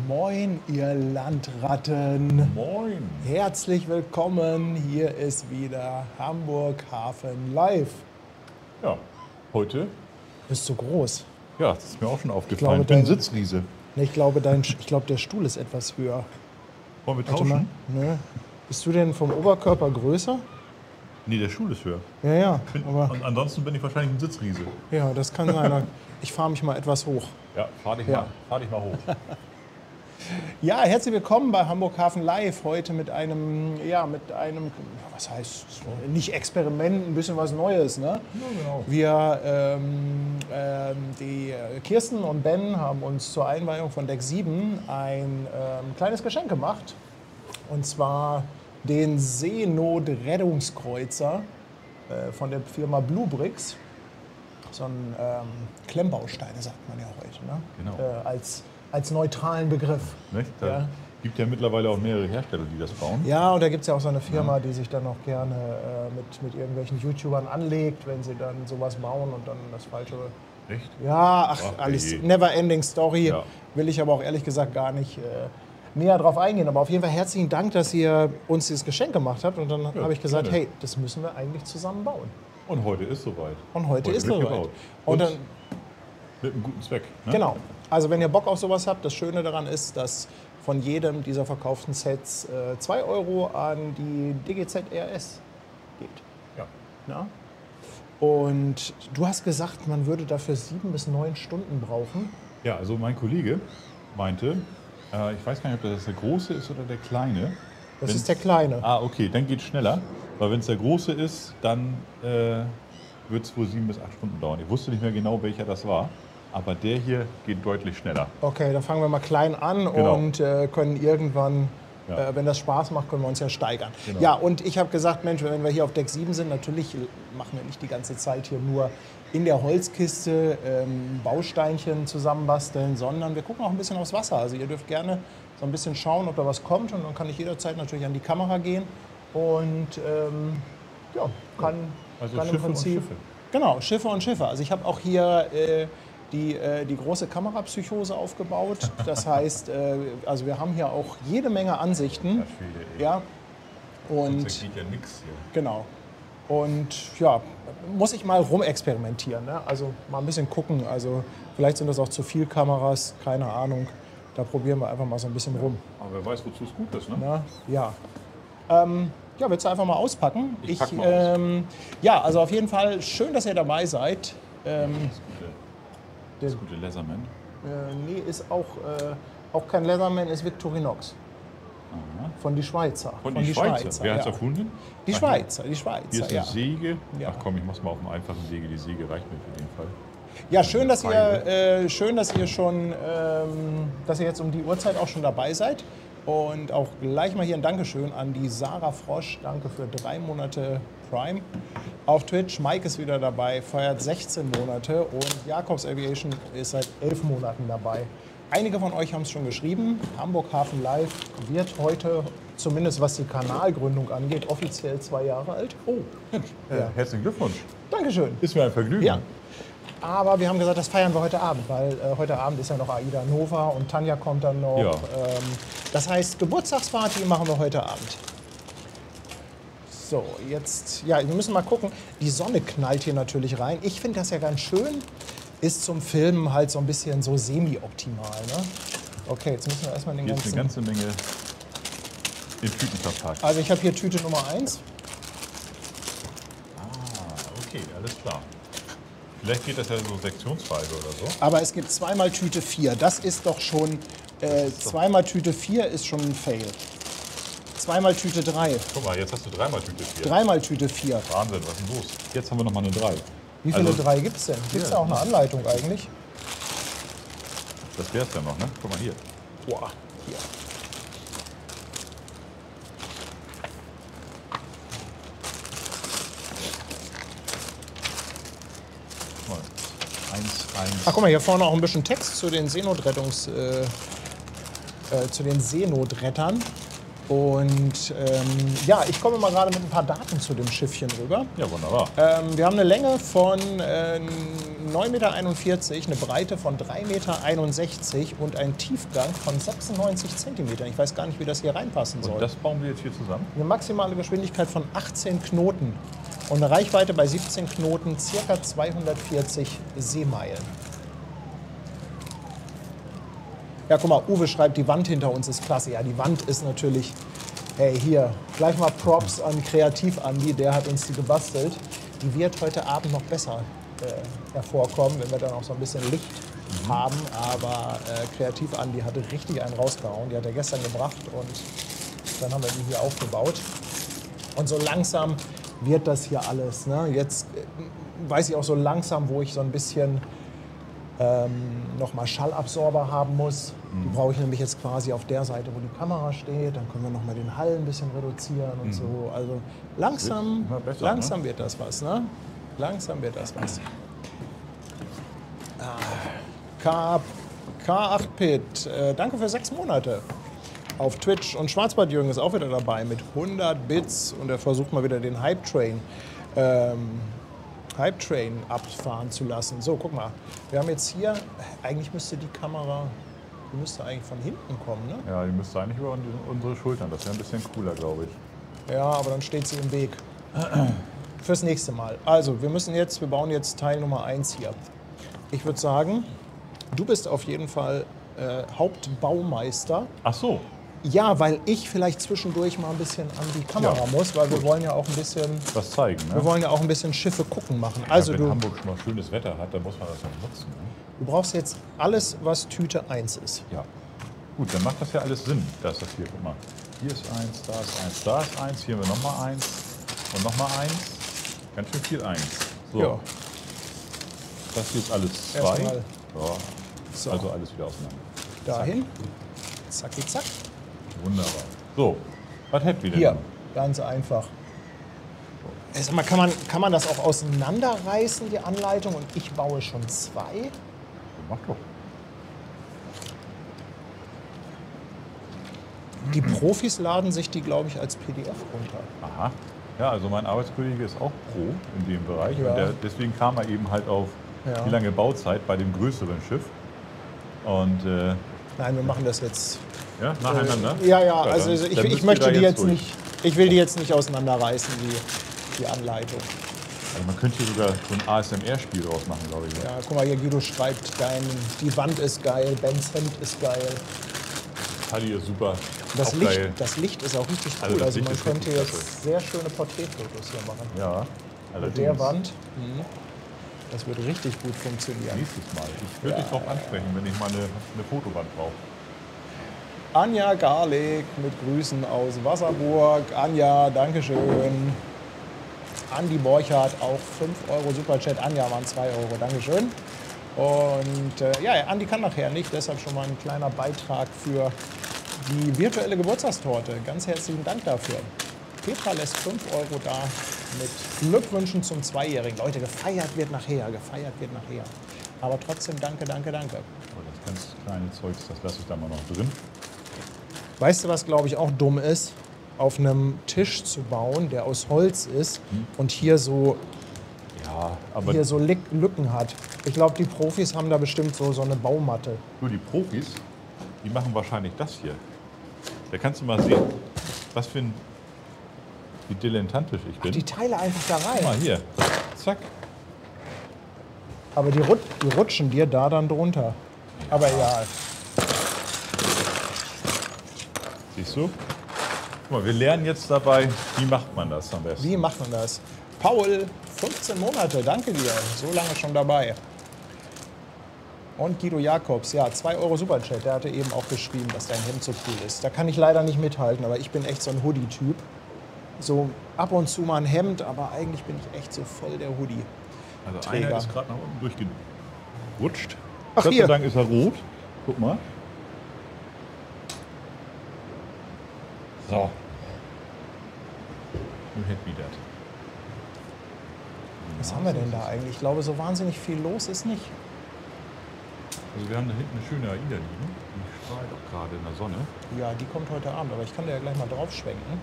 Moin, ihr Landratten. Moin. Herzlich willkommen. Hier ist wieder Hamburg Hafen Live. Ja, heute, Bist du groß? ja, das ist mir auch schon aufgefallen. Ich glaube, bin Sitzriese. Ne, ich glaube, der Stuhl ist etwas höher. Wollen wir Warte mal. tauschen? Ne? Bist du denn vom Oberkörper größer? Nee, der Stuhl ist höher. Ja, ja. Und ansonsten bin ich wahrscheinlich ein Sitzriese. Ja, das kann sein. Ich fahre mich mal etwas hoch. Ja, fahr dich Ja. mal hoch. Ja, herzlich willkommen bei Hamburg Hafen Live. Heute mit einem, was heißt, nicht Experiment, ein bisschen was Neues. Ne? Ja, genau. Wir, die Kirsten und Ben haben uns zur Einweihung von Deck 7 ein kleines Geschenk gemacht. Und zwar den Seenot-Rettungskreuzer von der Firma Bluebricks. So ein Klemmbausteine, sagt man ja heute. Ne? Genau. Als neutralen Begriff. Nicht? Da Ja. gibt ja mittlerweile auch mehrere Hersteller, die das bauen. Ja, und da gibt es ja auch so eine Firma, die sich dann auch gerne mit irgendwelchen YouTubern anlegt, wenn sie dann sowas bauen und dann das falsche. Echt? Ja, Ach, alles je. never ending story. Ja. Will ich aber auch ehrlich gesagt gar nicht näher drauf eingehen. Aber auf jeden Fall herzlichen Dank, dass ihr uns dieses Geschenk gemacht habt. Und dann habe ich gesagt, gerne. hey, das müssen wir eigentlich zusammen bauen. Und heute ist soweit. Und heute ist wird soweit. gebaut. Und dann, mit einem guten Zweck. Ne? genau. Also wenn ihr Bock auf sowas habt, das Schöne daran ist, dass von jedem dieser verkauften Sets 2 Euro an die DGZ RS geht. Ja. Ja? Und du hast gesagt, man würde dafür 7 bis 9 Stunden brauchen. Ja, also mein Kollege meinte, ich weiß gar nicht, ob das der große ist oder der kleine. Das Wenn- ist der kleine. Ah, okay, dann geht es schneller. Weil wenn es der große ist, dann wird es wohl 7 bis 8 Stunden dauern. Ich wusste nicht mehr genau, welcher das war. Aber der hier geht deutlich schneller. Okay, dann fangen wir mal klein an Genau. und können irgendwann, Ja. wenn das Spaß macht, können wir uns ja steigern. Genau. Ja, und ich habe gesagt, Mensch, wenn wir hier auf Deck 7 sind, natürlich machen wir nicht die ganze Zeit hier nur in der Holzkiste Bausteinchen zusammenbasteln, sondern wir gucken auch ein bisschen aufs Wasser. Also ihr dürft gerne so ein bisschen schauen, ob da was kommt und dann kann ich jederzeit natürlich an die Kamera gehen und kann Also im Schiffe und Prinzip... Schiffe. Genau, Schiffe und Schiffe. Also ich habe auch hier die große Kamerapsychose aufgebaut. Das heißt, also wir haben hier auch jede Menge Ansichten. Ja, Schwede, ey. Ja, und Sonst geht ja nichts hier. genau. Und ja, muss ich mal rumexperimentieren. Ne? Also mal ein bisschen gucken. Also vielleicht sind das auch zu viel Kameras, keine Ahnung. Da probieren wir einfach mal so ein bisschen rum. Aber wer weiß, wozu es gut ist, ne? Ne? Ja. Ja, willst du einfach mal auspacken? Ich pack mal aus. Ja, also auf jeden Fall schön, dass ihr dabei seid. Das gute Leatherman. Nee, ist auch kein Leatherman, ist Victorinox. Aha. Von die Schweizer. Von die Schweizer. Wer hat es ja. erfunden? Die Schweizer, die Hier Schweizer, ist eine ja. Säge. Ja. Ach komm, ich mach's mal auf einem einfachen Säge. Die Säge reicht mir für den Fall. Ja, schön, dass ihr schon, dass ihr jetzt um die Uhrzeit auch schon dabei seid. Und auch gleich mal hier ein Dankeschön an die Sarah Frosch. Danke für 3 Monate Prime auf Twitch. Mike ist wieder dabei, feiert 16 Monate. Und Jakobs Aviation ist seit 11 Monaten dabei. Einige von euch haben es schon geschrieben. Hamburg Hafen Live wird heute, zumindest was die Kanalgründung angeht, offiziell 2 Jahre alt. Oh, Ja. Herzlichen Glückwunsch. Dankeschön. Ist mir ein Vergnügen. Ja. Aber wir haben gesagt, das feiern wir heute Abend, weil heute Abend ist ja noch Aida Nova und Tanja kommt dann noch. Ja. Das heißt, Geburtstagsparty machen wir heute Abend. So, jetzt, ja, wir müssen mal gucken. Die Sonne knallt hier natürlich rein. Ich finde das ja ganz schön. Ist zum Filmen halt so ein bisschen so semi-optimal. Ne? Okay, jetzt müssen wir erstmal den Hier ist eine ganzen... ganze Menge in Tüten verpackt. Also ich habe hier Tüte Nummer 1. Ah, okay, alles klar. Vielleicht geht das ja so sektionsweise oder so. Aber es gibt zweimal Tüte 4. Das ist doch schon... zweimal Tüte 4 ist schon ein Fail. Zweimal Tüte 3. Guck mal, jetzt hast du 3 mal Tüte 4. Dreimal Tüte 4. Wahnsinn, was ist denn los? Jetzt haben wir noch mal eine 3. Wie viele Also- 3 gibt es denn? Gibt es da auch eine Anleitung eigentlich? Das wär's ja noch, ne? Guck mal hier. Boah, hier. Guck mal. 1. Ach, guck mal, hier vorne auch ein bisschen Text zu den Seenotrettern. Und ja, ich komme mal gerade mit ein paar Daten zu dem Schiffchen rüber. Ja, wunderbar. Wir haben eine Länge von 9,41 Meter, eine Breite von 3,61 Meter und einen Tiefgang von 96 Zentimetern. Ich weiß gar nicht, wie das hier reinpassen soll. Und das bauen wir jetzt hier zusammen? Eine maximale Geschwindigkeit von 18 Knoten und eine Reichweite bei 17 Knoten, ca. 240 Seemeilen. Ja, guck mal, Uwe schreibt, die Wand hinter uns ist klasse. Ja, die Wand ist natürlich, hey, hier, gleich mal Props an Kreativ-Andi, der hat uns die gebastelt. Die wird heute Abend noch besser hervorkommen, wenn wir dann auch so ein bisschen Licht haben. Aber Kreativ-Andi hatte richtig einen rausgehauen. Die hat er gestern gebracht und dann haben wir die hier aufgebaut. Und so langsam wird das hier alles. Ne? Jetzt weiß ich auch so langsam, wo ich so ein bisschen nochmal Schallabsorber haben muss. Die brauche ich nämlich jetzt quasi auf der Seite, wo die Kamera steht. Dann können wir nochmal den Hall ein bisschen reduzieren und so. Also langsam, besser, langsam wird das was. Ne? Langsam wird das was. K8Pit, danke für 6 Monate auf Twitch. Und Schwarzbadjürgen ist auch wieder dabei mit 100 Bits. Und er versucht mal wieder den Hype-Train abfahren zu lassen. So, guck mal. Wir haben jetzt hier, eigentlich müsste die Kamera, die müsste eigentlich von hinten kommen, ne? Ja, die müsste eigentlich über unsere Schultern. Das wäre ein bisschen cooler, glaube ich. Ja, aber dann steht sie im Weg. Fürs nächste Mal. Also, wir bauen jetzt Teil Nummer 1 hier. Ich würde sagen, du bist auf jeden Fall Hauptbaumeister. Ach so. Ja, weil ich vielleicht zwischendurch mal ein bisschen an die Kamera muss, weil wir wollen ja auch ein bisschen was zeigen. Ne? Wir wollen ja auch ein bisschen Schiffe gucken machen. Also ja, wenn Hamburg schon mal schönes Wetter hat, dann muss man das auch nutzen. Ne? Du brauchst jetzt alles, was Tüte 1 ist. Ja. Gut, dann macht das ja alles Sinn. Da ist das hier, guck mal. Hier ist 1, da ist 1, da ist 1, hier haben wir nochmal 1 und nochmal 1. Ganz schön viel 1. So. Ja. Das hier ist alles 2. Erstmal. Ja. So. Also alles wieder auseinander. Dahin. Zacki, zack. Wunderbar. So, was hätten wir denn? Hier, ganz einfach. Sag mal, kann man das auch auseinanderreißen, die Anleitung? Und ich baue schon 2? Mach doch. Die Profis laden sich die, glaube ich, als PDF runter. Aha. Ja, also mein Arbeitskollege ist auch Pro in dem Bereich. Ja. Und deswegen kam er eben halt auf die lange Bauzeit bei dem größeren Schiff. Und nein, wir machen das jetzt. Ja, nacheinander? Ja, also ich möchte die jetzt durch. nicht, ich will die jetzt nicht auseinanderreißen, die Anleitung. Also man könnte hier sogar so ein ASMR-Spiel draus machen, glaube ich. Ja, guck mal, hier Guido schreibt, die Wand ist geil, Bens Hemd ist geil. Paddy ist super. Das auch Licht, geil. das Licht ist auch richtig Also cool. das Also Licht man ist könnte richtig jetzt sehr schöne Porträtfotos hier machen. Ja, Mit allerdings. der Wand. Das wird richtig gut funktionieren. Nächstes Mal. Ich würde dich darauf ansprechen, wenn ich mal eine Fotowand brauche. Anja Garlic mit Grüßen aus Wasserburg. Anja, Dankeschön. Andi Borchardt auch 5 Euro Superchat. Anja waren 2 Euro, Dankeschön. Und ja, Andi kann nachher nicht, deshalb schon mal ein kleiner Beitrag für die virtuelle Geburtstagstorte. Ganz herzlichen Dank dafür. Petra lässt 5 Euro da mit Glückwünschen zum Zweijährigen. Leute, gefeiert wird nachher, gefeiert wird nachher. Aber trotzdem danke, danke, danke. Oh, das ganz kleine Zeugs, das lasse ich da mal noch drin. Weißt du, was glaube ich auch dumm ist? Auf einem Tisch zu bauen, der aus Holz ist und hier so, Lücken hat. Ich glaube, die Profis haben da bestimmt so eine Baumatte. Nur die Profis, die machen wahrscheinlich das hier. Da kannst du mal sehen, was für ein, wie dilettantisch ich bin. Die Teile einfach da rein. Guck mal hier, zack. Aber die rutschen dir da dann drunter. Aber egal. Siehst du? Guck mal, wir lernen jetzt dabei, wie macht man das am besten. Wie macht man das? Paul, 15 Monate, danke dir. So lange schon dabei. Und Guido Jakobs, ja, 2 Euro Superchat. Der hatte eben auch geschrieben, dass dein Hemd so cool ist. Da kann ich leider nicht mithalten, aber ich bin echt so ein Hoodie-Typ. So ab und zu mal ein Hemd, aber eigentlich bin ich echt so voll der Hoodie. Also Träger. einer ist gerade nach unten durchgerutscht. Ach, Gott sei hier. Dank ist er rot. Guck mal. So. Und happy that. Was haben wir denn da eigentlich? Ich glaube, so wahnsinnig viel los ist nicht. Also wir haben da hinten eine schöne AIDA liegen. Die strahlt auch gerade in der Sonne. Ja, die kommt heute Abend, aber ich kann da ja gleich mal drauf schwenken.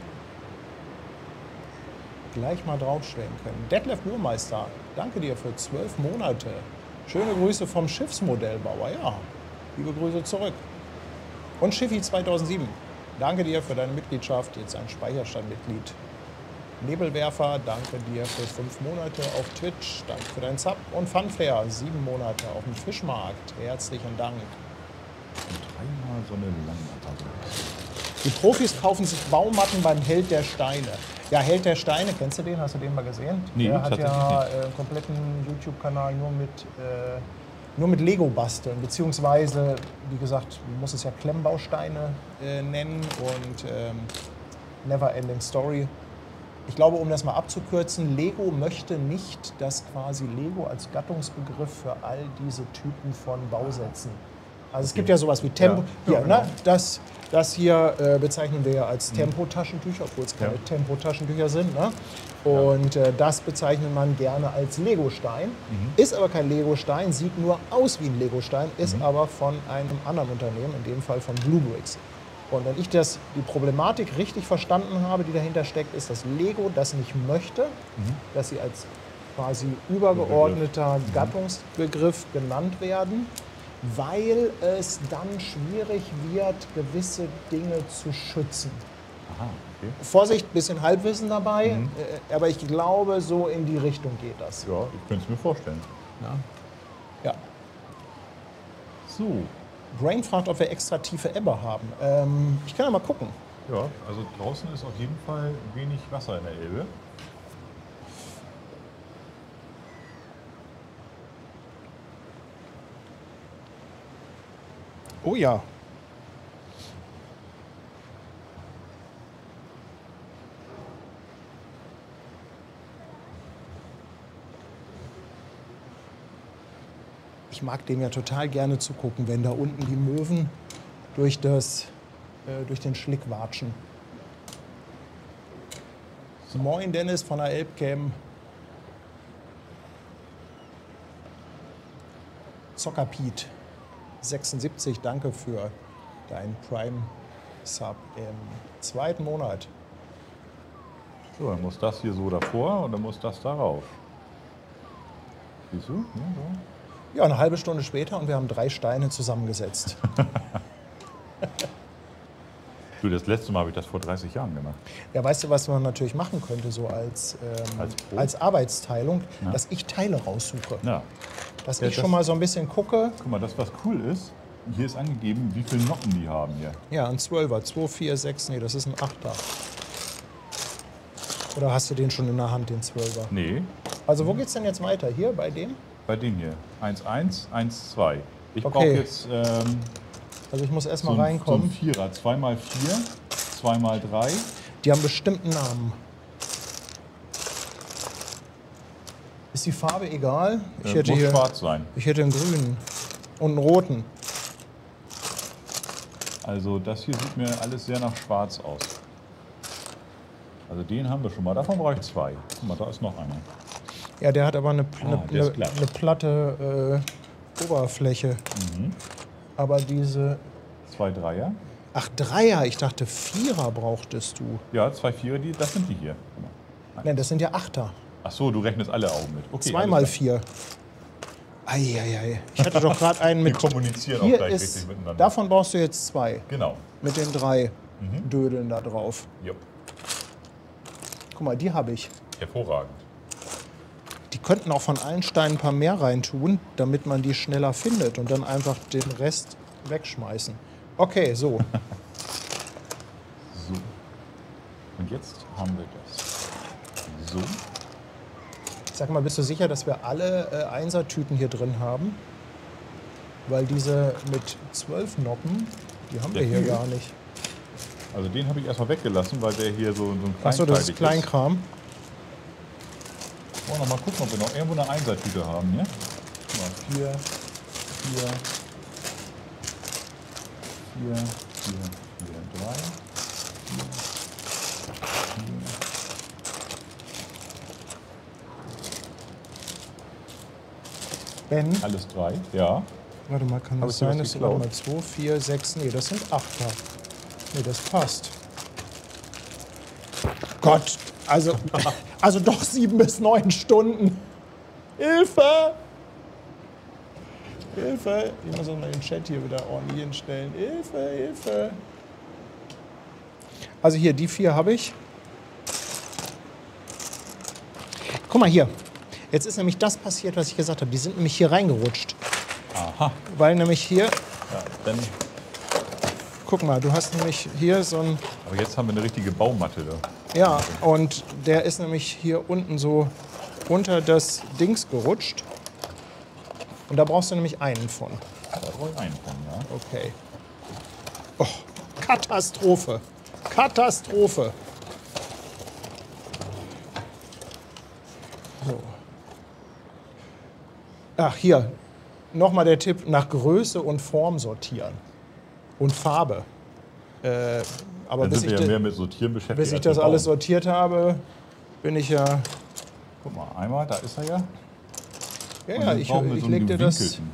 Detlef Burmeister, danke dir für 12 Monate. Schöne Grüße vom Schiffsmodellbauer. Ja, liebe Grüße zurück. Und Schiffi 2007, danke dir für deine Mitgliedschaft, jetzt ein Speicherstandmitglied. Nebelwerfer, danke dir für 5 Monate auf Twitch, danke für deinen Sub. Und Funflair, 7 Monate auf dem Fischmarkt, herzlichen Dank. Und dreimal so eine Langlatte. Die Profis kaufen sich Baumatten beim Held der Steine. Ja, Held der Steine, kennst du den? Hast du den mal gesehen? Nee, der hat tatsächlich ja nicht. einen kompletten YouTube-Kanal nur mit Lego basteln. Beziehungsweise, wie gesagt, man muss es ja Klemmbausteine nennen und Never Ending Story. Ich glaube, um das mal abzukürzen, Lego möchte nicht, dass quasi Lego als Gattungsbegriff für all diese Typen von Bausätzen. Also es gibt ja sowas wie Tempo. Ja, Hier, genau. ne? Das hier bezeichnen wir ja als Tempo-Taschentücher, obwohl es keine Tempo-Taschentücher sind. Ne? Und das bezeichnet man gerne als Legostein. Ist aber kein Legostein, sieht nur aus wie ein Legostein, ist aber von einem anderen Unternehmen, in dem Fall von Bluebricks. Und wenn ich die Problematik richtig verstanden habe, die dahinter steckt, ist, dass Lego das nicht möchte, dass sie als quasi übergeordneter Gattungsbegriff genannt werden, weil es dann schwierig wird, gewisse Dinge zu schützen. Aha, okay. Vorsicht, bisschen Halbwissen dabei, aber ich glaube, so in die Richtung geht das. Ja, ich könnte es mir vorstellen. Ja. So, Brain fragt, ob wir extra tiefe Ebbe haben. Ich kann ja mal gucken. ja, also draußen ist auf jeden Fall wenig Wasser in der Elbe. Oh ja. Ich mag dem ja total gerne zugucken, wenn da unten die Möwen durch den Schlick watschen. Moin Dennis von der Elbcam. Zockerpiet 76, danke für deinen Prime-Sub im 2. Monat. So, dann muss das hier so davor und dann muss das darauf. Siehst du? Ja, so. Ja, eine halbe Stunde später und wir haben 3 Steine zusammengesetzt. Du, das letzte Mal habe ich das vor 30 Jahren gemacht. Ja, weißt du, was man natürlich machen könnte, so als Pro? Arbeitsteilung, dass ich Teile raussuche. Ja. Dass Ja, ich das- schon mal so ein bisschen gucke. Guck mal, das was cool ist, hier ist angegeben, wie viele Noppen die haben hier. Ja, ein 12er, 2, 4, 6, nee, das ist ein 8er. Oder hast du den schon in der Hand, den 12er? Nee, Also wo geht's denn jetzt weiter? Hier bei dem? bei dem hier. 1-1, 1-2. Ich Okay. brauche jetzt Also ich muss erst so mal ein reinkommen. Vierer. 2x4, 2x3. Die haben bestimmten Namen. Ist die Farbe egal? Ich hätte Muss hier, schwarz sein. ich hätte einen grünen und einen roten. Also das hier sieht mir alles sehr nach schwarz aus. Also den haben wir schon mal. Davon brauche ich 2. Guck mal, da ist noch einer. Ja, der hat aber eine der ist glatt. platte Oberfläche. Aber diese... 2 Dreier. Ach, Dreier. Ich dachte, Vierer brauchtest du. Ja, 2 Vierer, das sind die hier. Guck mal. Nein, das sind ja Achter. Ach so, du rechnest alle Augen mit. Okay, 2 mal alles 4. Eieiei. Ich hatte doch gerade einen Wir mit... kommunizieren auch Hier gleich ist... richtig miteinander. Davon brauchst du jetzt 2. Genau. Mit den 3 Dödeln da drauf. Jupp. Guck mal, die habe ich. Hervorragend. Die könnten auch von allen Steinen ein paar mehr reintun, damit man die schneller findet und dann einfach den Rest wegschmeißen. Okay, so. So. Und jetzt haben wir das. So. Sag mal, bist du sicher, dass wir alle Einsertüten hier drin haben? Weil diese mit 12 Noppen, die haben wir Der hier hier? gar nicht. Also den habe ich erstmal weggelassen, weil der hier so ein Achso, das ist kleinteilig Kleinkram. Wollen wir noch mal gucken, ob wir noch irgendwo eine Einsertüte haben hier. Guck mal, 4, 4, 4, 4, 4, 3, 4, 4. Ben, Alles 3, ja. Warte mal, kann Hab das ich dir was sein? Das sind geklaut? mal 2, 4, 6. Nee, das sind 8. Nee, das passt. Gott, also doch 7 bis 9 Stunden. Hilfe! Hilfe! Ich muss auch mal den Chat hier wieder ordentlich hinstellen. Hilfe, Hilfe! Also hier, die 4 habe ich. Guck mal hier. Jetzt ist nämlich das passiert, was ich gesagt habe. Die sind nämlich hier reingerutscht. Aha. Weil nämlich hier, Ja, dann, guck mal, du hast nämlich hier so ein, aber jetzt haben wir eine richtige Baumatte da. ja, und der ist nämlich hier unten so unter das Dings gerutscht. Und da brauchst du nämlich einen von. Da brauche ich einen von, ja. Okay. Oh, Katastrophe. Katastrophe. So. Ach, hier. Nochmal der Tipp, nach Größe und Form sortieren. Und Farbe. Aber Dann bis sind wir ja mehr mit Sortieren beschäftigt. ich als das mit alles Bauen. sortiert habe, bin ich ja... Guck mal, einmal, da ist er ja. Ja, Und ja, dann ich brauchen wir so einen leg dir das gewinkelten.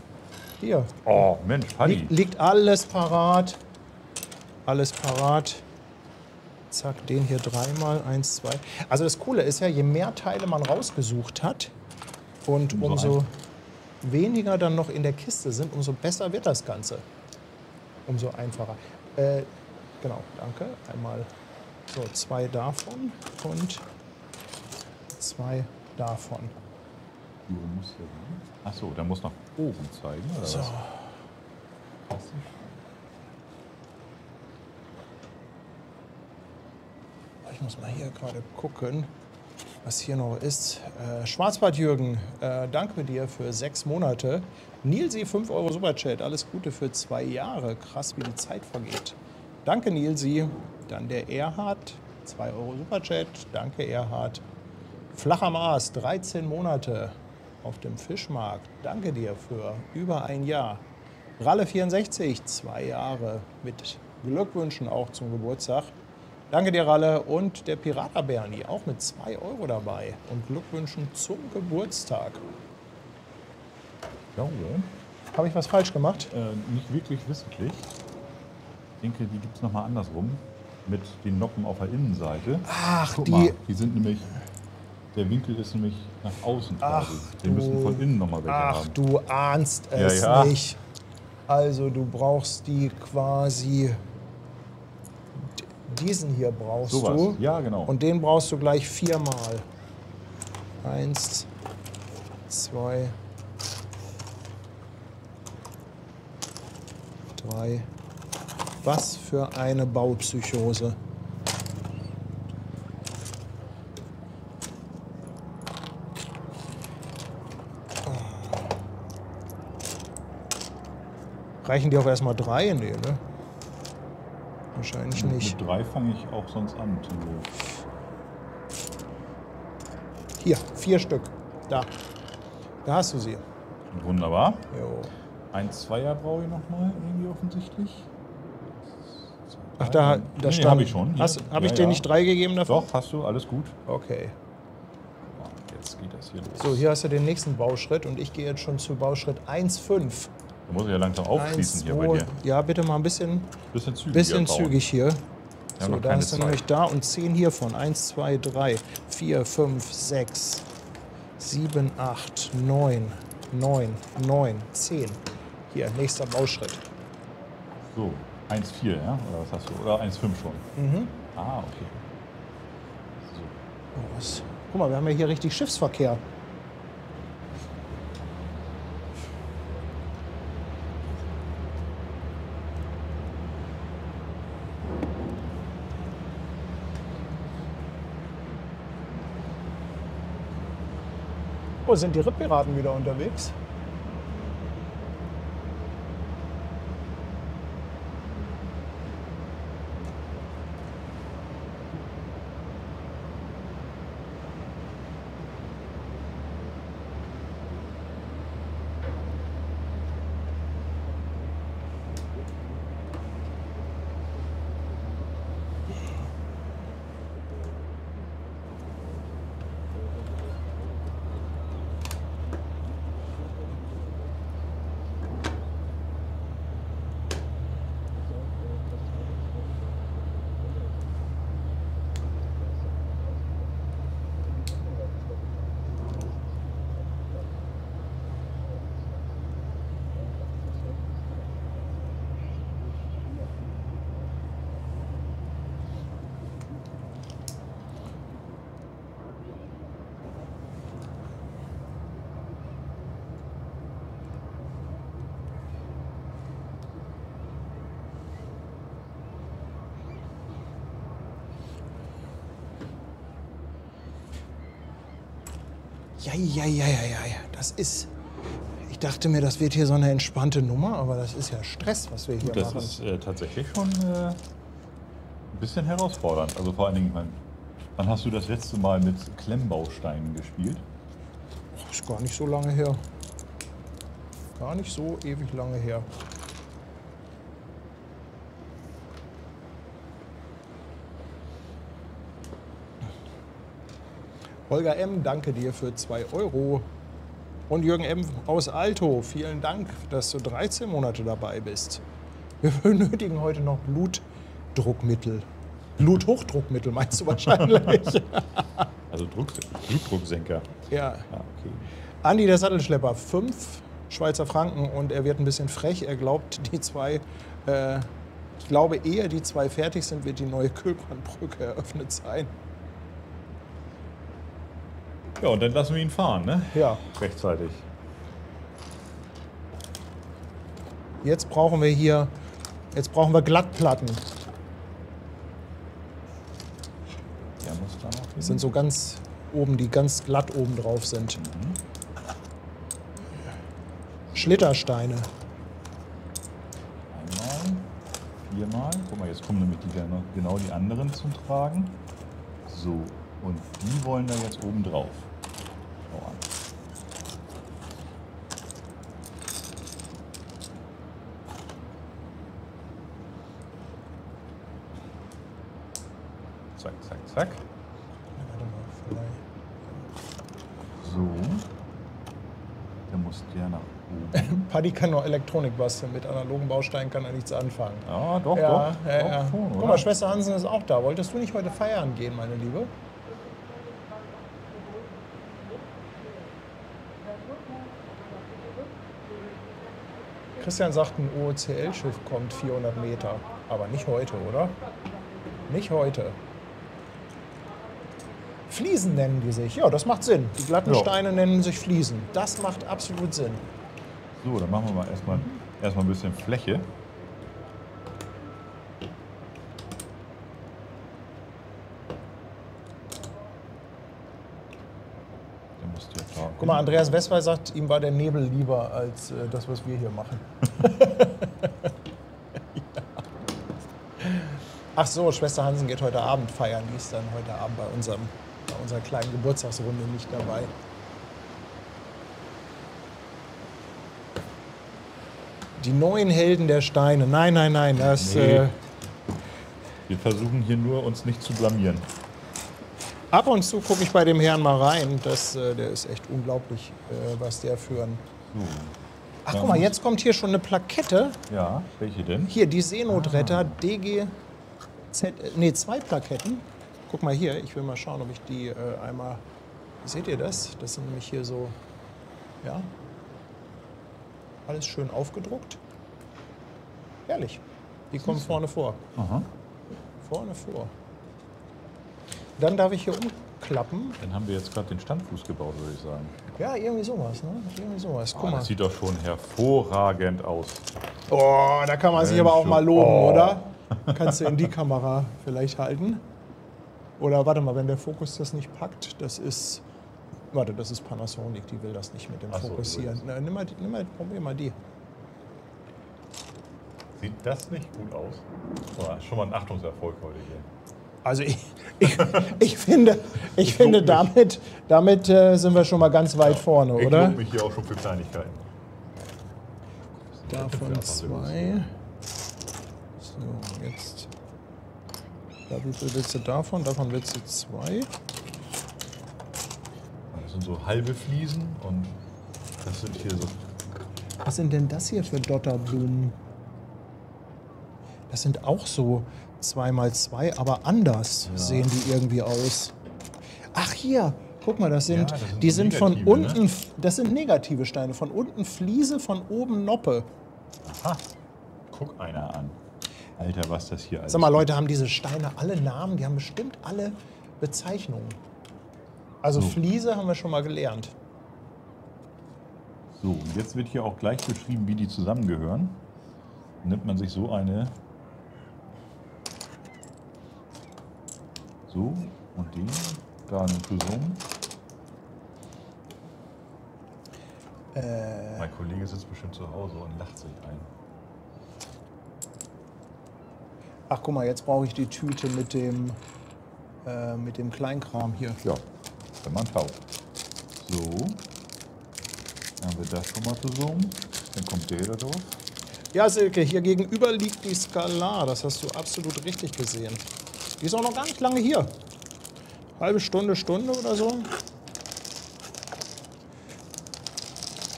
hier. Oh, Mensch, Paddy. Liegt alles parat. Alles parat. Zack, den hier dreimal. 1, 2. Also das Coole ist ja, je mehr Teile man rausgesucht hat und umso weniger dann noch in der Kiste sind, umso besser wird das Ganze. Umso einfacher. Genau, danke. Einmal so 2 davon und 2 davon. Du musst ja. Achso, der muss nach oben zeigen, oder So. was? Ich muss mal hier gerade gucken, was hier noch ist. Schwarzbart-Jürgen, danke dir für 6 Monate. Nilsi, 5 Euro Superchat. Alles Gute für 2 Jahre. Krass, wie die Zeit vergeht. Danke, Nilsi. Dann der Erhard, 2 Euro Superchat. Danke, Erhard. Flacher Mars, 13 Monate auf dem Fischmarkt. Danke dir für über 1 Jahr. Ralle64, 2 Jahre mit Glückwünschen auch zum Geburtstag. Danke dir, Ralle. Und der Pirater Bernie, auch mit 2 Euro dabei. Und Glückwünschen zum Geburtstag. Ich glaube, Habe ich was falsch gemacht? nicht wirklich wissentlich. Ich denke, die gibt es nochmal andersrum. Mit den Noppen auf der Innenseite. Ach, Guck die... mal, die sind nämlich. Der Winkel ist nämlich nach außen quasi. Wir müssen von innen nochmal welche Ach, haben. du ahnst es Ja, ja. nicht. Also du brauchst die quasi... Diesen hier brauchst Sowas. du. Ja, genau. Und den brauchst du gleich 4 Mal. 1, 2, 3. Was für eine Baupsychose. Reichen die auch erstmal 3? Nee, ne? Wahrscheinlich nicht. Mit 3 fange ich auch sonst an. Hier, 4 Stück. Da. Da hast du sie. Wunderbar. Jo. 1 2er brauche ich nochmal irgendwie offensichtlich. Ach, da nee, stand. habe ich schon. Hier. Habe ich Ja, dir ja. nicht 3 gegeben davon? Doch, hast du, alles gut. Okay. Jetzt geht das hier los. So, hier hast du den nächsten Bauschritt und ich gehe jetzt schon zu Bauschritt 1,5. Da muss ich ja langsam aufschließen hier bei dir. Ja, bitte mal ein bisschen Bisschen zügig hier. Wir haben So, noch da keine hast du Zeit. nämlich da und 10 hiervon. 1, 2, 3, 4, 5, 6, 7, 8, 9, 10. Hier, nächster Bauschritt. So, 1,4, ja? Oder was hast du? Oder 1,5 schon? Mhm. Ah, okay. So. Oh, was? Guck mal, wir haben ja hier richtig Schiffsverkehr. Oh, sind die Rittpiraten wieder unterwegs? Ja. Das ist... Ich dachte mir, das wird hier so eine entspannte Nummer, aber das ist ja Stress, was wir hier Das machen. ist tatsächlich schon ein bisschen herausfordernd. Also vor allen Dingen, wann hast du das letzte Mal mit Klemmbausteinen gespielt? Das ist gar nicht so lange her. Gar nicht so ewig lange her. Holger M., danke dir für 2 €. Und Jürgen M. aus Alto, vielen Dank, dass du 13 Monate dabei bist. Wir benötigen heute noch Blutdruckmittel. Bluthochdruckmittel meinst du wahrscheinlich? Also Blutdrucksenker. Ja. Okay. Andi, der Sattelschlepper, 5 Schweizer Franken und er wird ein bisschen frech. Er glaubt, ich glaube, ehe die 2 fertig sind, wird die neue Kühlbrandbrücke eröffnet sein. Ja, und dann lassen wir ihn fahren, ne? Ja. Rechtzeitig. Jetzt brauchen wir Glattplatten. Der muss da noch Das sind so ganz oben, die ganz glatt oben drauf sind. Schlittersteine. Einmal, 4-mal. Guck mal, jetzt kommen nämlich genau die anderen zum Tragen. So, und die wollen da jetzt oben drauf. Schau an. Zack, zack, zack. So. Der muss der nach oben. Paddy kann noch Elektronik basteln. Mit analogen Bausteinen kann er nichts anfangen. Ja, doch, Ja. schon, Guck oder? mal, Schwester Hansen ist auch da. Wolltest du nicht heute feiern gehen, meine Liebe? Christian sagt, ein OOCL-Schiff kommt 400 Meter. Aber nicht heute, oder? Nicht heute. Fliesen nennen die sich. Ja, das macht Sinn. Die glatten Ja. Steine nennen sich Fliesen. Das macht absolut Sinn. So, dann machen wir mal erstmal ein bisschen Fläche. Der muss der da. Guck mal, Andreas Westphal sagt, ihm war der Nebel lieber als das, was wir hier machen. Ja. Ach so, Schwester Hansen geht heute Abend feiern. Die ist dann heute Abend bei unserer kleinen Geburtstagsrunde nicht dabei. Die neuen Helden der Steine. Nein, nein, nein. Das, Nee. Wir versuchen hier nur, uns nicht zu blamieren. ab und zu gucke ich bei dem Herrn mal rein. Der ist echt unglaublich, was der für ein... So. Ach, guck mal, jetzt kommt hier schon eine Plakette. Ja, welche denn? Hier, die Seenotretter DGZ... Nee, 2 Plaketten. Guck mal hier, ich will mal schauen, ob ich die einmal... Seht ihr das? Das sind nämlich hier so... Ja. Alles schön aufgedruckt. Herrlich. Die kommen vorne vor. Aha. Vorne vor. Dann darf ich hier umklappen. Dann haben wir jetzt gerade den Standfuß gebaut, würde ich sagen. Ja, irgendwie sowas, ne? Irgendwie sowas. Guck mal. Das sieht doch schon hervorragend aus. Oh, da kann man sich aber auch mal loben, Oh. oder? Kannst du in die Kamera vielleicht halten? Oder warte mal, wenn der Fokus das nicht packt, das ist... Warte, das ist Panasonic, die will das nicht mit dem Ach so, Fokussieren. Na, probier mal die. Sieht das nicht gut aus? Boah, schon mal ein Achtungserfolg heute hier. Also ich finde, damit sind wir schon mal ganz weit vorne, Ich oder? lobe mich hier auch schon für Kleinigkeiten. Davon 2. So, jetzt. Wie viel willst du davon? Davon willst du 2. Das sind so halbe Fliesen und das sind hier so. Was sind denn das hier für Dotterblumen? Das sind auch so 2x2, aber anders sehen die irgendwie aus. Ach hier, guck mal, das sind, Ja, das sind die so sind von negative, ne? unten, das sind negative Steine, von unten Fliese, von oben Noppe. Aha, guck einer an. Alter, was das hier alles Sag mal, Leute, haben diese Steine alle Namen? Die haben bestimmt alle Bezeichnungen. Also So. Fliese haben wir schon mal gelernt. So, und jetzt wird hier auch gleich beschrieben, wie die zusammengehören. Nimmt man sich so eine. So, und den da einen zusammen. Mein Kollege sitzt bestimmt zu Hause und lacht sich ein. Ach, guck mal, jetzt brauche ich die Tüte mit dem Kleinkram hier. Ja, wenn man taugt. So. Dann haben wir das schon mal zusammen. Dann kommt der da drauf. Ja, Silke, hier gegenüber liegt die Skalar. Das hast du absolut richtig gesehen. Die ist auch noch gar nicht lange hier. Halbe Stunde, Stunde oder so.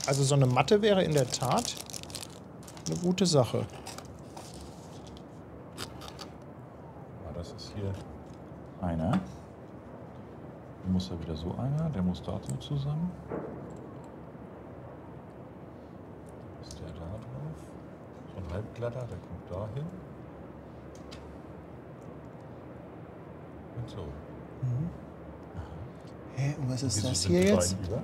Also so eine Matte wäre in der Tat eine gute Sache. Ja, das ist hier einer. Dann muss da wieder so einer. Der muss dazu zusammen. Ist der da drauf? So ein Halbglatter, der kommt da hin. Und so. Hä, und was ist Wieso das sind hier die jetzt? beiden über?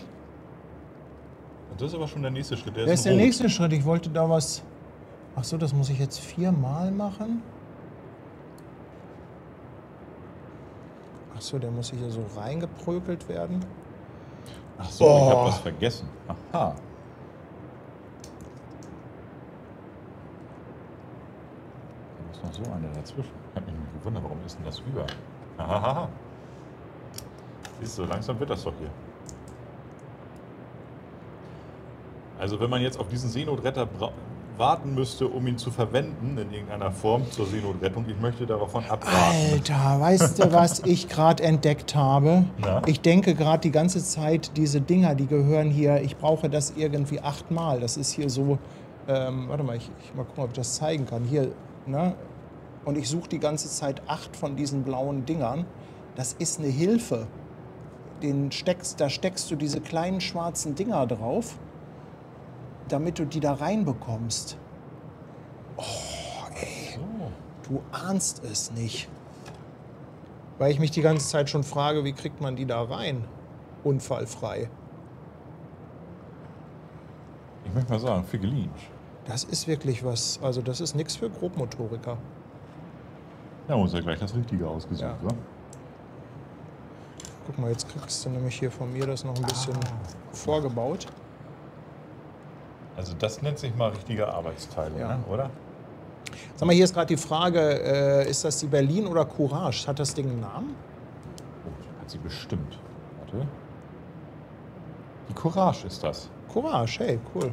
Und das ist aber schon der nächste Schritt. Der Das ist ist der rot. nächste Schritt. Ich wollte da was... Ach so, das muss ich jetzt 4-mal machen? Ach so, der muss hier so reingeprökelt werden. Ach so, ich Oh. habe was vergessen. Aha. Da muss noch so einer dazwischen. Ich habe mich nämlich gewundert, warum ist denn das über? Hahaha. Siehst du, langsam wird das doch hier. Also wenn man jetzt auf diesen Seenotretter warten müsste, um ihn zu verwenden in irgendeiner Form zur Seenotrettung, ich möchte davon abraten. Alter, weißt du, was ich gerade entdeckt habe? Na? Ich denke gerade die ganze Zeit, diese Dinger, die gehören hier, ich brauche das irgendwie 8-mal. Das ist hier so, warte mal, ich mal gucken, ob ich das zeigen kann. Hier, ne? Und ich suche die ganze Zeit 8 von diesen blauen Dingern. Das ist eine Hilfe. Da steckst du diese kleinen schwarzen Dinger drauf, damit du die da reinbekommst. So. Du ahnst es nicht. Weil ich mich die ganze Zeit schon frage, wie kriegt man die da rein? Unfallfrei. Ich möchte mal sagen, Figelinsch. Das ist wirklich was, also das ist nichts für Grobmotoriker. Da muss ja gleich das Richtige ausgesucht, Ja. wa? Guck mal, jetzt kriegst du nämlich hier von mir das noch ein bisschen vorgebaut. Also das nennt sich mal richtige Arbeitsteilung, Ja. ne? Oder? Sag mal, hier ist gerade die Frage, ist das die Berlin oder Courage? Hat das Ding einen Namen? Oh, hat sie bestimmt. Warte. Die Courage ist das. Courage, hey, cool.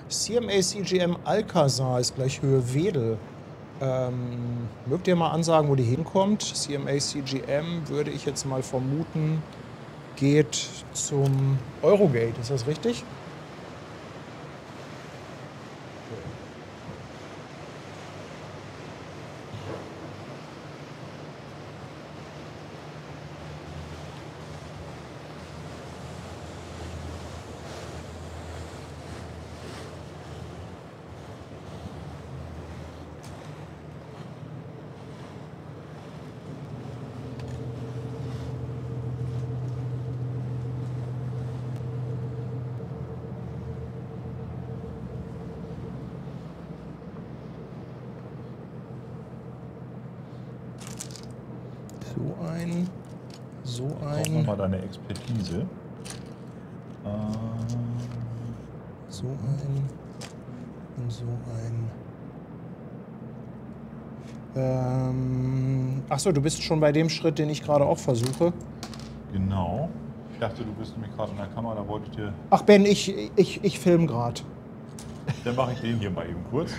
CMA CGM Alcazar ist gleich Höhe Wedel. Mögt ihr mal ansagen, wo die hinkommt? CMA CGM würde ich jetzt mal vermuten, geht zum Eurogate. Ist das richtig? So Brauchen wir mal deine Expertise. so ein und so ein. Achso, du bist schon bei dem Schritt, den ich gerade auch versuche. Genau. Ich dachte, du bist nämlich gerade in der Kamera, da wollte ich dir... Ach Ben, ich film gerade. Dann mache ich den hier mal eben kurz.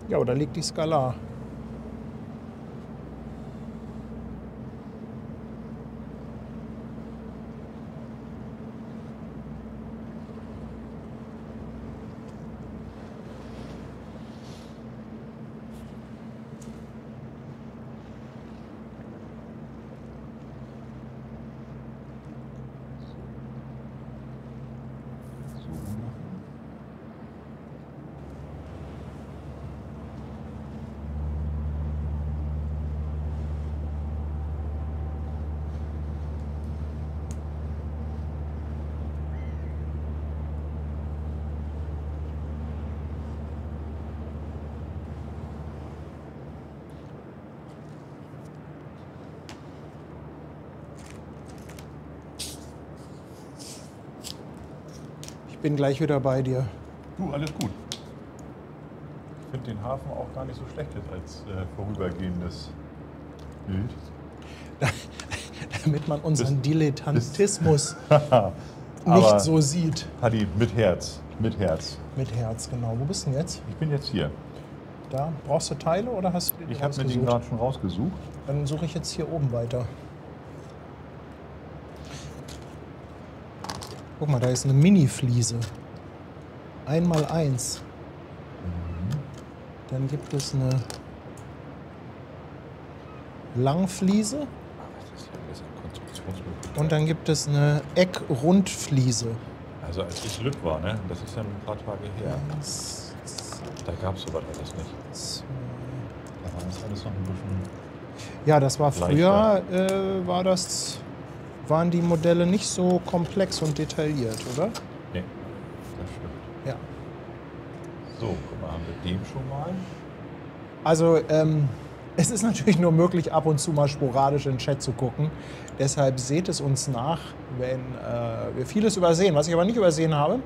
Ja, oder liegt die Skalar? So machen. Bin gleich wieder bei dir. Du, alles gut. Ich finde den Hafen auch gar nicht so schlecht jetzt als vorübergehendes Bild. Damit man unseren Dilettantismus Aber nicht so sieht. Paddy, mit Herz. Mit Herz. Mit Herz, genau. Wo bist du denn jetzt? Ich bin jetzt hier. Da. Brauchst du Teile oder hast du die Ich habe mir den gerade schon rausgesucht. Dann suche ich jetzt hier oben weiter. Guck mal, da ist eine Mini-Fliese. 1x1. Dann gibt es eine Langfliese. Und dann gibt es eine Eck-Rundfliese. Also als ich Lütt war, ne? Das ist ja ein paar Tage her. Da gab es sowas alles nicht. Da war das alles noch ein bisschen... Ja, das war früher, leichter. waren die Modelle nicht so komplex und detailliert, oder? Nee, das stimmt. Ja. So, guck mal, haben wir den schon mal? Also, es ist natürlich nur möglich, ab und zu mal sporadisch in den Chat zu gucken. Deshalb seht es uns nach, wenn wir vieles übersehen. Was ich aber nicht übersehen habe,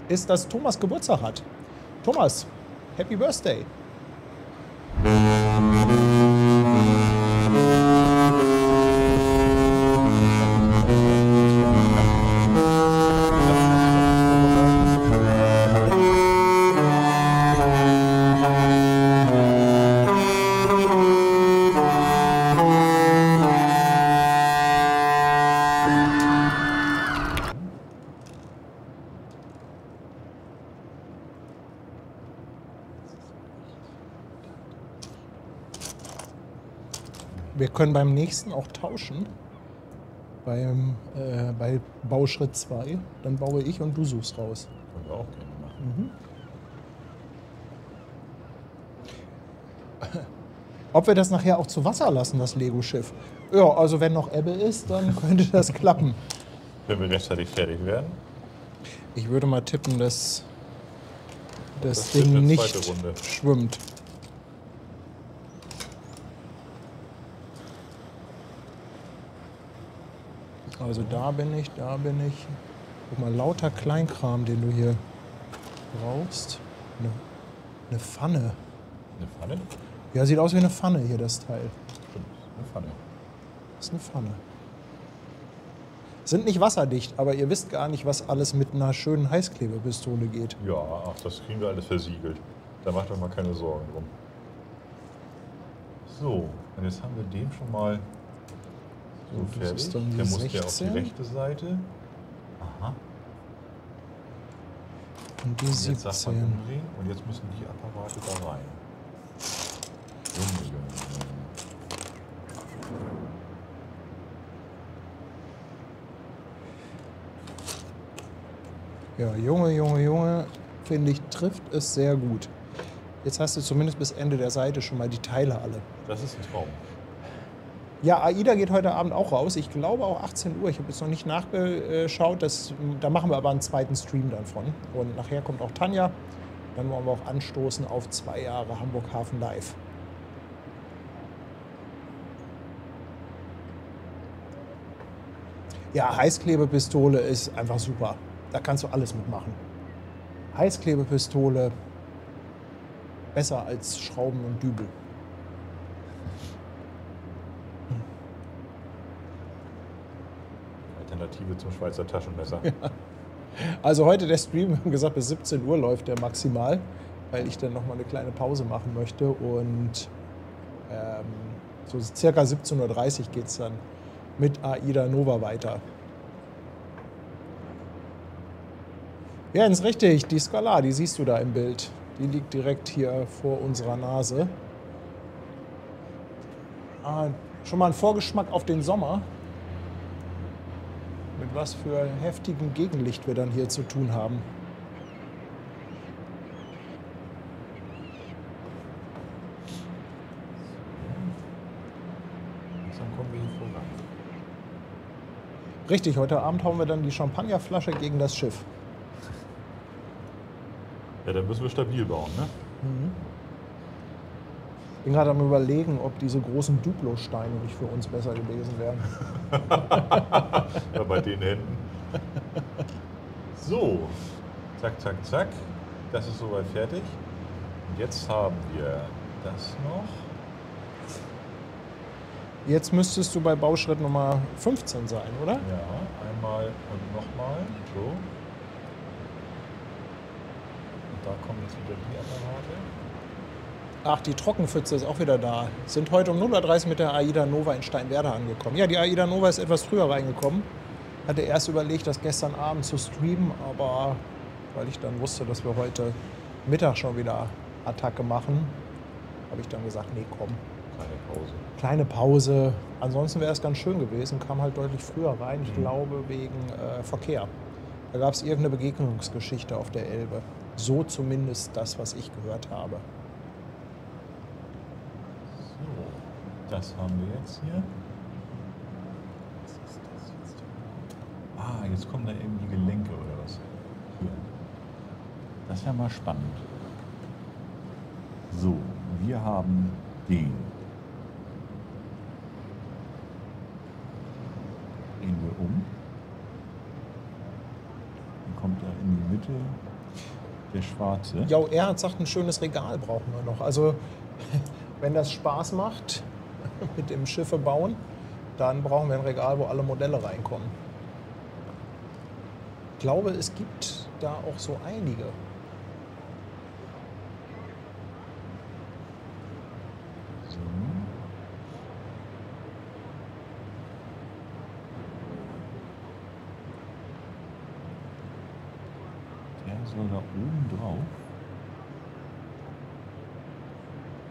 ist, dass Thomas Geburtstag hat. Thomas, Happy Birthday! Wir können beim nächsten auch tauschen. Bei Bauschritt 2. Dann baue ich und du suchst raus. Können wir auch gerne machen. Ob wir das nachher auch zu Wasser lassen, das Lego-Schiff? Ja, also wenn noch Ebbe ist, dann könnte das klappen. Wenn wir rechtzeitig fertig werden. Ich würde mal tippen, dass das wird Ding eine nicht zweite Runde. schwimmt. Also da bin ich. Guck mal, lauter Kleinkram, den du hier brauchst. Eine Pfanne. Eine Pfanne? Ja, sieht aus wie eine Pfanne hier, das Teil. Stimmt, eine Pfanne. Das ist eine Pfanne. Sind nicht wasserdicht, aber ihr wisst gar nicht, was alles mit einer schönen Heißklebepistole geht. Ja, ach, das kriegen wir alles versiegelt. Da macht euch mal keine Sorgen drum. So, und jetzt haben wir den schon mal so Und das fertig. ist dann die Der muss ja auf die 16. rechte Seite. Aha. Und die Und jetzt sagt man 17. umdrehen und jetzt müssen die Apparate da rein. Junge, Junge, Junge. Ja, Junge, finde ich, trifft es sehr gut. Jetzt hast du zumindest bis Ende der Seite schon mal die Teile alle. Das ist ein Traum. Ja, AIDA geht heute Abend auch raus. Ich glaube auch 18 Uhr. Ich habe jetzt noch nicht nachgeschaut. Da machen wir aber einen zweiten Stream dann von. Und nachher kommt auch Tanja. Dann wollen wir auch anstoßen auf 2 Jahre Hamburg Hafen Live. Ja, Heißklebepistole ist einfach super. Da kannst du alles mitmachen. Heißklebepistole besser als Schrauben und Dübel. Alternative zum Schweizer Taschenmesser. Ja. Also heute der Stream, wir haben gesagt, bis 17 Uhr läuft der maximal, weil ich dann noch mal eine kleine Pause machen möchte. Und so circa 17:30 Uhr geht es dann mit AIDA Nova weiter. Ja, ist richtig. Die Skalar, die siehst du da im Bild. Die liegt direkt hier vor unserer Nase. Schon mal ein Vorgeschmack auf den Sommer. Mit was für heftigem Gegenlicht wir dann hier zu tun haben. Langsam kommen wir hier voran. Richtig, heute Abend hauen wir dann die Champagnerflasche gegen das Schiff. Ja, dann müssen wir stabil bauen, ne? Ich bin gerade am Überlegen, ob diese großen Duplo-Steine nicht für uns besser gewesen wären. Ja, bei den Händen. So, Zack, zack, zack. Das ist soweit fertig. Und jetzt haben wir das noch. Jetzt müsstest du bei Bauschritt Nummer 15 sein, oder? Ja, einmal und nochmal. So. Und da kommen jetzt wieder die Apparate. Ach, die Trockenpfütze ist auch wieder da. Sind heute um 0:30 Uhr mit der AIDA Nova in Steinwerder angekommen. Ja, die AIDA Nova ist etwas früher reingekommen. Hatte erst überlegt, das gestern Abend zu streamen, aber weil ich dann wusste, dass wir heute Mittag schon wieder Attacke machen, habe ich dann gesagt, nee, komm. Keine Pause. Kleine Pause. Ansonsten wäre es ganz schön gewesen, kam halt deutlich früher rein. Ich glaube, wegen Verkehr. Da gab es irgendeine Begegnungsgeschichte auf der Elbe. So zumindest das, was ich gehört habe. So, das haben wir jetzt hier. Was ist das jetzt? Ah, jetzt kommen da irgendwie Gelenke oder was? Hier. Das ist ja mal spannend. So, wir haben den. Drehen wir um. Dann kommt er in die Mitte, der schwarze. Ja, Erhard sagt, ein schönes Regal brauchen wir noch. Also, wenn das Spaß macht mit dem Schiffe bauen, dann brauchen wir ein Regal, wo alle Modelle reinkommen. Ich glaube, es gibt da auch so einige. So. Der soll da oben drauf.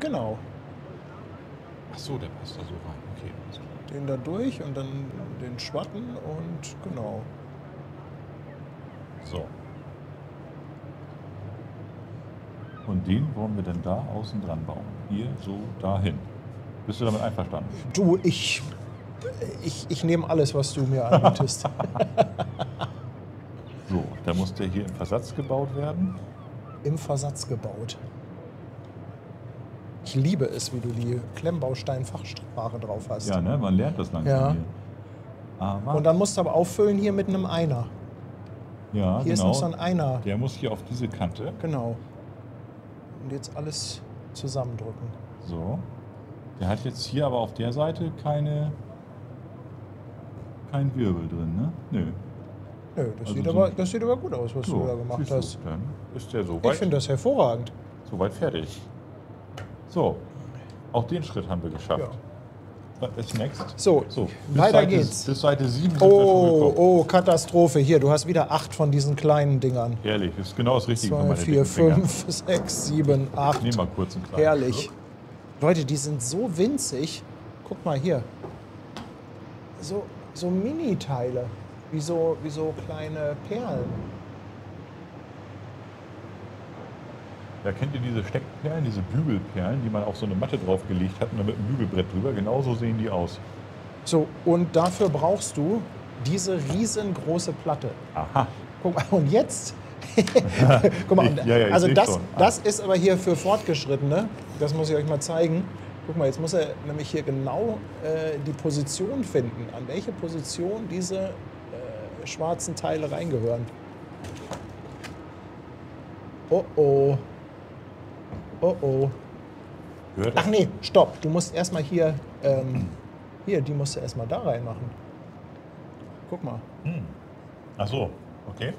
Genau. Ach so, der passt da so rein. Okay, alles klar. Den da durch und dann den Schwatten und genau. So. Und den wollen wir dann da außen dran bauen. Hier, so, dahin. Bist du damit einverstanden? Du, ich nehme alles, was du mir anbietest. So, da muss der hier im Versatz gebaut werden. Im Versatz gebaut. Ich liebe es, wie du die Klemmbaustein-Fachsprache drauf hast. Ja, ne? Man lernt das langsam Ja. hier. Aber, Und dann musst du aber auffüllen hier mit einem Einer. ja, Hier ist noch so ein Einer. Der muss hier auf diese Kante. Genau. Und jetzt alles zusammendrücken. So. Der hat jetzt hier aber auf der Seite kein Wirbel drin, ne? Nö. Nö, das sieht aber gut aus, was du da gemacht siehst du, hast. Dann ist der Ich soweit finde das hervorragend. fertig. So. Auch den Schritt haben wir geschafft. Ja. Was ist next? So, bis weiter Seite, geht's. Bis Seite 7 sind wir schon gekommen. Oh, Katastrophe. Hier, du hast wieder 8 von diesen kleinen Dingern. Herrlich, das ist genau das Richtige für 2, meine 4, dicken Finger. 5, 6, 7, 8. Ich nehme mal kurz einen kleinen Herrlich. Schluck. Leute, die sind so winzig. Guck mal hier. So Mini-Teile. Wie so kleine Perlen. Ja, kennt ihr diese Steckperlen, diese Bügelperlen, die man auf so eine Matte draufgelegt hat und dann mit einem Bügelbrett drüber? Genauso sehen die aus. So, und dafür brauchst du diese riesengroße Platte. Aha. Guck mal, und jetzt. Guck mal, Ich also seh das, schon. das ist aber hier für Fortgeschrittene. Das muss ich euch mal zeigen. Guck mal, jetzt muss er nämlich hier genau die Position finden, an welche Position diese schwarzen Teile reingehören. Oh oh. Oh oh. Gehört Ach nee, stopp. Du musst erstmal hier, die musst du erstmal da reinmachen. Guck mal. Ach so, okay.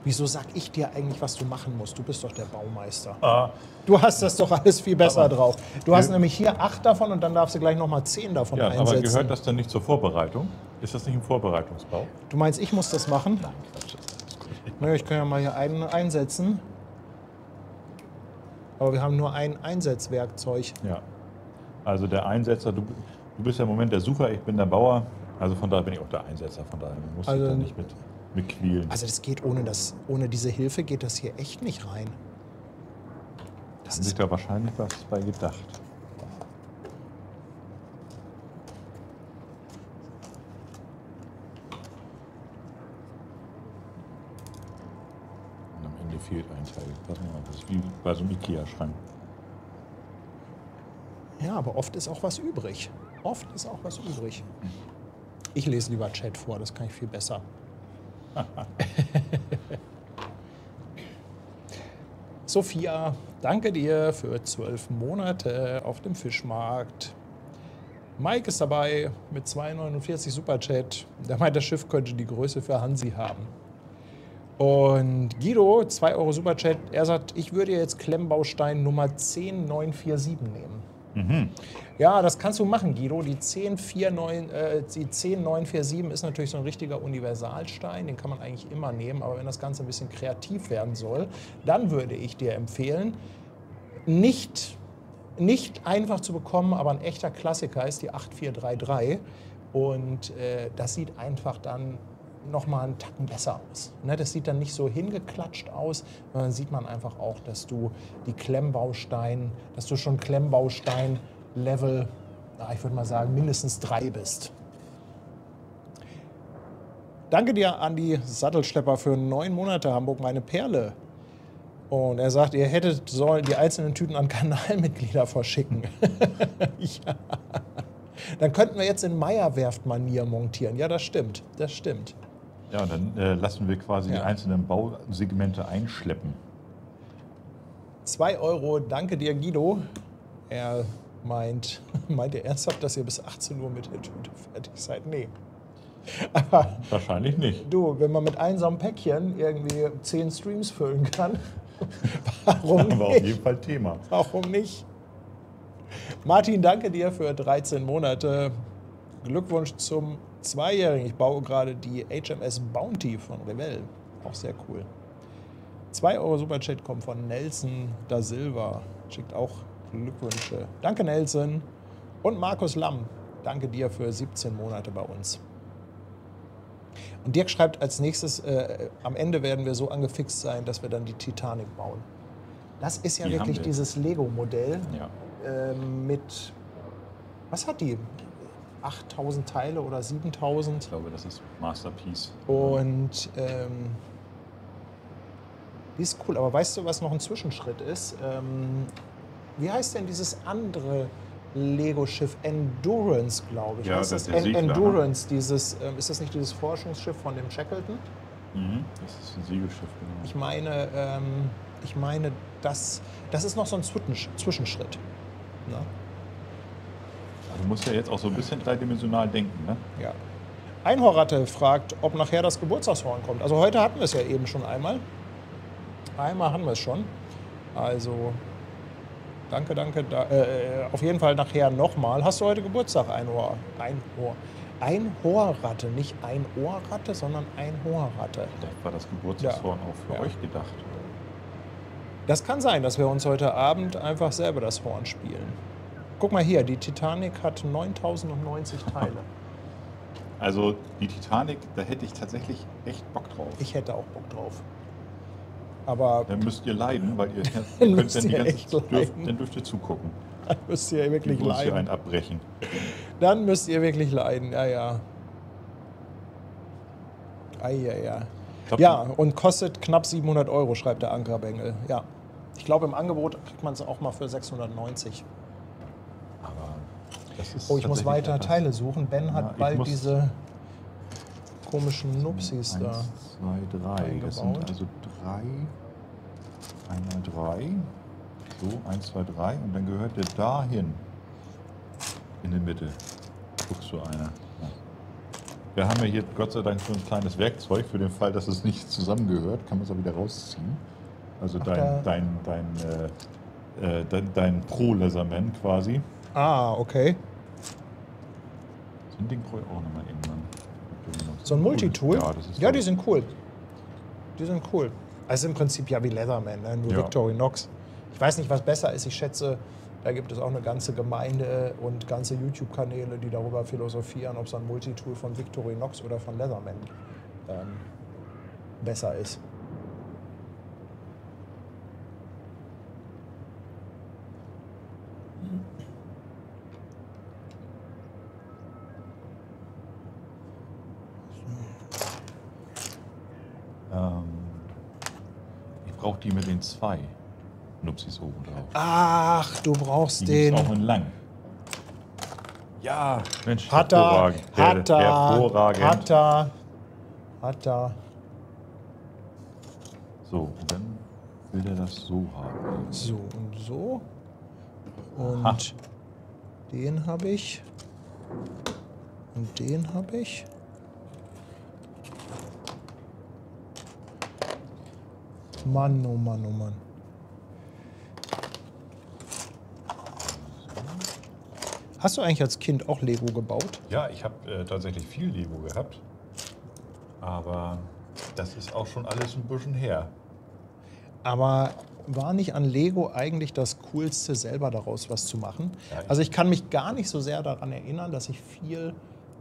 Wieso sag ich dir eigentlich, was du machen musst? Du bist doch der Baumeister. Ah, Du hast das doch alles viel besser Aber- drauf. Du hast nämlich hier 8 davon und dann darfst du gleich nochmal 10 davon ja, einsetzen. aber gehört das dann nicht zur Vorbereitung? Ist das nicht ein Vorbereitungsbau? Du meinst, ich muss das machen? Quatsch, das ist alles gut. Naja, ich kann ja mal hier einen einsetzen. Aber wir haben nur ein Einsetzwerkzeug. Ja. Also der Einsetzer, du bist ja im Moment der Sucher, ich bin der Bauer. Also von daher bin ich auch der Einsetzer. Von daher muss ich Also- da nicht mit quälen. Also das geht ohne diese Hilfe geht das hier echt nicht rein. Das Haben sich ist da wahrscheinlich was bei gedacht. Und am Ende fehlt ein Teil. Pass mal auf, das ist wie bei so einem Ikea-Schrank. ja, aber oft ist auch was übrig. Oft ist auch was übrig. Ich lese lieber Chat vor, das kann ich viel besser. Sophia, danke dir für 12 Monate auf dem Fischmarkt. Mike ist dabei mit 2,49 Superchat. Der meint, das Schiff könnte die Größe für Hansi haben. Und Guido, 2 Euro Superchat, er sagt, ich würde jetzt Klemmbaustein Nummer 10947 nehmen. Mhm. Ja, das kannst du machen, Guido. Die 10947 ist natürlich so ein richtiger Universalstein, den kann man eigentlich immer nehmen, aber wenn das Ganze ein bisschen kreativ werden soll, dann würde ich dir empfehlen, nicht einfach zu bekommen, aber ein echter Klassiker ist die 8433 und das sieht einfach dann nochmal einen Tacken besser aus. Ne, das sieht dann nicht so hingeklatscht aus, sondern sieht man einfach auch, dass du schon Klemmbaustein-Level, ich würde mal sagen, mindestens 3 bist. Danke dir, Andi Sattelschlepper, für 9 Monate Hamburg, meine Perle. Und er sagt, ihr hättet sollen die einzelnen Tüten an Kanalmitglieder verschicken. Ja. Dann könnten wir jetzt in Meierwerft-Manier montieren. Ja, das stimmt. Das stimmt. Ja, dann lassen wir quasi die einzelnen Bausegmente einschleppen. 2 Euro, danke dir, Guido. Er meint ihr ernsthaft, dass ihr bis 18 Uhr mit der Tüte fertig seid? Nee. Aber wahrscheinlich nicht. Du, wenn man mit einem so einem Päckchen irgendwie 10 Streams füllen kann, warum nicht? Aber auf jeden Fall Thema. Warum nicht? Martin, danke dir für 13 Monate. Glückwunsch zum 2-Jährigen. Ich baue gerade die HMS Bounty von Revell. Auch sehr cool. 2 Euro Superchat kommt von Nelson da Silva. Schickt auch Glückwünsche. Danke, Nelson. Und Markus Lamm, danke dir für 17 Monate bei uns. Und Dirk schreibt als nächstes, am Ende werden wir so angefixt sein, dass wir dann die Titanic bauen. Das ist ja wirklich dieses Lego-Modell mit, was hat die? 8.000 Teile oder 7.000? Ich glaube, das ist Masterpiece. Und die ist cool. Aber weißt du, was noch ein Zwischenschritt ist? Wie heißt denn dieses andere Lego-Schiff? Endurance, glaube ich. Ja, das ist Endurance, ist das nicht dieses Forschungsschiff von dem Shackleton? Mhm, das ist ein Segelschiff, genau. Ich meine, das ist noch so ein Zwischenschritt. Ne? Du musst ja jetzt auch so ein bisschen dreidimensional denken, ne? Ja. Einhorratte fragt, ob nachher das Geburtstagshorn kommt. Also heute hatten wir es ja eben schon einmal. Einmal haben wir es schon. Also danke. Auf jeden Fall nachher nochmal. Hast du heute Geburtstag, Einhorratte, nicht Einohrratte, sondern Einhorratte. Da war das Geburtstagshorn auch für euch gedacht. Das kann sein, dass wir uns heute Abend einfach selber das Horn spielen. Guck mal hier, die Titanic hat 9090 Teile. Also die Titanic, da hätte ich tatsächlich echt Bock drauf. Ich hätte auch Bock drauf. Aber dann müsst ihr leiden, weil ihr könnt dann die ganze dann dürft ihr zugucken. Dann müsst ihr wirklich leiden. Müsst ihr einen abbrechen. Dann müsst ihr wirklich leiden, ja. Ja, und kostet knapp 700 Euro, schreibt der Ankerbengel. Ja. Ich glaube, im Angebot kriegt man es auch mal für 690. Aber das ist ich muss weiter Teile suchen. Ben hat bald diese komischen Nupsis da. 1, 2, 3. Das sind also 3. Einmal 3. So, 1, 2, 3. Und dann gehört der dahin. In der Mitte. Guckst du einer. Ja. Wir haben ja hier Gott sei Dank so ein kleines Werkzeug für den Fall, dass es nicht zusammengehört. Kann man es auch wieder rausziehen. Also dein Pro-Laserman quasi. Ah, okay. So ein Ding brauche ich auch nochmal irgendwann. So ein Multitool? Ja, das ist die sind cool. Die sind cool. Also im Prinzip ja wie Leatherman, ne? Nur Victorinox. Ich weiß nicht, was besser ist. Ich schätze, da gibt es auch eine ganze Gemeinde und ganze YouTube-Kanäle, die darüber philosophieren, ob so ein Multitool von Victorinox oder von Leatherman besser ist. Ich brauche die mit den 2 Nupsis oben drauf. Ach, du brauchst die den. Auch in lang. Ja, Mensch, hat er. So, und dann will der das so haben. So und so. Und Ha. den habe ich. Und den habe ich. Mann, oh Mann, oh Mann. Hast du eigentlich als Kind auch Lego gebaut? Ja, ich habe tatsächlich viel Lego gehabt. Aber das ist auch schon alles ein bisschen her. Aber war nicht an Lego eigentlich das Coolste, selber daraus was zu machen? Ja, Also ich kann mich gar nicht so sehr daran erinnern, dass ich viel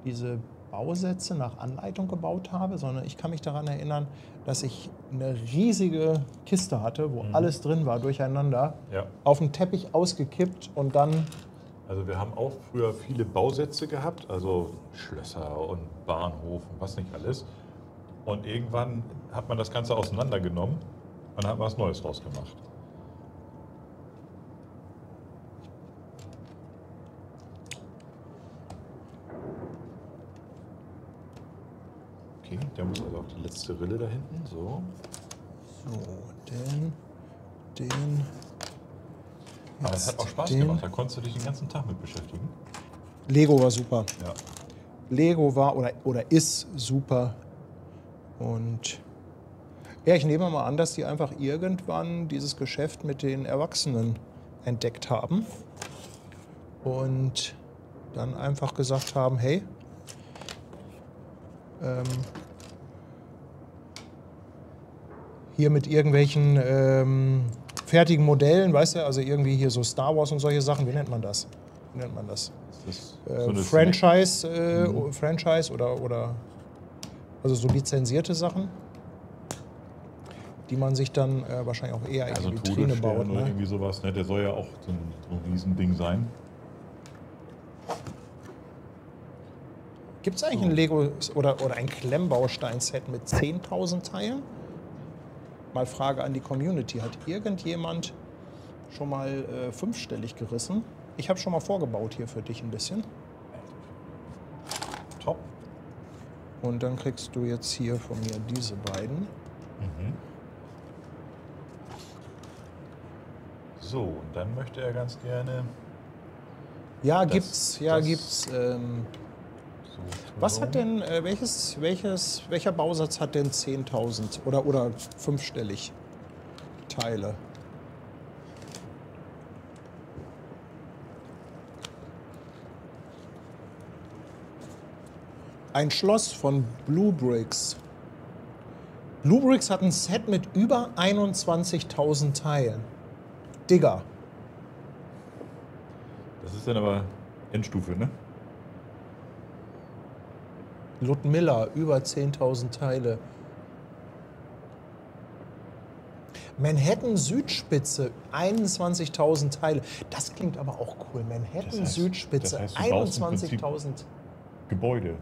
diese Bausätze nach Anleitung gebaut habe, sondern ich kann mich daran erinnern, dass ich eine riesige Kiste hatte, wo alles drin war, durcheinander, Ja. auf den Teppich ausgekippt und dann... Also wir haben auch früher viele Bausätze gehabt, also Schlösser und Bahnhof und was nicht alles. Und irgendwann hat man das Ganze auseinandergenommen und dann hat man was Neues draus gemacht. Okay, der muss also auf die letzte Rille da hinten. So. So, den... Aber es hat auch Spaß den. gemacht, da konntest du dich den ganzen Tag mit beschäftigen. Lego war super. Ja. Lego war oder ist super. Und ja, ich nehme mal an, dass die einfach irgendwann dieses Geschäft mit den Erwachsenen entdeckt haben und dann einfach gesagt haben, hey, hier mit irgendwelchen fertigen Modellen, weißt du, also irgendwie hier so Star Wars und solche Sachen, wie nennt man das? Wie nennt man das? Ist das so eine Franchise oder also so lizenzierte Sachen, die man sich dann wahrscheinlich auch eher in also die Vitrine Todesstern baut. oder Ne? irgendwie sowas, ne? Der soll ja auch so ein Riesending sein. Gibt es eigentlich ein Lego oder ein Klemmbaustein-Set mit 10.000 Teilen? Mal Frage an die Community. Hat irgendjemand schon mal fünfstellig gerissen? Ich habe schon mal vorgebaut hier für dich ein bisschen. Top. Und dann kriegst du jetzt hier von mir diese beiden. So, und dann möchte er ganz gerne. Ja, Das- gibt's. Ja, das- gibt's. So Was hat denn, welcher Bausatz hat denn 10.000 oder fünfstellig Teile? Ein Schloss von Blue Bricks. Blue Bricks hat ein Set mit über 21.000 Teilen. Digga. Das ist dann aber Endstufe, ne? Ludmilla, über 10.000 Teile. Manhattan Südspitze, 21.000 Teile. Das klingt aber auch cool. Manhattan Das heißt, Südspitze, das heißt, du baust im 21.000. Gebäude.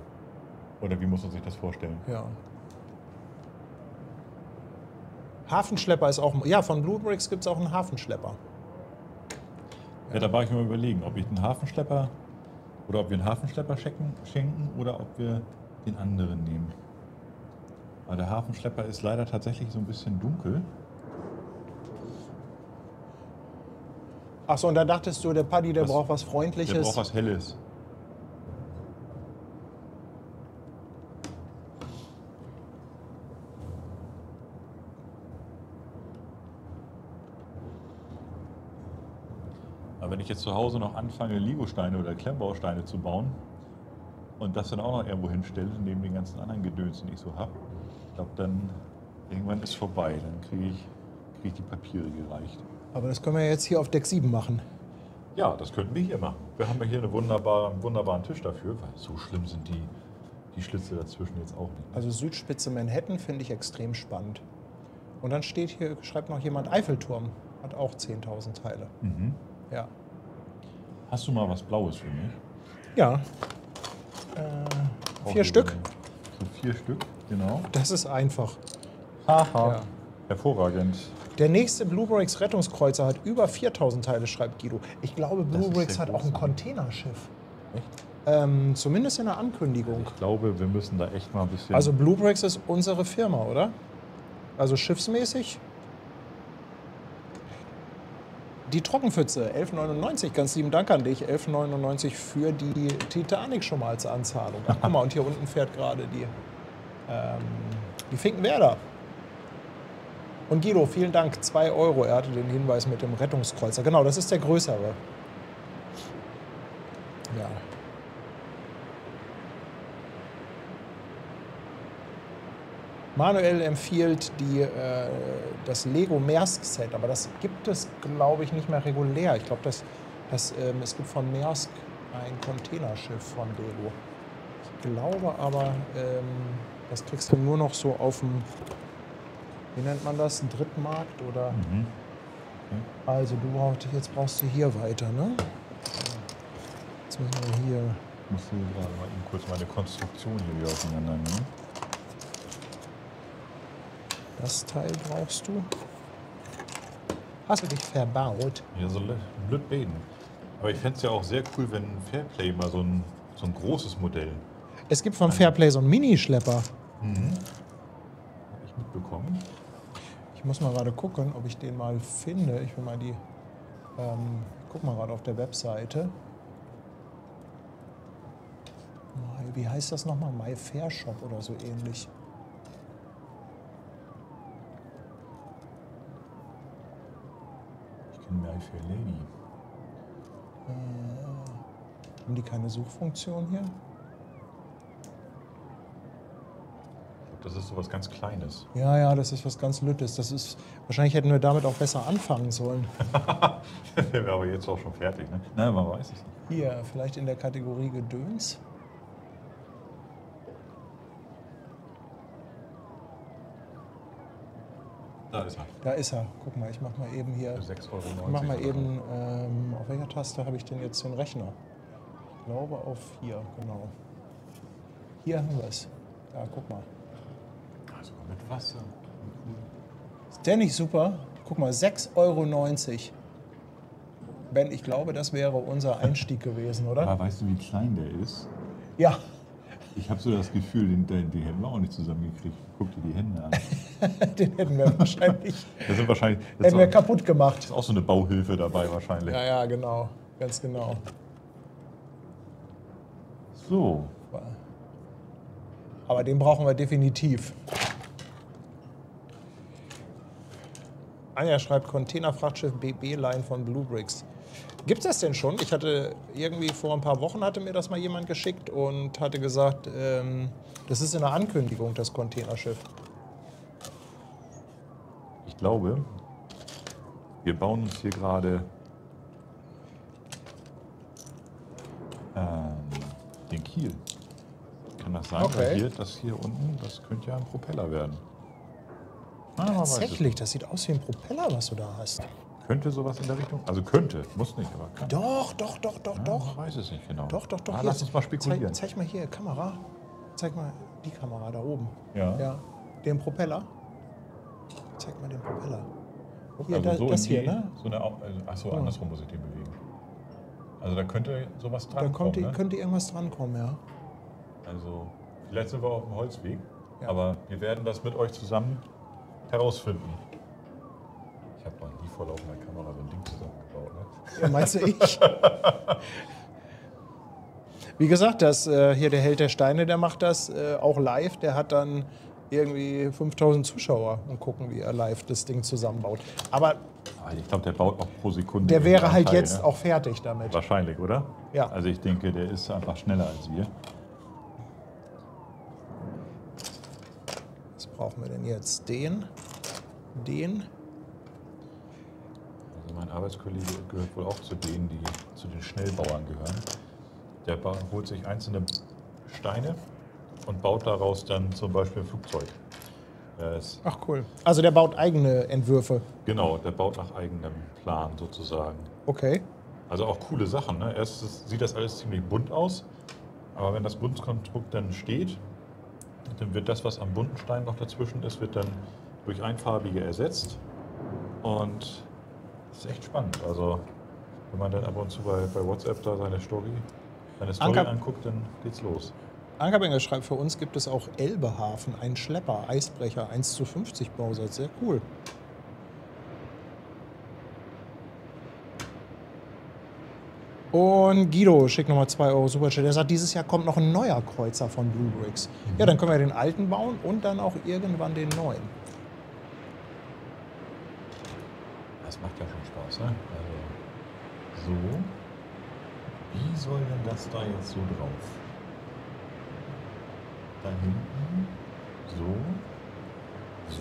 Oder wie muss man sich das vorstellen? Ja. Hafenschlepper ist auch. Ja, von Blue Bricks gibt es auch einen Hafenschlepper. Ja, da war ich mir mal überlegen, ob ich einen Hafenschlepper oder ob wir einen Hafenschlepper schenken oder ob wir den anderen nehmen. Aber der Hafenschlepper ist leider tatsächlich so ein bisschen dunkel. Achso, und da dachtest du, der Paddy, der Was? braucht was Freundliches. Der braucht was Helles. Aber wenn ich jetzt zu Hause noch anfange, Legosteine oder Klemmbausteine zu bauen und das dann auch noch irgendwo hinstelle, neben den ganzen anderen Gedöns, den ich so habe, ich glaube, dann irgendwann ist vorbei. Dann kriege ich die Papiere gereicht. Aber das können wir jetzt hier auf Deck 7 machen. Ja, das könnten wir hier machen. Wir haben ja hier einen wunderbaren Tisch dafür, weil so schlimm sind die Schlitze dazwischen jetzt auch nicht. Also Südspitze Manhattan finde ich extrem spannend. Und dann steht hier, schreibt noch jemand, Eiffelturm hat auch 10.000 Teile. Ja. Hast du mal was Blaues für mich? Ja. Auch 4 so Stück. So 4 Stück, genau. Das ist einfach. Haha. Ja. Hervorragend. Der nächste Blue Bricks Rettungskreuzer hat über 4.000 Teile, schreibt Guido. Ich glaube, Blue ist Bricks sehr hat auch ein groß. Containerschiff. Echt? Zumindest in der Ankündigung. Ich glaube, wir müssen da echt mal ein bisschen. Also Blue Bricks ist unsere Firma, oder? Also schiffsmäßig? Die Trockenpfütze, 11,99. Ganz lieben Dank an dich. 11,99 für die Titanic schon mal als Anzahlung. Ach, guck mal, und hier unten fährt gerade die Finkenwerder. Und Guido, vielen Dank, 2 Euro. Er hatte den Hinweis mit dem Rettungskreuzer. Genau, das ist der größere. Ja. Manuel empfiehlt das Lego Maersk Set, aber das gibt es, glaube ich, nicht mehr regulär. Ich glaube, es gibt von Maersk ein Containerschiff von Lego. Ich glaube aber, das kriegst du nur noch so auf dem, wie nennt man das, ein Drittmarkt oder? Mhm. Okay. Also jetzt brauchst du hier weiter, ne? Jetzt müssen wir hier. Ich muss hier gerade mal eben kurz meine Konstruktion hier wieder auseinandernehmen. Das Teil brauchst du. Hast du dich verbaut? Ja, so blöd beten. Aber ich fände es ja auch sehr cool, wenn Fairplay mal so ein großes Modell. Es gibt von Fairplay so einen Minischlepper. Mhm. Habe ich mitbekommen. Ich muss mal gerade gucken, ob ich den mal finde. Ich will mal guck mal gerade auf der Webseite. Wie heißt das nochmal? My Fair Shop oder so ähnlich. Ich kenne My Fair Lady. Haben die keine Suchfunktion hier? Das ist so was ganz Kleines. Ja, das ist was ganz Lüttes. Wahrscheinlich hätten wir damit auch besser anfangen sollen. Wäre aber jetzt auch schon fertig, ne? Nein, man weiß es nicht. Hier, vielleicht in der Kategorie Gedöns. Da ist er. Da ist er. Guck mal, ich mach mal eben hier. Für 6,90 Euro. Ich mach mal eben, auf welcher Taste habe ich denn jetzt den Rechner? Ich glaube auf hier, genau. Hier haben wir es. Da, guck mal. Also mit Wasser. Ist der nicht super? Guck mal, 6,90 Euro. Ben, ich glaube, das wäre unser Einstieg gewesen, oder? Aber weißt du, wie klein der ist? Ja. Ich habe so das Gefühl, den hätten wir auch nicht zusammengekriegt. Guck dir die Hände an. Den hätten wir wahrscheinlich, Das ist kaputt gemacht. auch so eine Bauhilfe dabei wahrscheinlich. Ja, genau. Ganz genau. So. Aber den brauchen wir definitiv. Anja schreibt Containerfrachtschiff BB-Line von Bluebricks. Gibt es das denn schon? Ich hatte irgendwie vor ein paar Wochen hatte mir das mal jemand geschickt und hatte gesagt, das ist in der Ankündigung, das Containerschiff. Ich glaube, wir bauen uns hier gerade den Kiel. Kann das sein? Okay. Weil das hier unten, das könnte ja ein Propeller werden. Na, man weiß es Tatsächlich, das sieht aus wie ein Propeller, was du da hast. Könnte sowas in der Richtung? Also könnte, muss nicht, aber kann. Doch. Man weiß es nicht genau. Doch. Ah, Hier, lass uns mal spekulieren. Zeig mal hier, Kamera. Zeig mal die Kamera da oben. Ja. Den Propeller. Zeig mal den Propeller. Hier, Also so das in hier, die, ne? So eine, achso, andersrum muss ich den bewegen. Also da könnte sowas Da dran kommen, ne? könnte irgendwas drankommen, ja. Also vielleicht sind wir auf dem Holzweg, Ja. aber wir werden das mit euch zusammen herausfinden. Ich habe noch nie vor laufender Kamera so ein Ding zusammengebaut, ne? Ja, meinst du ich? Wie gesagt, hier der Held der Steine, der macht das auch live. Der hat dann irgendwie 5000 Zuschauer und gucken, wie er live das Ding zusammenbaut. Aber Ich glaube, der baut auch pro Sekunde. der wäre halt Teil, jetzt ne? auch fertig damit. Wahrscheinlich, oder? Ja. Also ich denke, der ist einfach schneller als wir. Was brauchen wir denn jetzt? Den. Also mein Arbeitskollege gehört wohl auch zu denen, die zu den Schnellbauern gehören. Der holt sich einzelne Steine und baut daraus dann zum Beispiel ein Flugzeug. Ach cool. Also der baut eigene Entwürfe. Genau, der baut nach eigenem Plan sozusagen. Okay. Also auch coole Sachen. Ne? Erst sieht das alles ziemlich bunt aus, aber wenn das Buntskonstrukt dann steht, dann wird das, was am bunten Stein noch dazwischen ist, wird dann durch einfarbige ersetzt. Und das ist echt spannend. Also wenn man dann ab und zu bei WhatsApp da seine Story anguckt, dann geht's los. Ankerbinger schreibt, für uns gibt es auch Elbehafen, einen Schlepper, Eisbrecher, 1:50 Bausatz. Sehr cool. Und Guido schickt nochmal 2 Euro Superchat. Der sagt, dieses Jahr kommt noch ein neuer Kreuzer von Blue Bricks. Ja, dann können wir den alten bauen und dann auch irgendwann den neuen. Das macht ja schon Spaß, ne? Also, so. Wie soll denn das da jetzt so drauf? Da hinten. So.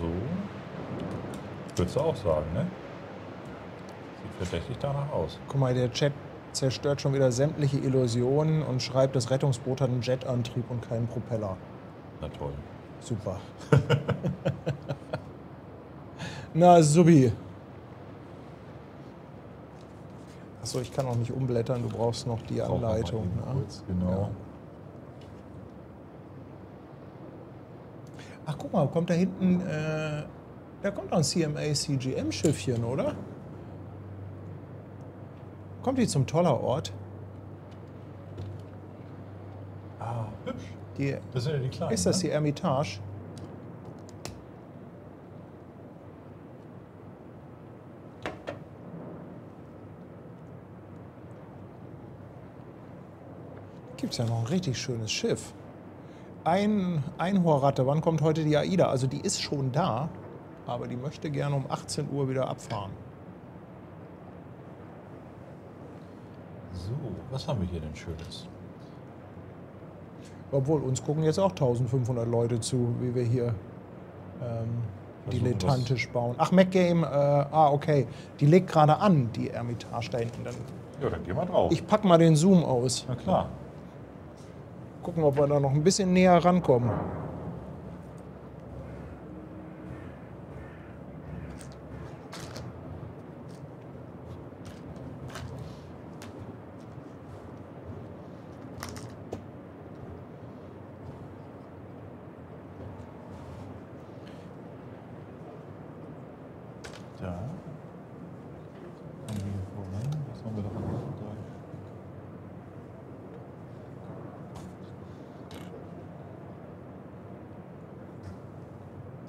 So. Würdest du auch sagen, ne? Sieht verdächtig danach aus. Guck mal, der Chat zerstört schon wieder sämtliche Illusionen und schreibt, das Rettungsboot hat einen Jetantrieb und keinen Propeller. Na toll. Super. Na, subi. Achso, ich kann auch nicht umblättern, du brauchst noch die Anleitung. Ne? Kurz, genau. Ja. Ach, guck mal, kommt da hinten, da kommt noch ein CMA-CGM-Schiffchen, oder? Kommt die zum Tollerort? Ah, hübsch. Die, das sind ja die kleinen. ist das ne? die Ermitage? Gibt es ja noch ein richtig schönes Schiff. Ein Einhorratte, wann kommt heute die AIDA? Also die ist schon da, aber die möchte gerne um 18 Uhr wieder abfahren. So, was haben wir hier denn Schönes? Obwohl, uns gucken jetzt auch 1500 Leute zu, wie wir hier dilettantisch bauen. Ach, MacGame, okay. Die legt gerade an, die Ermitage da hinten. Dann Ja, dann geh mal drauf. ich pack mal den Zoom aus. Na klar. Gucken, ob wir da noch ein bisschen näher rankommen. Da. Haben wir hier voran. Was haben wir da noch?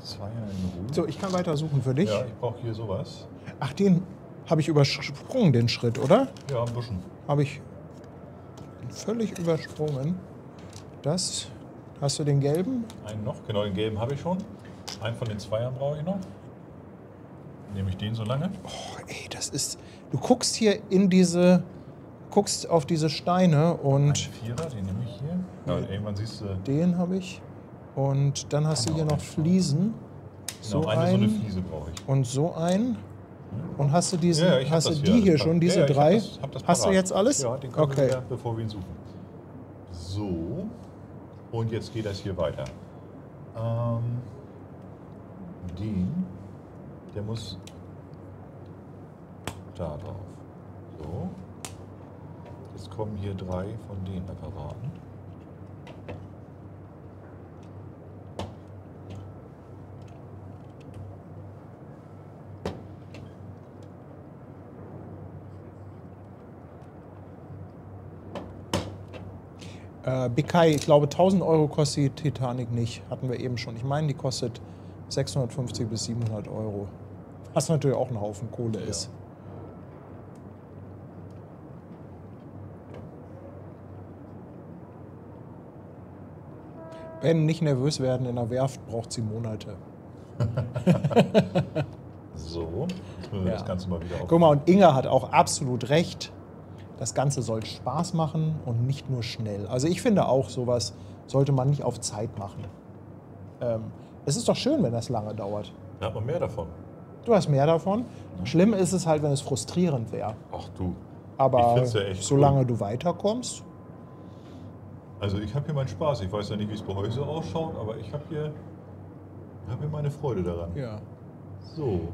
Zweier in Ruhe. So, ich kann weiter suchen für dich. Ja, ich brauche hier sowas. Ach, den habe ich übersprungen, den Schritt, oder? Ja, ein bisschen. Habe ich völlig übersprungen. Das, hast du den gelben? Einen noch, genau, den gelben habe ich schon. Einen von den Zweiern brauche ich noch. Nehme ich den so lange? Oh, ey, das ist... Du guckst hier in diese... Guckst auf diese Steine Ein und... Vierer, den nehme ich hier. Ja, und irgendwann siehst du... Den habe ich. Und dann hast du hier noch Fliesen. Genau, So eine so eine ein Fliese brauche ich. und so ein. Und hast du diesen, Ja, ich hab hast du das die hier hier alles schon, parat. diese Ja, ich hab drei? das Hast du parat. jetzt alles? Ja, den können wir Okay. wieder, bevor wir ihn suchen. So. Und jetzt geht das hier weiter. Der muss da drauf. So. Jetzt kommen hier 3 von den Apparaten. Big Kai, ich glaube 1000 Euro kostet die Titanic nicht. Hatten wir eben schon. Ich meine, die kostet 650 bis 700 Euro. Was natürlich auch ein Haufen Kohle ist. Ben, nicht nervös werden, in der Werft braucht sie Monate. So, jetzt müssen wir das Ganze mal wieder auf. Guck mal, und Inga hat auch absolut recht. Das Ganze soll Spaß machen und nicht nur schnell. Also ich finde auch, sowas sollte man nicht auf Zeit machen. Es ist doch schön, wenn das lange dauert. Da hat man mehr davon. Du hast mehr davon. Schlimm ist es halt, wenn es frustrierend wäre. Ach du. Aber Ich find's ja echt solange cool. du weiterkommst, Also ich habe hier meinen Spaß. Ich weiß ja nicht, wie es bei euch so ausschaut, aber ich habe hier meine Freude daran. ja. So.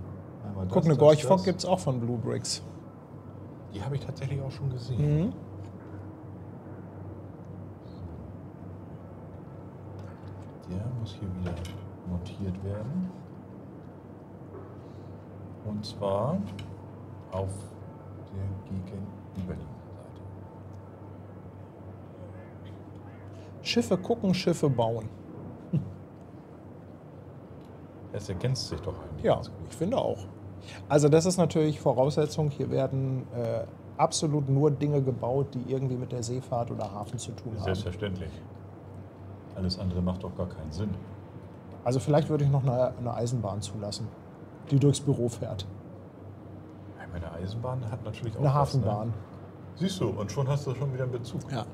Einmal Guck, eine das, Gorchfock das. gibt es auch von Blue Bricks. Die habe ich tatsächlich auch schon gesehen. Mhm. Der muss hier wieder montiert werden. Und zwar auf der gegenüberliegenden Seite. Schiffe gucken, Schiffe bauen. Das ergänzt sich doch eigentlich Ja, ganz gut. ich finde auch. Also das ist natürlich Voraussetzung. Hier werden absolut nur Dinge gebaut, die irgendwie mit der Seefahrt oder Hafen zu tun haben. Selbstverständlich. Alles andere macht doch gar keinen Sinn. Also vielleicht würde ich noch eine Eisenbahn zulassen, die durchs Büro fährt. Ja, meine Eisenbahn hat natürlich auch Eine was, Hafenbahn. Ne? Siehst du, und schon hast du schon wieder einen Bezug. Ja.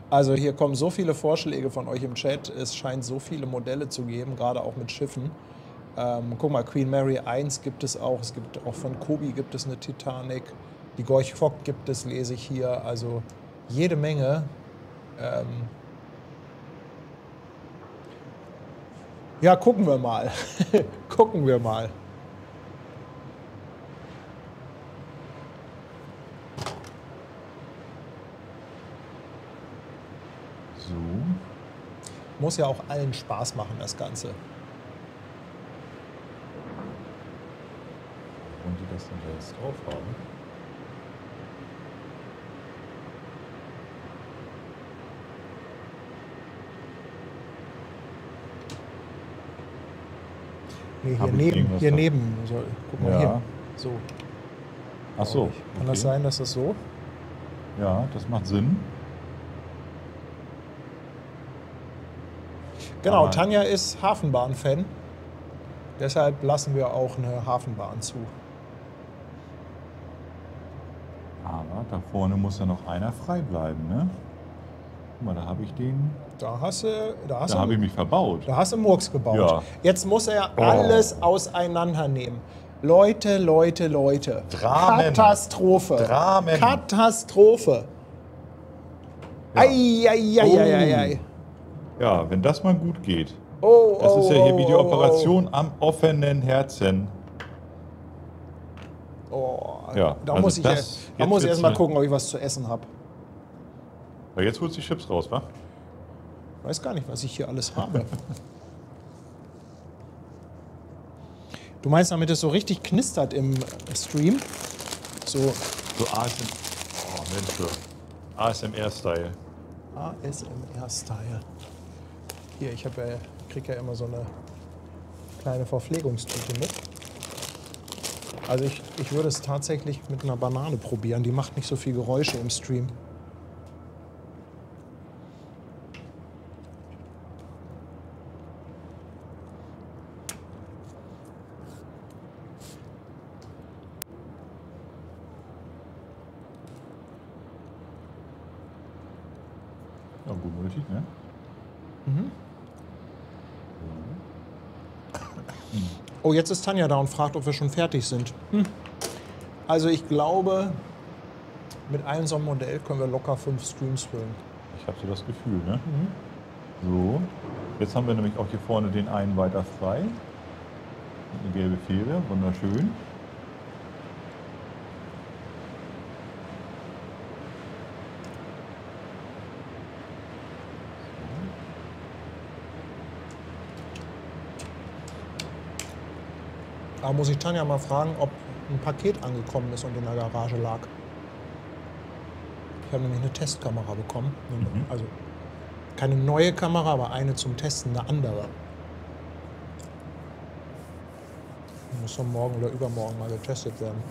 Also hier kommen so viele Vorschläge von euch im Chat. Es scheint so viele Modelle zu geben, gerade auch mit Schiffen. Guck mal, Queen Mary 1 gibt es auch. Es gibt auch von Kobi gibt es eine Titanic. Die Gorch Fock gibt es, lese ich hier. Also jede Menge. Ja, gucken wir mal. Gucken wir mal. So. Muss ja auch allen Spaß machen, das Ganze. Und die das dann da jetzt drauf haben. Nee, Hab hier ich neben. irgendwas Hier da? neben. So, guck mal Ja. hier. So. Ach so. Kann das sein, dass das so? Ja, das macht Sinn. Genau, Aber- Tanja ist Hafenbahn-Fan. Deshalb lassen wir auch eine Hafenbahn zu. Aber da vorne muss ja noch einer frei bleiben, ne? Guck mal, da habe ich den. Da hast du, Da habe ich mich verbaut. da hast du Murks gebaut. Ja. Jetzt muss er Oh. alles auseinandernehmen. Leute, Leute, Leute. Dramen. Katastrophe. Dramen. Katastrophe. Ja. Ei. Ja, wenn das mal gut geht. Oh, Das ist ja hier wie die oh, Operation am offenen Herzen. Oh. Ja, Da also muss ich, das- da jetzt muss ich wird's erst mal eine- gucken, ob ich was zu essen habe. Aber jetzt holst du die Chips raus, wa? Ich weiß gar nicht, was ich hier alles habe. Du meinst, damit es so richtig knistert im Stream? So So ASMR-Style. ASMR-Style. Hier, krieg ja immer so eine kleine Verpflegungstüte mit. Also ich würde es tatsächlich mit einer Banane probieren. Die macht nicht so viel Geräusche im Stream. Ja, gut nötig, ne? Oh, jetzt ist Tanja da und fragt, ob wir schon fertig sind. Also ich glaube, mit einem so einem Modell können wir locker 5 Streams füllen. Ich habe so das Gefühl, ne? So. Jetzt haben wir nämlich auch hier vorne den einen weiter frei. Eine gelbe Fähre, wunderschön. Da muss ich Tanja mal fragen, ob ein Paket angekommen ist und in der Garage lag. Ich habe nämlich eine Testkamera bekommen. Also keine neue Kamera, aber eine zum Testen, eine andere. Die muss dann morgen oder übermorgen mal getestet werden.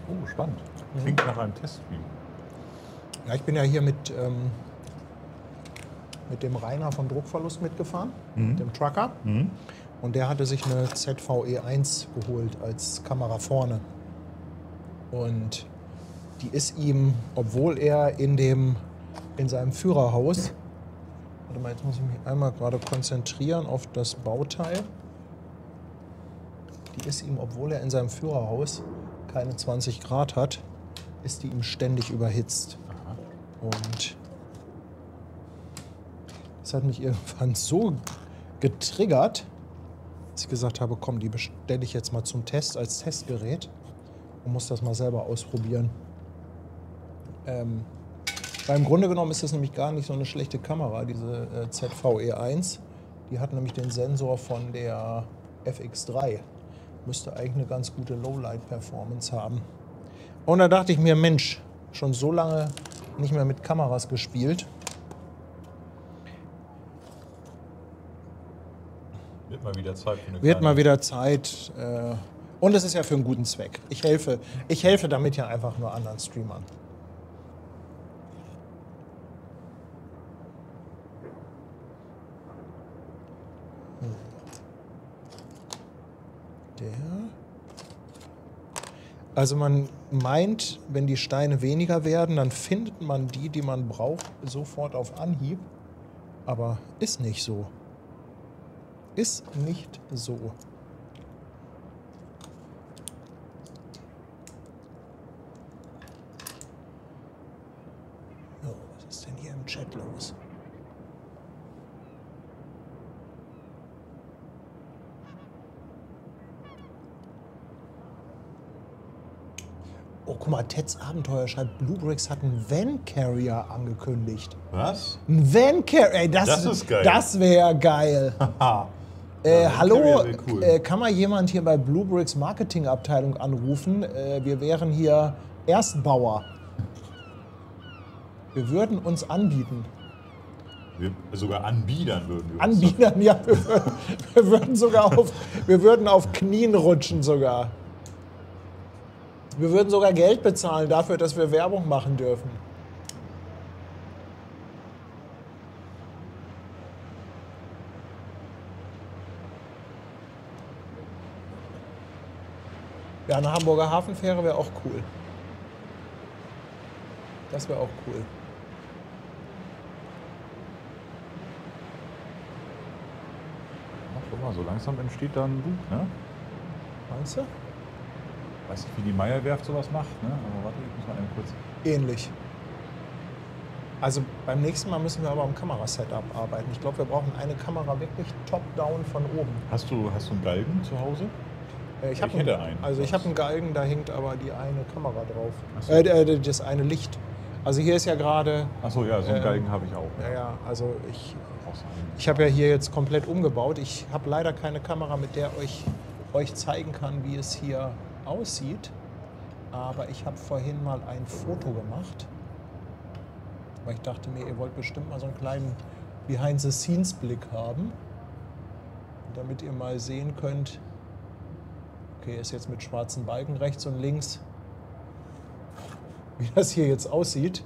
Oh, spannend. Klingt nach einem Teststream. Ja, ich bin ja hier mit dem Rainer von Druckverlust mitgefahren, dem Trucker. Und der hatte sich eine ZVE1 geholt als Kamera vorne. Und die ist ihm, obwohl er in seinem Führerhaus, warte mal, jetzt muss ich mich einmal gerade konzentrieren auf das Bauteil. Die ist ihm, obwohl er in seinem Führerhaus keine 20 Grad hat, ist die ihm ständig überhitzt. Und das hat mich irgendwann so getriggert, dass ich gesagt habe, komm, die bestelle ich jetzt mal zum Test als Testgerät und muss das mal selber ausprobieren. Weil im Grunde genommen ist das nämlich gar nicht so eine schlechte Kamera, diese ZVE1. Die hat nämlich den Sensor von der FX3. Müsste eigentlich eine ganz gute Lowlight-Performance haben. Und da dachte ich mir, Mensch, schon so lange nicht mehr mit Kameras gespielt. Wird mal wieder Zeit für eine Wird mal kleine- wieder Zeit. Und es ist ja für einen guten Zweck. Ich helfe damit ja einfach nur anderen Streamern. Der. Also man meint, wenn die Steine weniger werden, dann findet man die, die man braucht, sofort auf Anhieb. Aber ist nicht so. Ist nicht so. Oh, was ist denn hier im Chat los? Oh, guck mal, Teds Abenteuer schreibt, Bluebricks hat einen Van Carrier angekündigt. Was? Ein Van Carrier, ey, Das ist geil. Das wäre geil. Haha. Hallo, Carrier wär cool. kann mal jemand hier bei Bluebricks Marketingabteilung anrufen? Wir wären hier Erstbauer. Wir würden uns anbieten. Wir sogar anbiedern würden wir uns. Anbietern, ja, wir würden auf Knien rutschen sogar. Wir würden sogar Geld bezahlen dafür, dass wir Werbung machen dürfen. Ja, eine Hamburger Hafenfähre wäre auch cool. Das wäre auch cool. Ach, guck mal, so langsam entsteht da ein Buch, ne? Meinst du? Weiß nicht, wie die Meierwerft sowas macht, ne? Aber warte, ich muss mal eben kurz. Ähnlich. Also beim nächsten Mal müssen wir aber am Kamerasetup arbeiten. Ich glaube, wir brauchen eine Kamera wirklich top-down von oben. Hast du einen Galgen zu Hause? Ich hätte einen. Also ich habe einen Galgen, da hängt aber die eine Kamera drauf. Ach so. Das eine Licht. Also hier ist ja gerade... Achso, ja, so einen Galgen habe ich auch. Ja, also Brauchst du einen. ich habe ja hier jetzt komplett umgebaut. Ich habe leider keine Kamera, mit der euch zeigen kann, wie es hier aussieht. Aber ich habe vorhin mal ein Foto gemacht. Weil ich dachte mir, ihr wollt bestimmt mal so einen kleinen Behind-the-Scenes-Blick haben. Damit ihr mal sehen könnt, okay, ist jetzt mit schwarzen Balken rechts und links, wie das hier jetzt aussieht.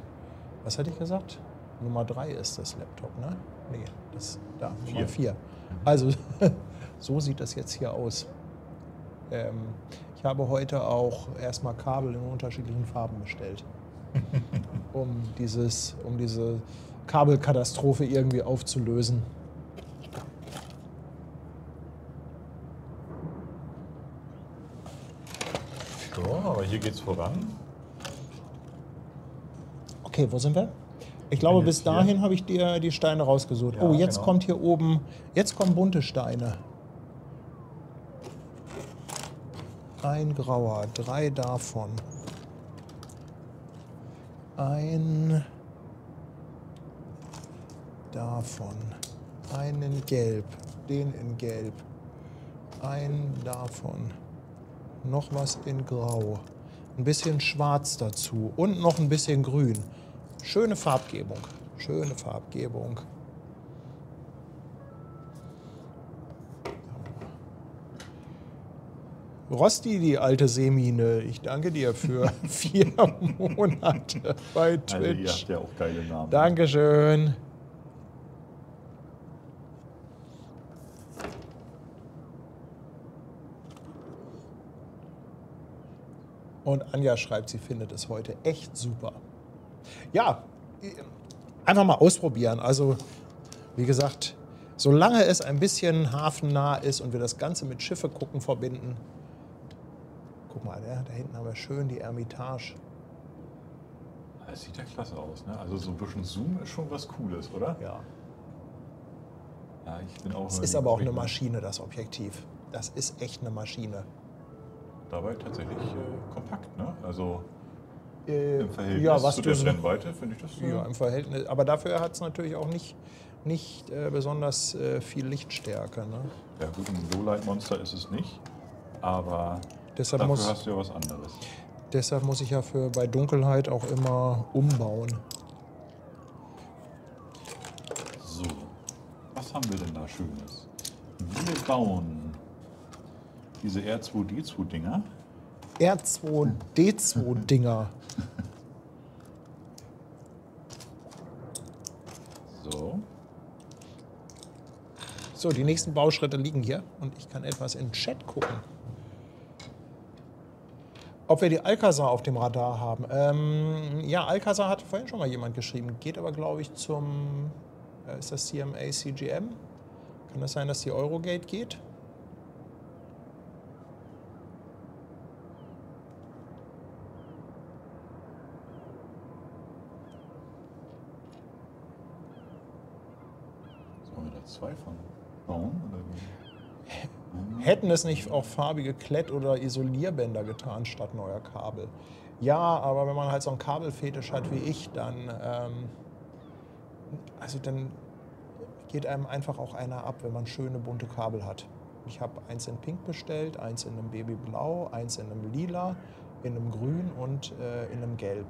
Was hatte ich gesagt? Nummer 3 ist das Laptop, ne? Nee, das da, Nummer 4. Also, so sieht das jetzt hier aus. Ich habe heute auch erstmal Kabel in unterschiedlichen Farben bestellt. um diese Kabelkatastrophe irgendwie aufzulösen. So, aber hier geht's voran. Okay, wo sind wir? Ich glaube, bin bis jetzt hier. dahin habe ich dir die Steine rausgesucht. Ja, Oh, jetzt genau. kommt hier oben, jetzt kommen bunte Steine. Ein grauer, 3 davon. Ein davon. Einen in gelb, den in gelb. Ein davon. Noch was in grau. Ein bisschen schwarz dazu und noch ein bisschen grün. Schöne Farbgebung. Schöne Farbgebung. Rosti, die alte Seemine, ich danke dir für 4 Monate bei Also ihr Twitch. habt ja auch geile Namen. Dankeschön. Und Anja schreibt, sie findet es heute echt super. Ja, einfach mal ausprobieren. Also, wie gesagt, solange es ein bisschen hafennah ist und wir das Ganze mit Schiffe gucken verbinden. Guck mal, da hinten haben wir schön die Ermitage. Das sieht ja klasse aus, ne? Also so ein bisschen Zoom ist schon was Cooles, oder? Ja. Ja, ich bin auch. Es ist aber auch eine Maschine, das Objektiv. Das ist echt eine Maschine. Dabei tatsächlich kompakt, ne? Also Im im Verhältnis zu der Brennweite finde ich das. Ja, im Verhältnis. Aber dafür hat es natürlich auch nicht besonders viel Lichtstärke. Ne? Ja gut, ein Lowlight-Monster ist es nicht, aber Deshalb dafür hast du ja was anderes. Deshalb muss ich ja bei Dunkelheit auch immer umbauen. So, was haben wir denn da Schönes? Wir bauen diese R2D2-Dinger. R2D2-Dinger. So. So, die nächsten Bauschritte liegen hier und ich kann etwas in den Chat gucken. Ob wir die Alcazar auf dem Radar haben? Ja, Alcazar hat vorhin schon mal jemand geschrieben. Geht aber, glaube ich, zum... ist das CMA CGM? Kann das sein, dass die Eurogate geht? Sollen wir da zwei von bauen? Oder wie? Hätten es nicht auch farbige Klett- oder Isolierbänder getan statt neuer Kabel? Ja, aber wenn man halt so einen Kabelfetisch hat wie ich, dann, dann geht einem einfach auch einer ab, wenn man schöne bunte Kabel hat. Ich habe eins in Pink bestellt, eins in einem Babyblau, eins in einem Lila, in einem Grün und in einem Gelb.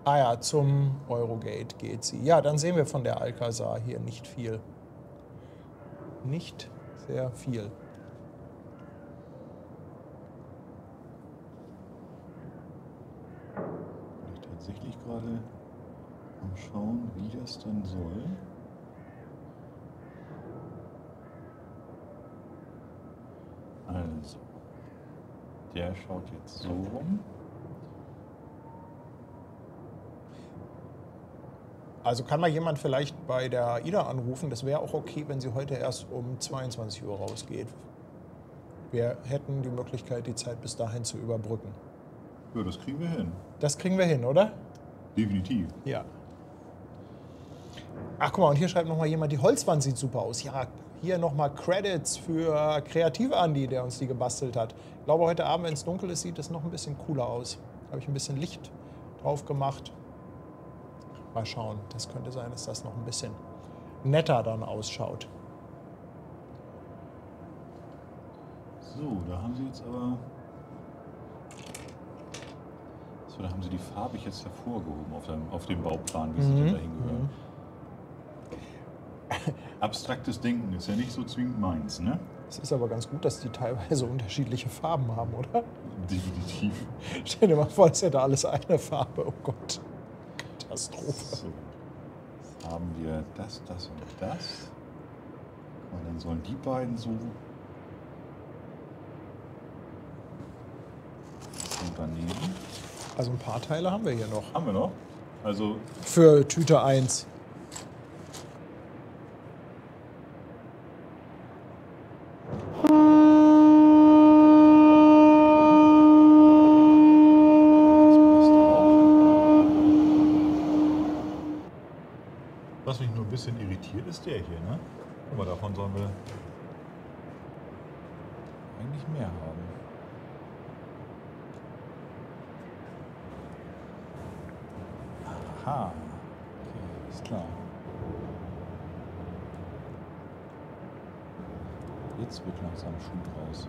Ah ja, zum Eurogate geht sie. Ja, dann sehen wir von der Alcazar hier nicht viel. Nicht sehr viel. Bin ich tatsächlich gerade am Schauen, wie das dann soll. Also, der schaut jetzt so rum. Also kann mal jemand vielleicht bei der Ida anrufen. Das wäre auch okay, wenn sie heute erst um 22 Uhr rausgeht. Wir hätten die Möglichkeit, die Zeit bis dahin zu überbrücken. Ja, das kriegen wir hin. Das kriegen wir hin, oder? Definitiv. Ja. Ach, guck mal, und hier schreibt nochmal jemand, die Holzwand sieht super aus. Ja, hier nochmal Credits für Kreative Andi, der uns die gebastelt hat. Ich glaube, heute Abend, wenn es dunkel ist, sieht es noch ein bisschen cooler aus. Habe ich ein bisschen Licht drauf gemacht. Mal schauen, das könnte sein, dass das noch ein bisschen netter dann ausschaut. So, da haben sie jetzt aber... So, da haben sie die Farbe jetzt hervorgehoben auf dem Bauplan, wie sie dahin gehören. Abstraktes Denken ist ja nicht so zwingend meins, ne? Es ist aber ganz gut, dass die teilweise unterschiedliche Farben haben, oder? Definitiv. Stell dir mal vor, es hätte alles eine Farbe. Oh Gott. Katastrophe. So. Jetzt haben wir das, das und das. Und dann sollen die beiden so übernehmen. Also ein paar Teile haben wir hier noch. Haben wir noch? Also für Tüte 1. was mich nur ein bisschen irritiert, ist der hier, ne? Guck mal, davon sollen wir eigentlich mehr haben. Aha. Okay, ist klar. Jetzt wird langsam Schuh draus.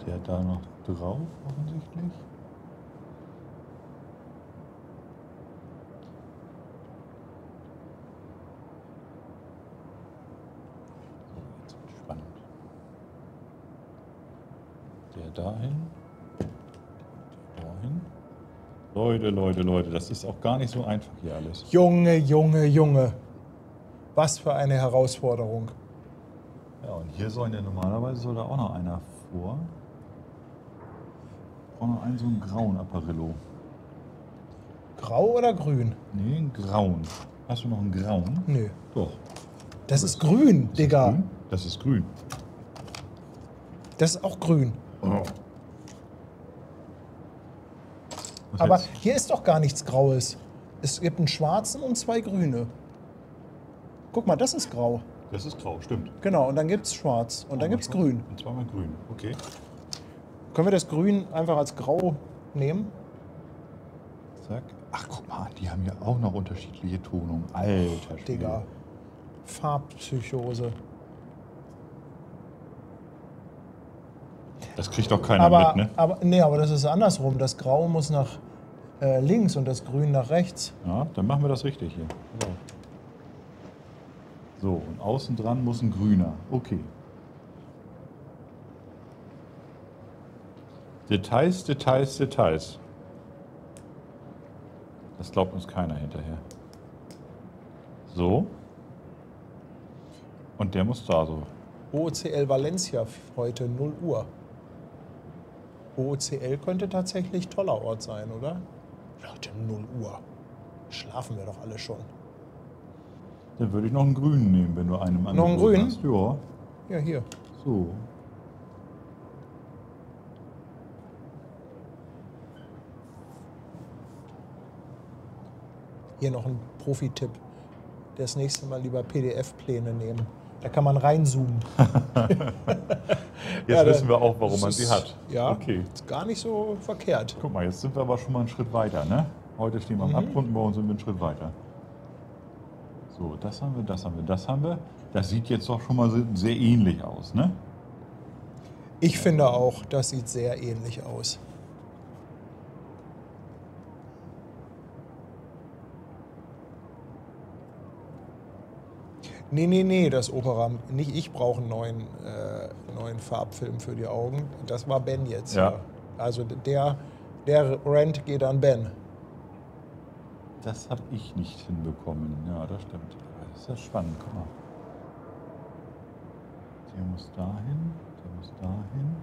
Der da noch drauf, offensichtlich. So, jetzt wird spannend. Der dahin. Der dahin. Leute, das ist auch gar nicht so einfach hier alles. Junge. Was für eine Herausforderung. Ja, und hier soll ja normalerweise da auch noch einer vor. Auch noch einen so einen grauen Apparillo. Grau oder grün? Nee, einen grauen. Hast du noch einen grauen? Nö. Doch. Das ist grün, Ist Digga. das grün? Das ist grün. Das ist auch grün. Oh. Aber hier ist doch gar nichts Graues. Es gibt einen schwarzen und 2 grüne. Guck mal, das ist grau. Das ist grau, stimmt. Genau, und dann gibt es schwarz und dann gibt es grün. Und zweimal grün, okay. Können wir das Grün einfach als grau nehmen? Zack. Ach, guck mal, die haben ja auch noch unterschiedliche Tonungen. Alter Schwede. Digga. Farbpsychose. Das kriegt doch keiner mit, ne? Aber das ist andersrum. Das Grau muss nach links und das Grün nach rechts. Ja, dann machen wir das richtig hier. So, und außen dran muss ein grüner. Okay. Details, Details, Details. Das glaubt uns keiner hinterher. So. Und der muss da so. OOCL Valencia heute 0 Uhr. OOCL könnte tatsächlich ein toller Ort sein, oder? Leute, 0 Uhr. Schlafen wir doch alle schon. Dann würde ich noch einen grünen nehmen, wenn du einen Noch einen grünen? hast. Ja. Ja, hier. So. Hier noch ein Profi-Tipp. Das nächste Mal lieber PDF-Pläne nehmen. Da kann man reinzoomen. Jetzt wissen wir auch, warum man sie hat. Ja, okay. ist gar nicht so verkehrt. Guck mal, jetzt sind wir aber schon mal einen Schritt weiter, ne? Heute stehen wir am Abgrund, morgen sind wir einen Schritt weiter. So, das haben wir, das haben wir, das haben wir. Das sieht jetzt doch schon mal sehr ähnlich aus, ne? Ich finde auch, das sieht sehr ähnlich aus. Nee, das Opera. Nicht ich brauche einen neuen Farbfilm für die Augen. Das war Ben jetzt. Ja. Also der Rant geht an Ben. Das habe ich nicht hinbekommen. Ja, das stimmt. Das ist ja spannend, guck mal. Der muss dahin, der muss dahin.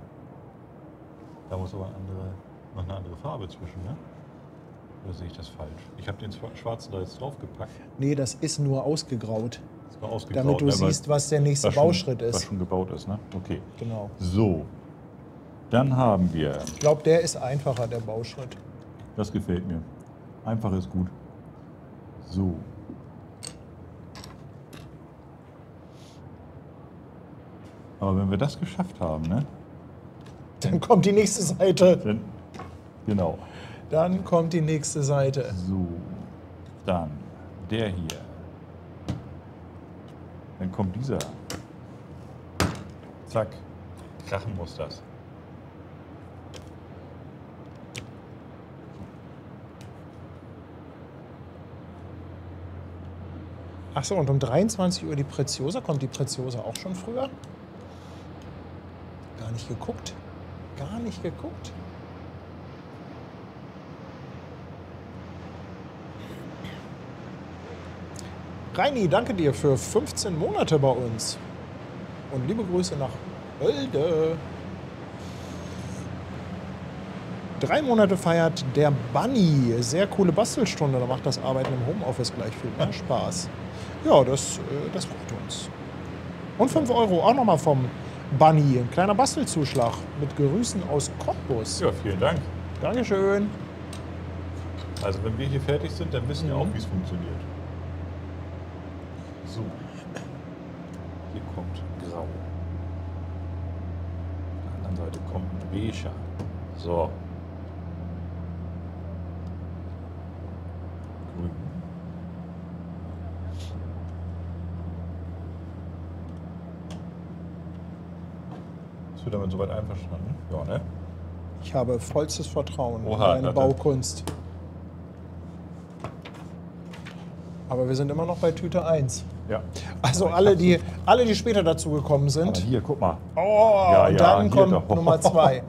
Da muss aber noch eine andere Farbe zwischen, ne? Oder sehe ich das falsch? Ich habe den schwarzen da jetzt draufgepackt. Nee, das ist nur ausgegraut. Das war ausgegraut, Damit du siehst, was der nächste Bauschritt ist. Was schon gebaut ist, ne? Okay. Genau. So. Dann haben wir. Ich glaube, der ist einfacher, der Bauschritt. Das gefällt mir. Einfach ist gut. So. Aber wenn wir das geschafft haben, ne? Dann kommt die nächste Seite. Dann, genau. Dann kommt die nächste Seite. So. Dann der hier. Dann kommt dieser. Zack. Krachen muss das. Achso, und um 23 Uhr die Preziosa. Kommt die Preziosa auch schon früher? Gar nicht geguckt. Gar nicht geguckt. Reini, danke dir für 15 Monate bei uns. Und liebe Grüße nach Oelde. 3 Monate feiert der Bunny. Sehr coole Bastelstunde. Da macht das Arbeiten im Homeoffice gleich viel mehr Spaß. Ja, das freut uns. Und 5 Euro auch nochmal vom Bunny. Ein kleiner Bastelzuschlag mit Grüßen aus Cottbus. Ja, vielen Dank. Dankeschön. Also wenn wir hier fertig sind, dann wissen wir auch, wie es funktioniert. So. Hier kommt Grau. Auf der anderen Seite kommt ein Beige. So. Grün. Bist du damit soweit einverstanden? Ja, ne? Ich habe vollstes Vertrauen in Oha, deine Baukunst. Aber wir sind immer noch bei Tüte 1. Ja. Also alle, die später dazu gekommen sind. Aber hier, guck mal. Oh, Ja, und dann hier kommt doch. Nummer 2.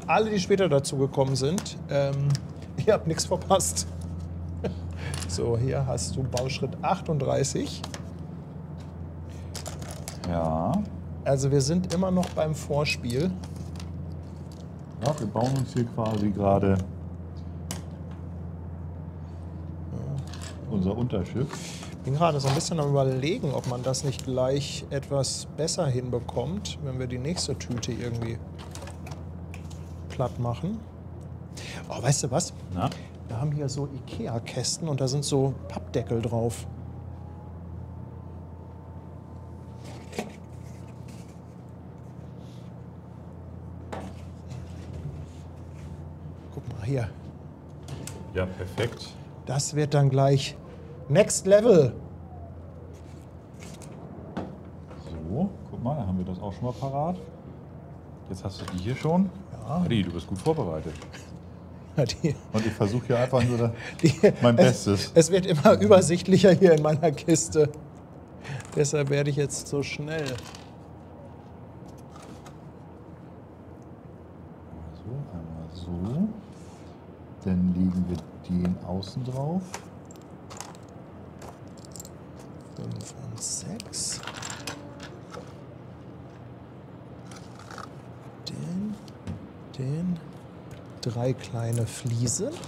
Alle, die später dazu gekommen sind, ihr habt nichts verpasst. So, hier hast du Bauschritt 38. Ja. Also wir sind immer noch beim Vorspiel. Ja, wir bauen uns hier quasi gerade unser Unterschiff. Ich bin gerade so ein bisschen am Überlegen, ob man das nicht gleich etwas besser hinbekommt, wenn wir die nächste Tüte irgendwie platt machen. Oh, weißt du was? Na? Wir haben hier so Ikea-Kästen und da sind so Pappdeckel drauf. Guck mal hier. Ja, perfekt. Das wird dann gleich Next Level. So, guck mal, da haben wir das auch schon mal parat. Jetzt hast du die hier schon. Ja. Adi, du bist gut vorbereitet. Die, Und ich versuche hier einfach nur mein Bestes. Es wird immer übersichtlicher hier in meiner Kiste. Deshalb werde ich jetzt so schnell. So, einmal so. Dann legen wir den außen drauf. 5 und 6. Den. 3 kleine Fliesen. So.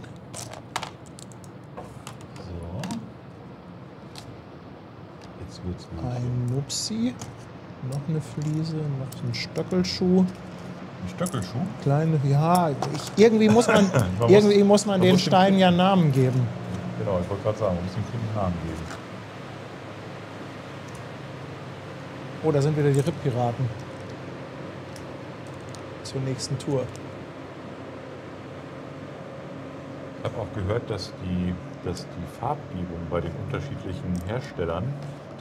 Jetzt wird's gut. Ein Nupsi. Noch eine Fliese. Noch ein Stöckelschuh. Ein Stöckelschuh? Kleine, ja. Irgendwie muss man, den Steinen ja Namen geben. Genau, ich wollte gerade sagen, man muss dem Kind einen Namen geben. Oh, da sind wieder die Ripp-Piraten. Zur nächsten Tour. Ich habe auch gehört, dass die Farbgebung bei den unterschiedlichen Herstellern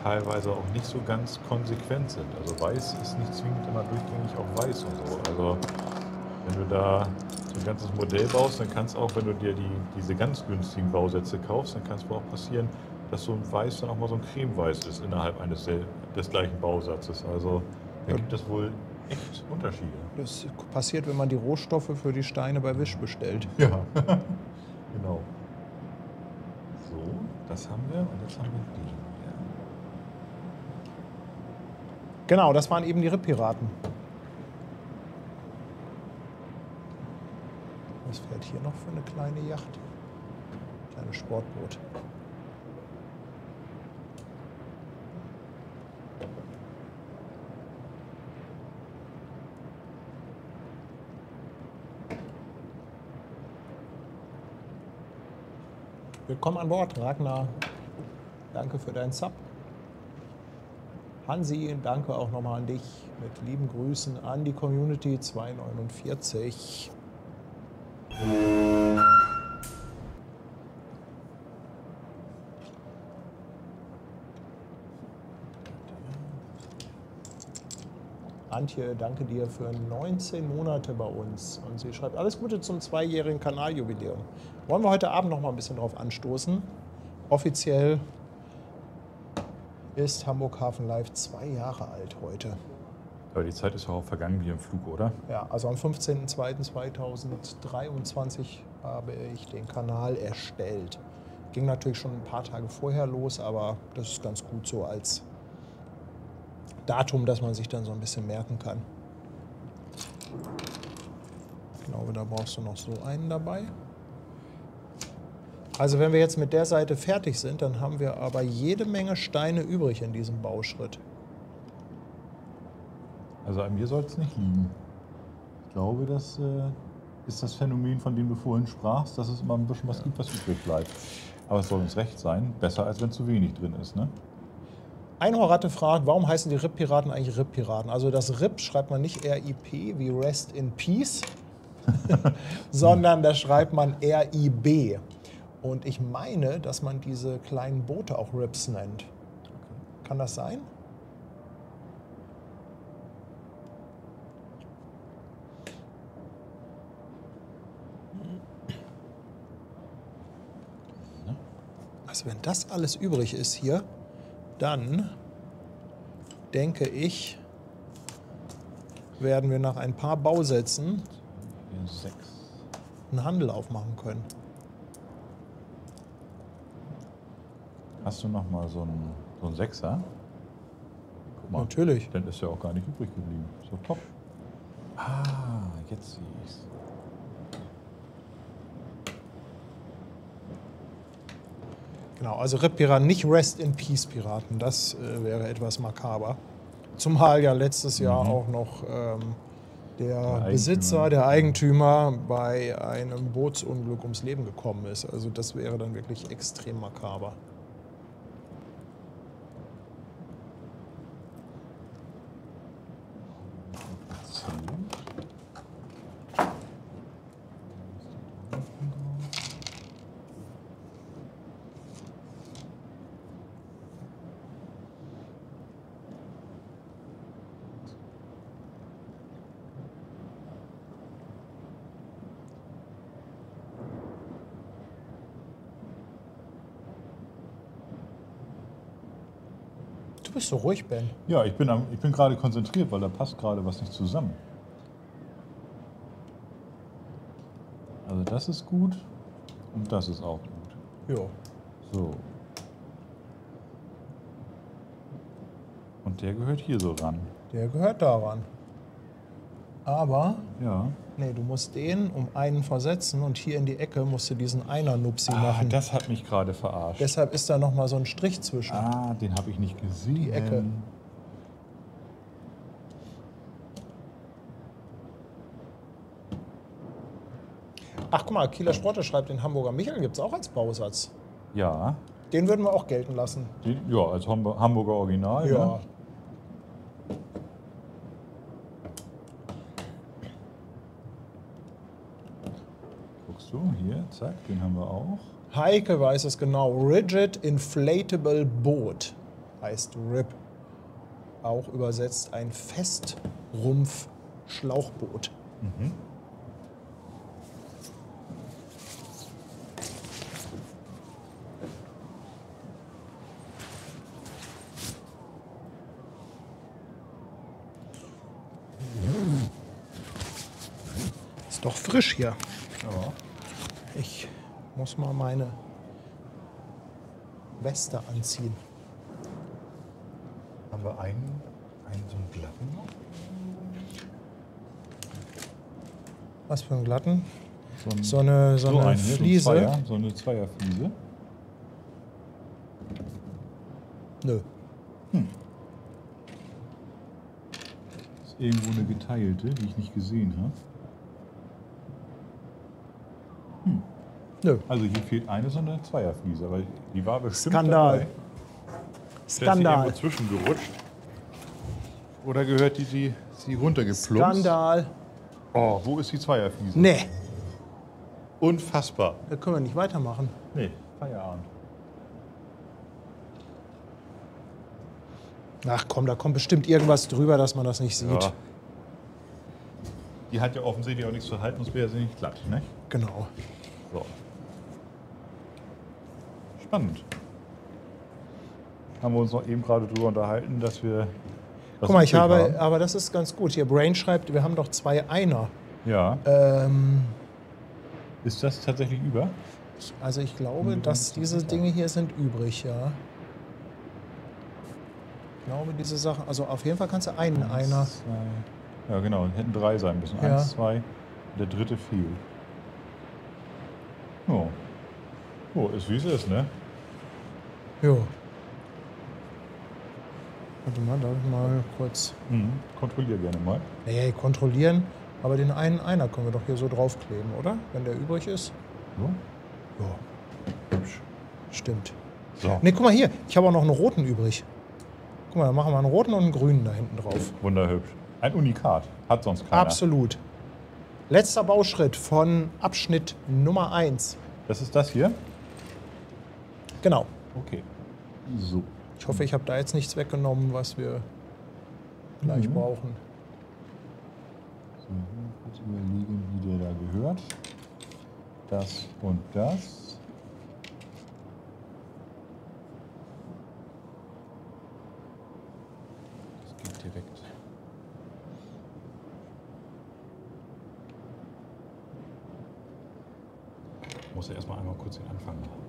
teilweise auch nicht so ganz konsequent sind. Also weiß ist nicht zwingend immer durchgängig auch weiß und so. Also wenn du da so ein ganzes Modell baust, dann kann es auch, wenn du dir diese ganz günstigen Bausätze kaufst, dann kann es auch passieren, dass so ein Weiß dann auch mal so ein Cremeweiß ist innerhalb des gleichen Bausatzes. Also da gibt es wohl echt Unterschiede. Das passiert, wenn man die Rohstoffe für die Steine bei Wish bestellt. Ja, genau. So, das haben wir und jetzt haben wir die. Genau, das waren eben die Ripp-Piraten. Was fährt hier noch für eine kleine Yacht? Kleines Sportboot. Willkommen an Bord, Ragnar. Danke für deinen Sub. Hansi, danke auch nochmal an dich. Mit lieben Grüßen an die Community 249. Antje, danke dir für 19 Monate bei uns. Und sie schreibt, alles Gute zum 2-jährigen Kanaljubiläum. Wollen wir heute Abend noch mal ein bisschen drauf anstoßen? Offiziell ist Hamburg Hafen Live 2 Jahre alt heute. Aber die Zeit ist ja auch vergangen wie im Flug, oder? Ja, also am 15.02.2023 habe ich den Kanal erstellt. Ging natürlich schon ein paar Tage vorher los, aber das ist ganz gut so als Datum, das man sich dann so ein bisschen merken kann. Ich glaube, da brauchst du noch so einen dabei. Also wenn wir jetzt mit der Seite fertig sind, dann haben wir aber jede Menge Steine übrig in diesem Bauschritt. Also an mir soll es nicht liegen. Ich glaube, das ist das Phänomen, von dem du vorhin sprachst, dass es immer ein bisschen was gibt, was übrig bleibt. Aber es soll uns recht sein, besser als wenn zu wenig drin ist, ne? Einhorratte fragt, warum heißen die Ripp-Piraten eigentlich Ripp-Piraten? Also das Ripp schreibt man nicht R-I-P wie Rest in Peace, sondern da schreibt man R-I-B. Und ich meine, dass man diese kleinen Boote auch Rips nennt. Kann das sein? Also wenn das alles übrig ist hier, dann denke ich, werden wir nach ein paar Bausätzen 6. einen Handel aufmachen können. Hast du noch mal so einen Sechser? Guck mal, Natürlich. dann ist ja auch gar nicht übrig geblieben. So top. Ah, jetzt sehe ich's. Genau, also Ripp-Piraten, nicht Rest in Peace Piraten, das wäre etwas makaber. Zumal ja letztes Jahr auch noch der Besitzer, der Eigentümer bei einem Bootsunglück ums Leben gekommen ist. Also das wäre dann wirklich extrem makaber. Du bist so ruhig, Ben. Ja, ich bin gerade konzentriert, weil da passt gerade was nicht zusammen. Also das ist gut und das ist auch gut. Ja. So. Und der gehört hier so ran. Der gehört daran. Aber, Ja. nee, du musst den um einen versetzen und hier in die Ecke musst du diesen Einer-Nupsi Ah, machen. das hat mich gerade verarscht. Deshalb ist da nochmal so ein Strich zwischen. Ah, den habe ich nicht gesehen. Die Ecke. Ach, guck mal, Kieler Sprotte schreibt, den Hamburger Michel gibt es auch als Bausatz. Ja. Den würden wir auch gelten lassen. Ja, als Hamburger Original. Ja. Ne? Guckst du, hier, zack, den haben wir auch. Heike weiß es genau. Rigid Inflatable Boot heißt RIP. Auch übersetzt ein Festrumpf-Schlauchboot. Mhm. Ist doch frisch hier. Ja. Ich muss mal meine Weste anziehen. Haben wir einen so einen glatten noch? Was für einen glatten? ein- So eine einen hier, Fliese. So eine Zweierfliese. Nö. Ist irgendwo eine geteilte, die ich nicht gesehen habe. Nö. Also hier fehlt eine so eine Zweierfliese, aber die war bestimmt Skandal. dabei. Skandal. Ist die irgendwo zwischengerutscht? Oder gehört die runtergeplumpst? Skandal. Oh, wo ist die Zweierfliese? Nee, Unfassbar. da können wir nicht weitermachen. Nee, Feierabend. Ach komm, da kommt bestimmt irgendwas drüber, dass man das nicht sieht. Ja. Die hat ja offensichtlich auch nichts zu halten, sonst wäre sie nicht glatt, ne? Genau. So. Spannend. Haben wir uns noch eben gerade drüber unterhalten, dass wir... Guck mal, aber das ist ganz gut. Hier Brain schreibt, wir haben doch 2 Einer. Ja. Ist das tatsächlich über? Also ich glaube, dass diese Dinge hier sind übrig, ja. Ich glaube, diese Sachen, also auf jeden Fall kannst du einen Einer. 2. Ja, genau, hätten 3 sein müssen. Ja. 1, 2, der dritte fehlt. Oh. Oh, ist wie es ist, ne? Jo. Warte mal, darf ich mal kurz. Kontrollier gerne mal. Nee, kontrollieren. Aber den einen Einer können wir doch hier so draufkleben, oder? Wenn der übrig ist. So. Ja. Hübsch. Stimmt. So. Ne, guck mal hier. Ich habe auch noch einen roten übrig. Guck mal, dann machen wir einen roten und einen grünen da hinten drauf. Wunderhübsch. Ein Unikat. Hat sonst keiner. Absolut. Letzter Bauschritt von Abschnitt Nummer 1. Das ist das hier? Genau. Okay. So. Ich hoffe, ich habe da jetzt nichts weggenommen, was wir gleich brauchen. So, kurz überlegen, wie der da gehört. Das und das. Das geht direkt. Ich muss ja erstmal einmal kurz den Anfang machen.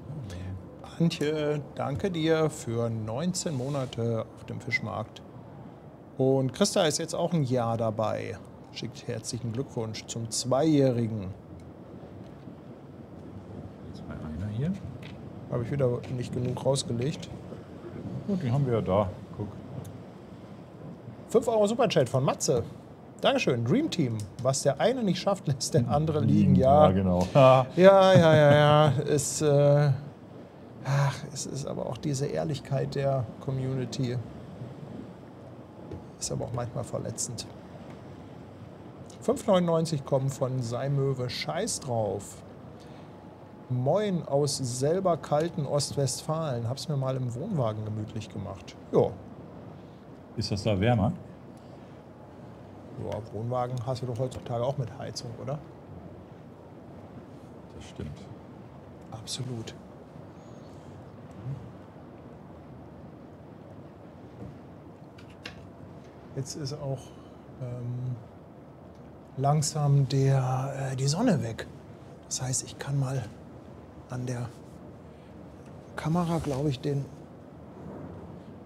Antje, danke dir für 19 Monate auf dem Fischmarkt. Und Christa ist jetzt auch ein Jahr dabei. Schickt herzlichen Glückwunsch zum 2-Jährigen. Jetzt mal einer hier. Habe ich wieder nicht genug rausgelegt. Gut, den haben wir ja da. Guck. 5 € Superchat von Matze. Dankeschön. Dream Team. Was der eine nicht schafft, lässt der andere liegen. Ja, Ja, genau. ja. Es ist aber auch diese Ehrlichkeit der Community. Ist aber auch manchmal verletzend. 5,99 kommen von Seimöwe. Scheiß drauf. Moin aus selber kalten Ostwestfalen. Hab's mir mal im Wohnwagen gemütlich gemacht. Ja. Ist das da wärmer? Ja, Wohnwagen hast du doch heutzutage auch mit Heizung, oder? Das stimmt. Absolut. Jetzt ist auch langsam die Sonne weg. Das heißt, ich kann mal an der Kamera, glaube ich, den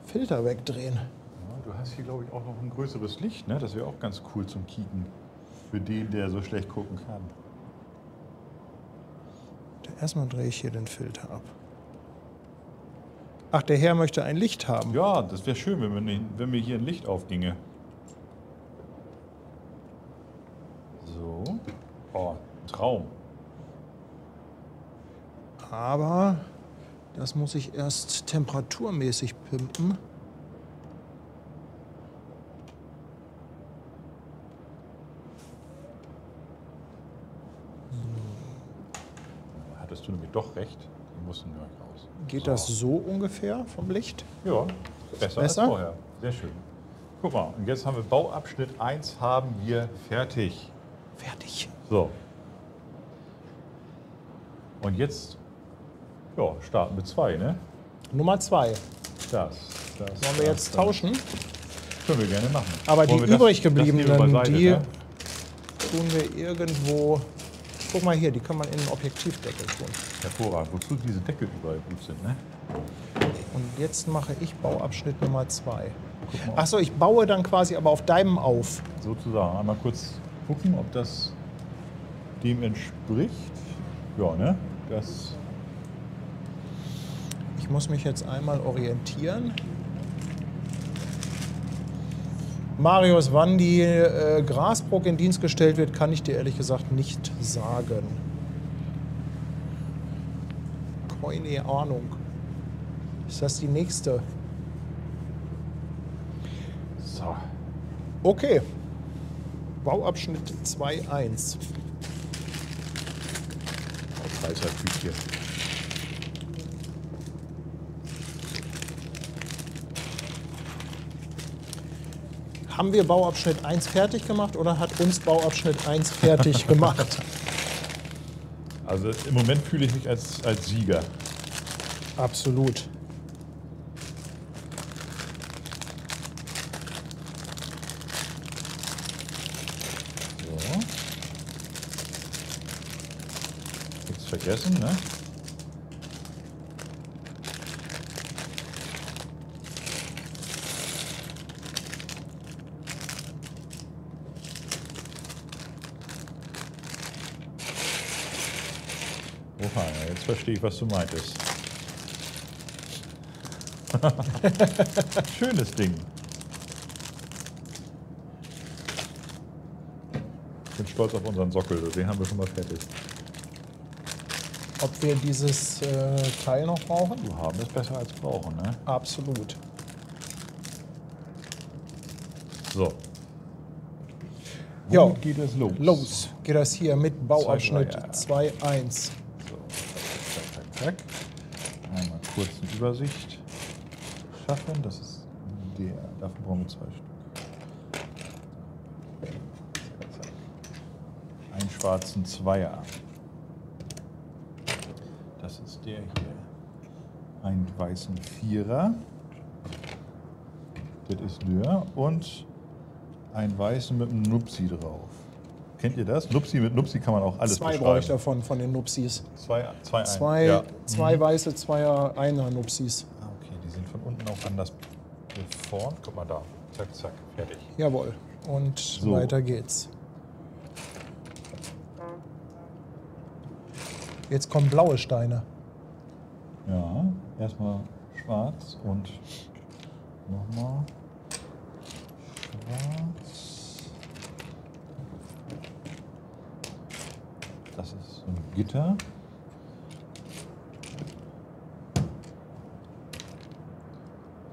Filter wegdrehen. Ja, du hast hier, glaube ich, auch noch ein größeres Licht, ne? Das wäre auch ganz cool zum Kicken. Für den, der so schlecht gucken kann. Erstmal drehe ich hier den Filter ab. Ach, der Herr möchte ein Licht haben. Ja, das wäre schön, wenn mir hier ein Licht aufginge. So. Oh, ein Traum. Aber das muss ich erst temperaturmäßig pimpen. Hattest du nämlich doch recht. Die mussten gleich raus. Geht das so ungefähr vom Licht? Ja, besser als vorher. Sehr schön. Guck mal, und jetzt haben wir Bauabschnitt 1 haben wir fertig. Fertig. So. Und jetzt starten wir 2, ne? Nummer 2. Das. Wollen wir jetzt tauschen? Können wir gerne machen. Aber die Wollen wir übrig das gebliebenen, hier beiseite, die ne? tun wir irgendwo. Guck mal hier, die kann man in den Objektivdeckel tun. Hervorragend. Wozu diese Deckel überall gut sind, ne? Und jetzt mache ich Bauabschnitt Nummer 2. Achso, ich baue dann quasi aber auf deinem auf. Sozusagen. Einmal kurz gucken, ob das dem entspricht. Ja, ne? Das. Ich muss mich jetzt einmal orientieren. Marius, wann die Grasbrook in Dienst gestellt wird, kann ich dir ehrlich gesagt nicht sagen. Keine Ahnung. Ist das die nächste? So. Okay. Bauabschnitt 2.1. Typ hier. Haben wir Bauabschnitt 1 fertig gemacht oder hat uns Bauabschnitt 1 fertig gemacht? Also im Moment fühle ich mich als Sieger. Absolut. So. Nichts vergessen, ne? Oha, jetzt verstehe ich, was du meintest. Schönes Ding. Ich bin stolz auf unseren Sockel, den haben wir schon mal fertig. Ob wir dieses Teil noch brauchen? Du haben es besser als brauchen, ne? Absolut. So. Ja, Womit geht es los? los geht das hier mit Bauabschnitt 2.3, 2.1. So, zack. Einmal kurz eine Übersicht schaffen. Das ist der. Davon brauchen wir 2 Stück. Zack. Einen schwarzen Zweier. Das ist der hier. Einen weißen Vierer. Das ist der. Und einen weißen mit einem Nupsi drauf. Kennt ihr das? Nupsi, mit Nupsi kann man auch alles Zwei beschreiben. brauche ich davon, von den Nupsis. Zwei Weiße, Zweier, einer Nupsis. Ah, okay, die sind von unten auch anders geformt. Guck mal da. Zack, zack, fertig. Jawohl. Und So. weiter geht's. Jetzt kommen blaue Steine. Ja, erstmal schwarz und nochmal schwarz. Das ist so ein Gitter.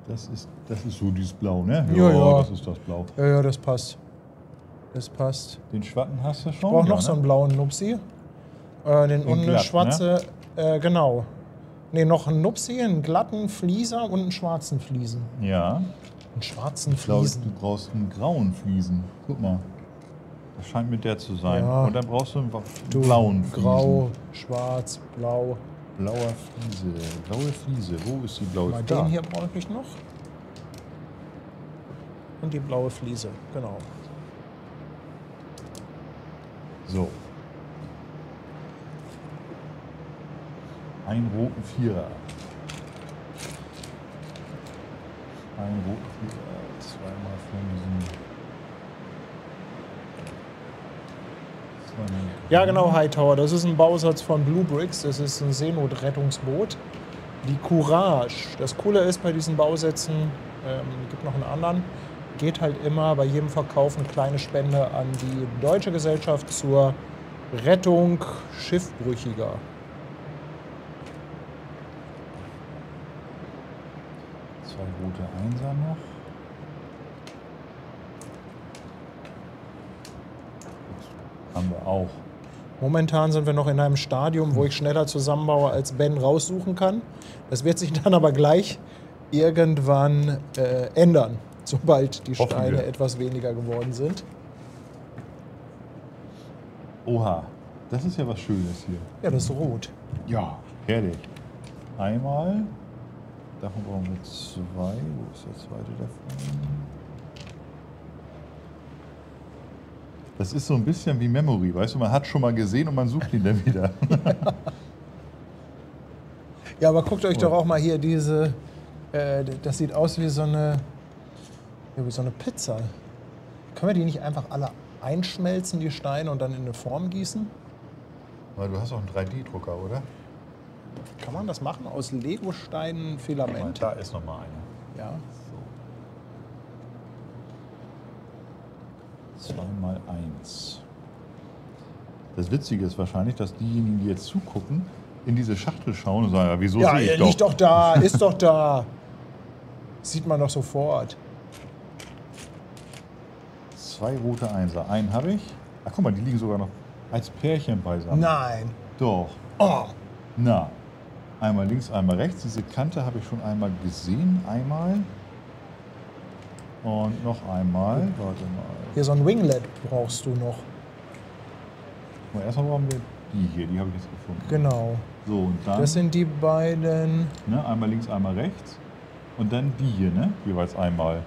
Das ist so dieses Blau, ne? Ja. Das ist das Blau. Ja, das passt. Das passt. Den Schwatten hast du Ich schon? brauche noch Ja, so ne? einen blauen Nupsi. Und eine glatt, schwarze, genau. Ne, noch einen Nupsi, einen glatten Flieser und einen schwarzen Fliesen. Ja. Einen schwarzen Ich glaube, Fliesen. du brauchst einen grauen Fliesen. Guck mal. Das scheint mit der zu sein. Ja. Und dann brauchst du einen blauen Fliesen. Grau, schwarz, blau. Blauer Fliese. Blaue Fliese. Wo ist die blaue Mal Fliese? den hier brauche ich noch. Und die blaue Fliese, genau. So. Einen roten Vierer. Einen roten Vierer. Zweimal von diesem. Ja, genau, Hightower. Das ist ein Bausatz von Blue Bricks. Das ist ein Seenotrettungsboot. Die Courage. Das Coole ist bei diesen Bausätzen, gibt noch einen anderen, geht halt immer bei jedem Verkauf eine kleine Spende an die Deutsche Gesellschaft zur Rettung Schiffbrüchiger. Zwei rote Einser noch. Haben wir auch. Momentan sind wir noch in einem Stadium, wo ich schneller zusammenbaue, als Ben raussuchen kann. Das wird sich dann aber gleich irgendwann ändern, sobald die Hoffen Steine wir. etwas weniger geworden sind. Oha, das ist ja was Schönes hier. Ja, das ist rot. Ja, herrlich. Einmal, davon brauchen wir zwei. Wo ist der zweite davon? Das ist so ein bisschen wie Memory, weißt du, man hat schon mal gesehen und man sucht ihn dann wieder. Ja, aber guckt euch doch auch mal hier diese, das sieht aus wie so eine Pizza. Können wir die nicht einfach alle einschmelzen, die Steine, und dann in eine Form gießen? Weil du hast auch einen 3D-Drucker, oder? Kann man das machen? Aus Legosteinen Filament? Da ist noch mal einer. Ja. So. 2x1. Das Witzige ist wahrscheinlich, dass diejenigen, die jetzt zugucken, in diese Schachtel schauen und sagen, ja, wieso Ja, sehe ich er doch? liegt doch da, ist doch da. Sieht man doch sofort. Zwei rote Einser. Einen habe ich. Ach, guck mal, die liegen sogar noch als Pärchen beisammen. Nein. Doch. Oh. Na. Einmal links, einmal rechts. Diese Kante habe ich schon einmal gesehen. Einmal. Und noch einmal. Warte mal. Hier so ein Winglet brauchst du noch. Mal erstmal brauchen wir die hier. Die habe ich jetzt gefunden. Genau. So, und dann. Das sind die beiden, Ne, einmal links, einmal rechts. Und dann die hier, ne? Jeweils einmal.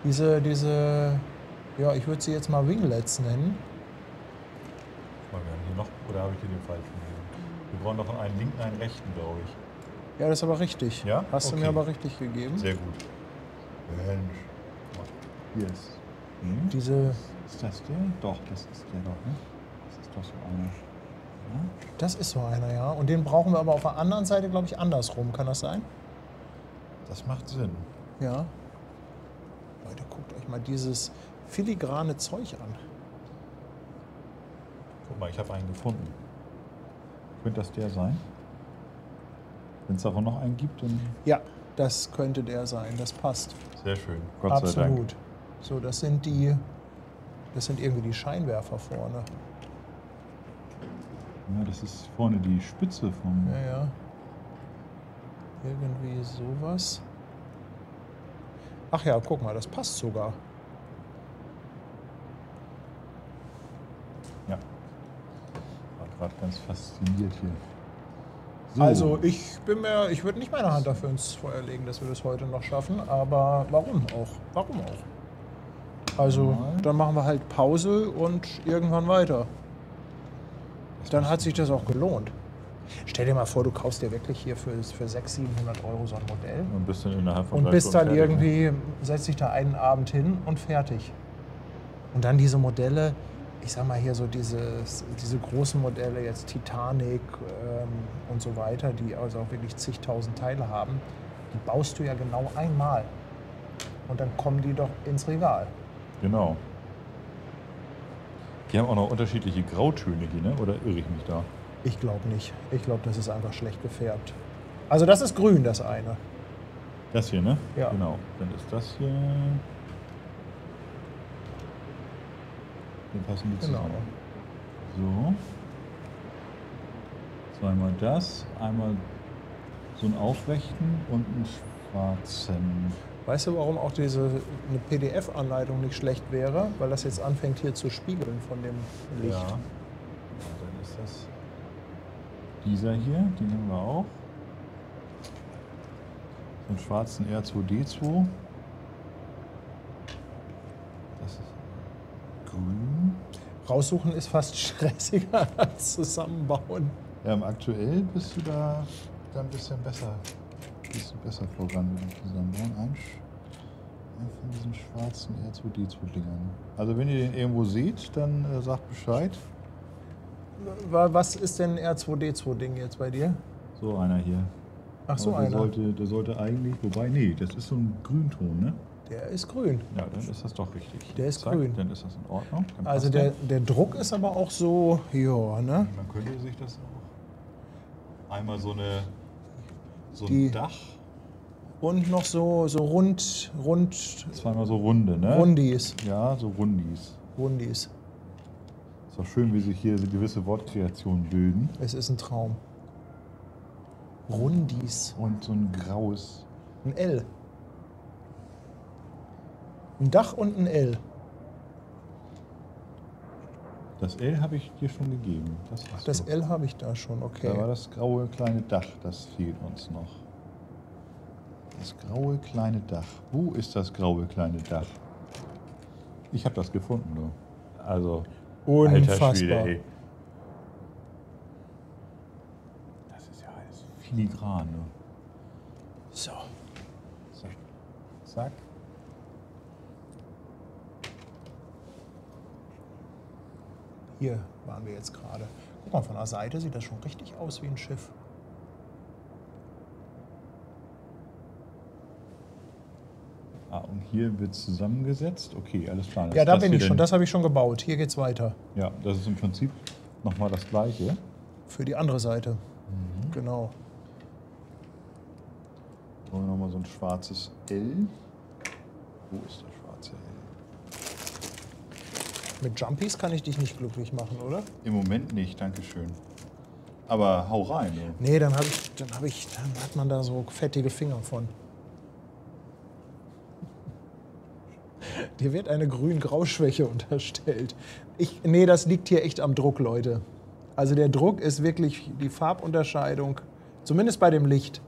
diese, ja, ich würde sie jetzt mal Winglets nennen. Mal, wir haben hier noch, oder habe ich hier den falschen gegeben? Wir brauchen noch einen linken, einen rechten, glaube ich. Ja, das ist aber richtig. Ja? Hast du Okay. mir aber richtig gegeben. Sehr gut. Mensch. Hier ist. Diese, Ist das der? Doch, das ist der doch, ne? Das ist doch so einer. Ja? das ist so einer, ja. Und den brauchen wir aber auf der anderen Seite, glaube ich, andersrum. Kann das sein? Das macht Sinn. Ja. Leute, guckt euch mal dieses filigrane Zeug an. Guck mal, ich habe einen gefunden. Könnte das der sein? Wenn es davon noch einen gibt, dann. Ja, das könnte der sein. Das passt. Sehr schön. Gott sei Dank. Absolut. So, das sind irgendwie die Scheinwerfer vorne. Ja, das ist vorne die Spitze vom. Ja, ja. Irgendwie sowas. Ach ja, guck mal, das passt sogar. Ja. War gerade ganz fasziniert hier. So. Also ich würde nicht meine Hand dafür ins Feuer legen, dass wir das heute noch schaffen, aber warum auch? Warum auch? Also dann machen wir halt Pause und irgendwann weiter. Dann hat sich das auch gelohnt. Stell dir mal vor, du kaufst dir wirklich hier für 600, 700 Euro so ein Modell Und bist dann innerhalb von und 3 bist Stunden dann fertig, ne? irgendwie, setzt dich da einen Abend hin und fertig. Und dann diese Modelle, ich sag mal hier so diese großen Modelle, jetzt Titanic und so weiter, die also auch wirklich zigtausend Teile haben, die baust du ja genau einmal. Und dann kommen die doch ins Regal. Genau. Die haben auch noch unterschiedliche Grautöne, die, ne? Oder irre ich mich da? Ich glaube nicht. Ich glaube, das ist einfach schlecht gefärbt. Also das ist grün, das eine. Das hier, ne? Ja. Genau. Dann ist das hier. Dann passen die Genau. zusammen. So. Zweimal das, einmal so einen aufrechten und einen schwarzen. Weißt du, warum auch eine PDF-Anleitung nicht schlecht wäre? Weil das jetzt anfängt hier zu spiegeln von dem Licht. Ja. Dann ist das dieser hier, den haben wir auch. So einen schwarzen R2D2. Das ist grün. Raussuchen ist fast stressiger als zusammenbauen. Ja, aktuell bist du da ein bisschen besser voran mit dem Zusammenbauen. Ein von diesen schwarzen R2D2-Dingern. Also wenn ihr den irgendwo seht, dann sagt Bescheid. Was ist denn R2D2-Ding jetzt bei dir? So einer hier. Ach so, Aber einer. der sollte eigentlich, wobei, nee, das ist so ein Grünton, ne? Der ist grün. Ja, dann ist das doch richtig. Der ist Zack, grün. Dann ist das in Ordnung. Dann Also passt der Druck ist aber auch so, ja, ne? Man könnte sich das auch einmal so Die- ein Dach, Und noch so rund, zweimal so Runde, ne? Rundis. Ja, so Rundis. Rundis. Ist doch schön, wie sich hier so gewisse Wortkreationen bilden. Es ist ein Traum. Rundis. Und so ein graues. Ein L. Ein Dach und ein L. Das L habe ich dir schon gegeben. Das L habe ich da schon, Da war okay. das graue kleine Dach, das fehlt uns noch. Das graue kleine Dach. Wo ist das graue kleine Dach? Ich habe das gefunden, du. Also, alter Unfassbar. Schwede, ey. Das ist ja alles filigran, ne? So. Zack. Zack. Hier waren wir jetzt gerade. Guck mal, von der Seite sieht das schon richtig aus wie ein Schiff. Ah, und hier wird zusammengesetzt. Okay, alles klar. Ja, da Das bin hier ich schon. denn- Das habe ich schon gebaut. Hier geht's weiter. Ja, das ist im Prinzip nochmal das Gleiche. Für die andere Seite. Genau. Wollen wir nochmal so ein schwarzes L. Wo ist das schwarze L? Mit Jumpies kann ich dich nicht glücklich machen, oder? Im Moment nicht, dankeschön. Aber hau rein. Du. Nee, dann hat man da so fettige Finger von. Dir wird eine Grün-Grau-Schwäche unterstellt. Nee, das liegt hier echt am Druck, Leute. Also der Druck ist wirklich die Farbunterscheidung, zumindest bei dem Licht.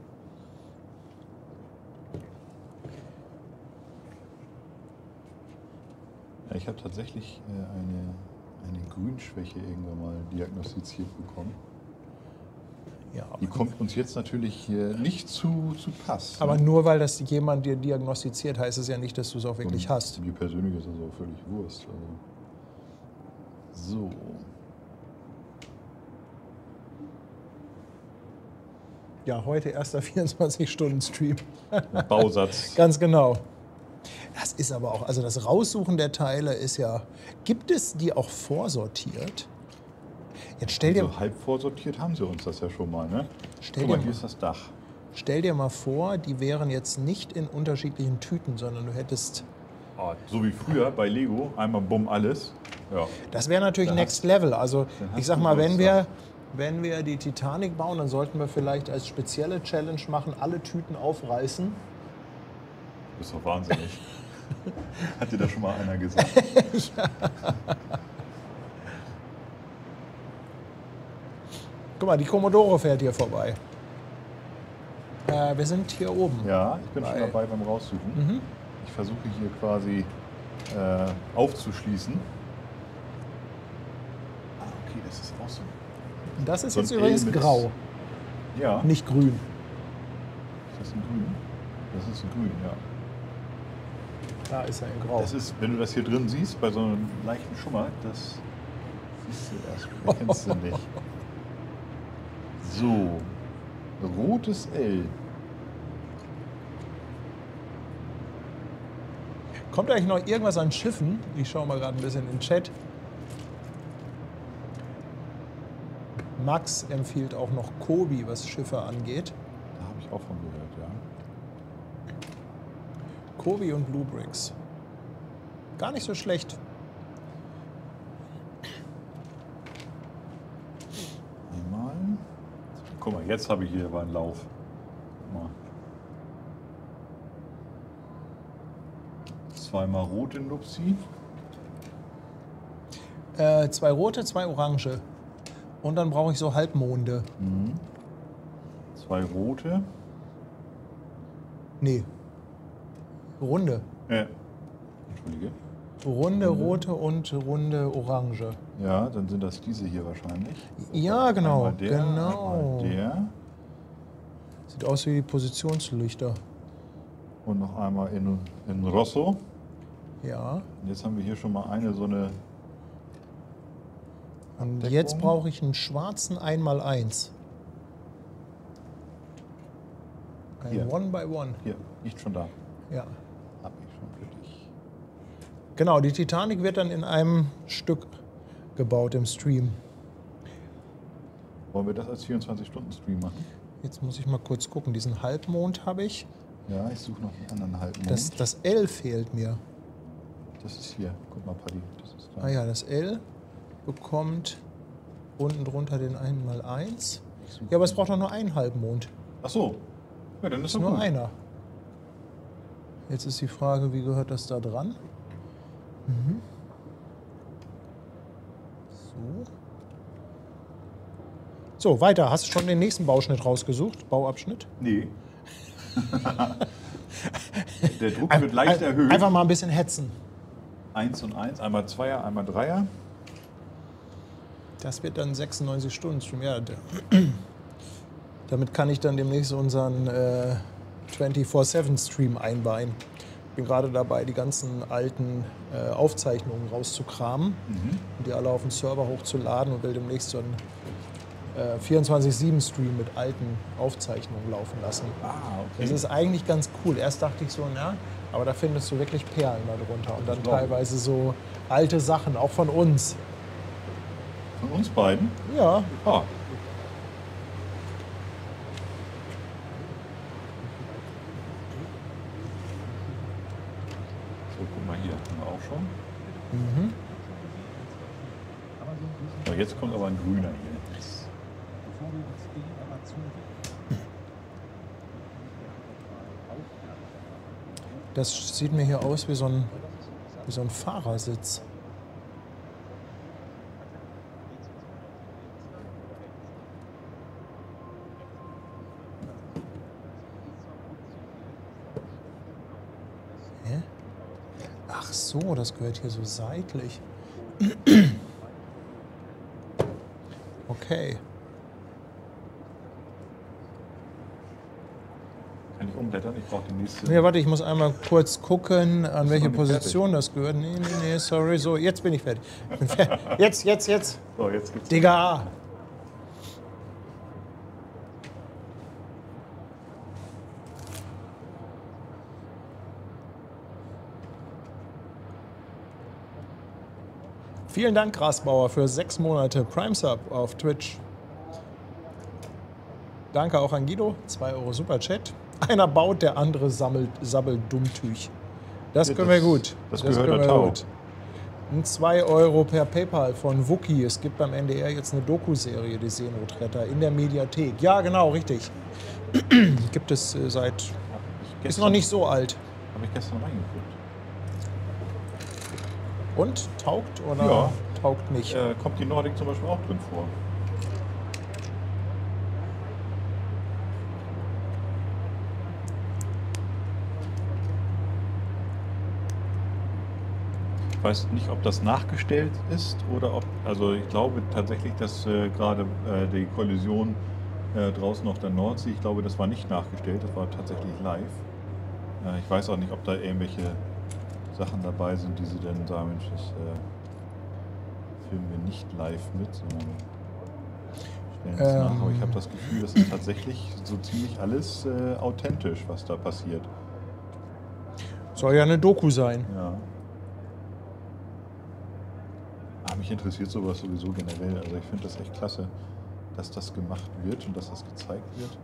Ja, ich habe tatsächlich eine Grünschwäche irgendwann mal diagnostiziert bekommen. Ja, Die kommt uns jetzt natürlich nicht zu Pass. aber ne? nur weil das jemand dir diagnostiziert, heißt es ja nicht, dass du es auch wirklich hast. Mir persönlich ist das auch völlig Wurst. Also. So. Ja, heute erster 24-Stunden-Stream. Bausatz. Ganz genau. Das ist aber auch, also das Raussuchen der Teile ist ja, gibt es die auch vorsortiert? Jetzt stell dir, Also halb vorsortiert haben sie uns das ja schon mal, ne? Stell Guck mal, dir hier mal- ist das Dach. stell dir mal vor, die wären jetzt nicht in unterschiedlichen Tüten, sondern du hättest, Oh, so wie früher bei Lego, einmal bumm alles. Ja. das wäre natürlich Da Next Level. Also dann hast ich sag du mal, Geburtstag. wenn wir die Titanic bauen, dann sollten wir vielleicht als spezielle Challenge machen, alle Tüten aufreißen. Du bist doch wahnsinnig. Hat dir das schon mal einer gesagt? Guck mal, die Commodore fährt hier vorbei. Wir sind hier oben. Ja, ich bin schon Bei- dabei beim Raussuchen. Ich versuche hier quasi aufzuschließen. Ah, okay, das ist auch so. Das ist So ein jetzt übrigens L mit- grau, Ja, nicht grün. ist das ein Grün? Das ist ein Grün, ja. Da ist er in grau. Das ist, wenn du das hier drin siehst, bei so einem leichten Schummer, das siehst du erst, erkennst du nicht. So, rotes L. Kommt eigentlich noch irgendwas an Schiffen? Ich schaue mal gerade ein bisschen in den Chat. Max empfiehlt auch noch Kobi, was Schiffe angeht. Da habe ich auch von gehört, ja. Kobi und Blue Bricks. Gar nicht so schlecht. Einmal. Guck mal, jetzt habe ich hier aber einen Lauf. Guck mal. Zweimal rot in Lupsi. 2 rote, 2 orange. Und dann brauche ich so Halbmonde. 2 rote. Nee. Runde. Entschuldige. Runde rote und runde orange. Ja, dann sind das diese hier wahrscheinlich. Ja, genau. Einmal der, Genau. einmal der. Sieht aus wie Positionsleuchter. Und noch einmal in Rosso. Ja. Und jetzt haben wir hier schon mal eine so eine. Und Abdeckung. jetzt brauche ich einen schwarzen 1x1. Ein Hier. 1x1. Hier, nicht schon da. Ja. Hab ich schon für dich. Genau, die Titanic wird dann in einem Stück gebaut im Stream. Wollen wir das als 24-Stunden-Stream machen? Jetzt muss ich mal kurz gucken. Diesen Halbmond habe ich. Ja, ich suche noch einen anderen Halbmond. Das L fehlt mir. Das ist hier. Guck mal, Paddy. Das ist da. Ah ja, das L bekommt unten drunter den 1x1. Ja, aber es braucht doch nur einen Halbmond. Ach so. Ja, dann ist Das ist doch nur gut. einer. Jetzt ist die Frage, wie gehört das da dran? So, weiter. Hast du schon den nächsten Bauschnitt rausgesucht? Bauabschnitt? Nee. Der Druck wird leicht erhöht. Einfach mal ein bisschen hetzen. 1 und 1, einmal Zweier, einmal Dreier. Das wird dann 96 Stunden Stream. Ja, damit kann ich dann demnächst unseren 24/7 Stream einweihen. Bin gerade dabei, die ganzen alten Aufzeichnungen rauszukramen und die alle auf den Server hochzuladen und will demnächst so einen 24/7 Stream mit alten Aufzeichnungen laufen lassen. Ah, okay. Das ist eigentlich ganz cool. Erst dachte ich so, na, aber da findest du wirklich Perlen darunter und dann teilweise so alte Sachen, auch von uns. Von uns beiden? Ja, Ah. So, guck mal hier, haben wir auch schon. So, jetzt kommt aber ein grüner hier. das sieht mir hier aus wie so ein Fahrersitz. Hä? Ach so, das gehört hier so seitlich. Okay. Kann ich umblättern? Ich brauche die nächste. Ja, warte, ich muss einmal kurz gucken, an du welche noch nicht Position das gehört. Nee, sorry. So, jetzt bin ich fertig. Ich bin fertig. Jetzt. So, jetzt gibt's. Digga. Vielen Dank, Grasbauer, für 6 Monate Prime Sub auf Twitch. Danke auch an Guido, 2 Euro Superchat. Einer baut, der andere sammelt Dummtüch. Das Ja, können wir gut. das gehört der Tau. Und 2 Euro per PayPal von Wookie. Es gibt beim NDR jetzt eine Doku-Serie, die Seenotretter, in der Mediathek. Ja, genau, richtig. Gibt es seit... Ist noch nicht so alt. Habe ich gestern reingeguckt. Und? Taugt oder Ja. taugt nicht? Kommt die Nordic zum Beispiel auch drin vor? Ich weiß nicht, ob das nachgestellt ist oder ob, also ich glaube tatsächlich, dass gerade die Kollision draußen auf der Nordsee, ich glaube, das war nicht nachgestellt, das war tatsächlich live. Ich weiß auch nicht, ob da irgendwelche Sachen dabei sind, die sie dann sagen, Mensch, das filmen wir nicht live mit, sondern stellen es nach. Aber ich habe das Gefühl, das ist tatsächlich so ziemlich alles authentisch, was da passiert. Soll ja eine Doku sein. Ja. Mich interessiert sowas sowieso generell. Also ich finde das echt klasse, dass das gemacht wird und dass das gezeigt wird.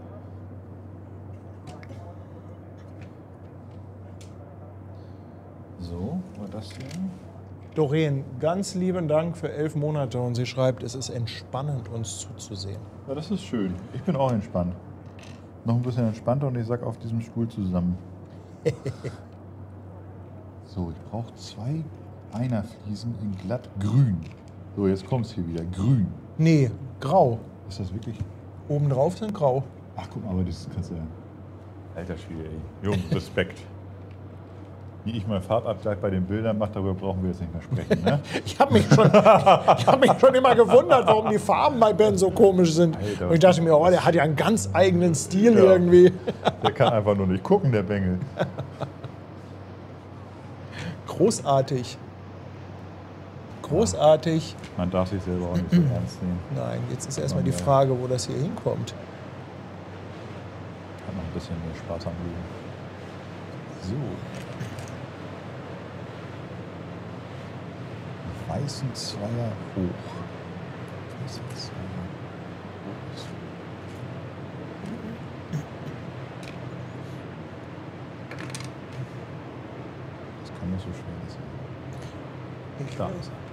So, war das hier? Doreen, ganz lieben Dank für 11 Monate und sie schreibt, es ist entspannend, uns zuzusehen. Ja, das ist schön. Ich bin auch entspannt. Noch ein bisschen entspannter und ich sag auf diesem Stuhl zusammen. So, ich brauche 2 Einerfliesen in glatt grün. So, jetzt kommt es hier wieder. Grün. Nee, grau. Ist das wirklich? Obendrauf sind grau. Ach, guck mal, aber das kannst du ja. Alter Schwede, ey. Jung, Respekt. Wie ich mal Farbabgleich bei den Bildern mache, darüber brauchen wir jetzt nicht mehr sprechen, ne? Ich habe mich schon immer gewundert, warum die Farben bei Ben so komisch sind. Alter, und ich dachte mir, oh, der hat ja einen ganz eigenen Stil irgendwie. Der kann einfach nur nicht gucken, der Bengel. Großartig. Großartig. Man darf sich selber auch nicht so ernst nehmen. Nein, jetzt ist erstmal die Frage, wo das hier hinkommt. Hat noch ein bisschen mehr Spaß am Leben. So. Weißen Zweier hoch. Weißen Zweier hoch. Das kann nicht so schwer sein.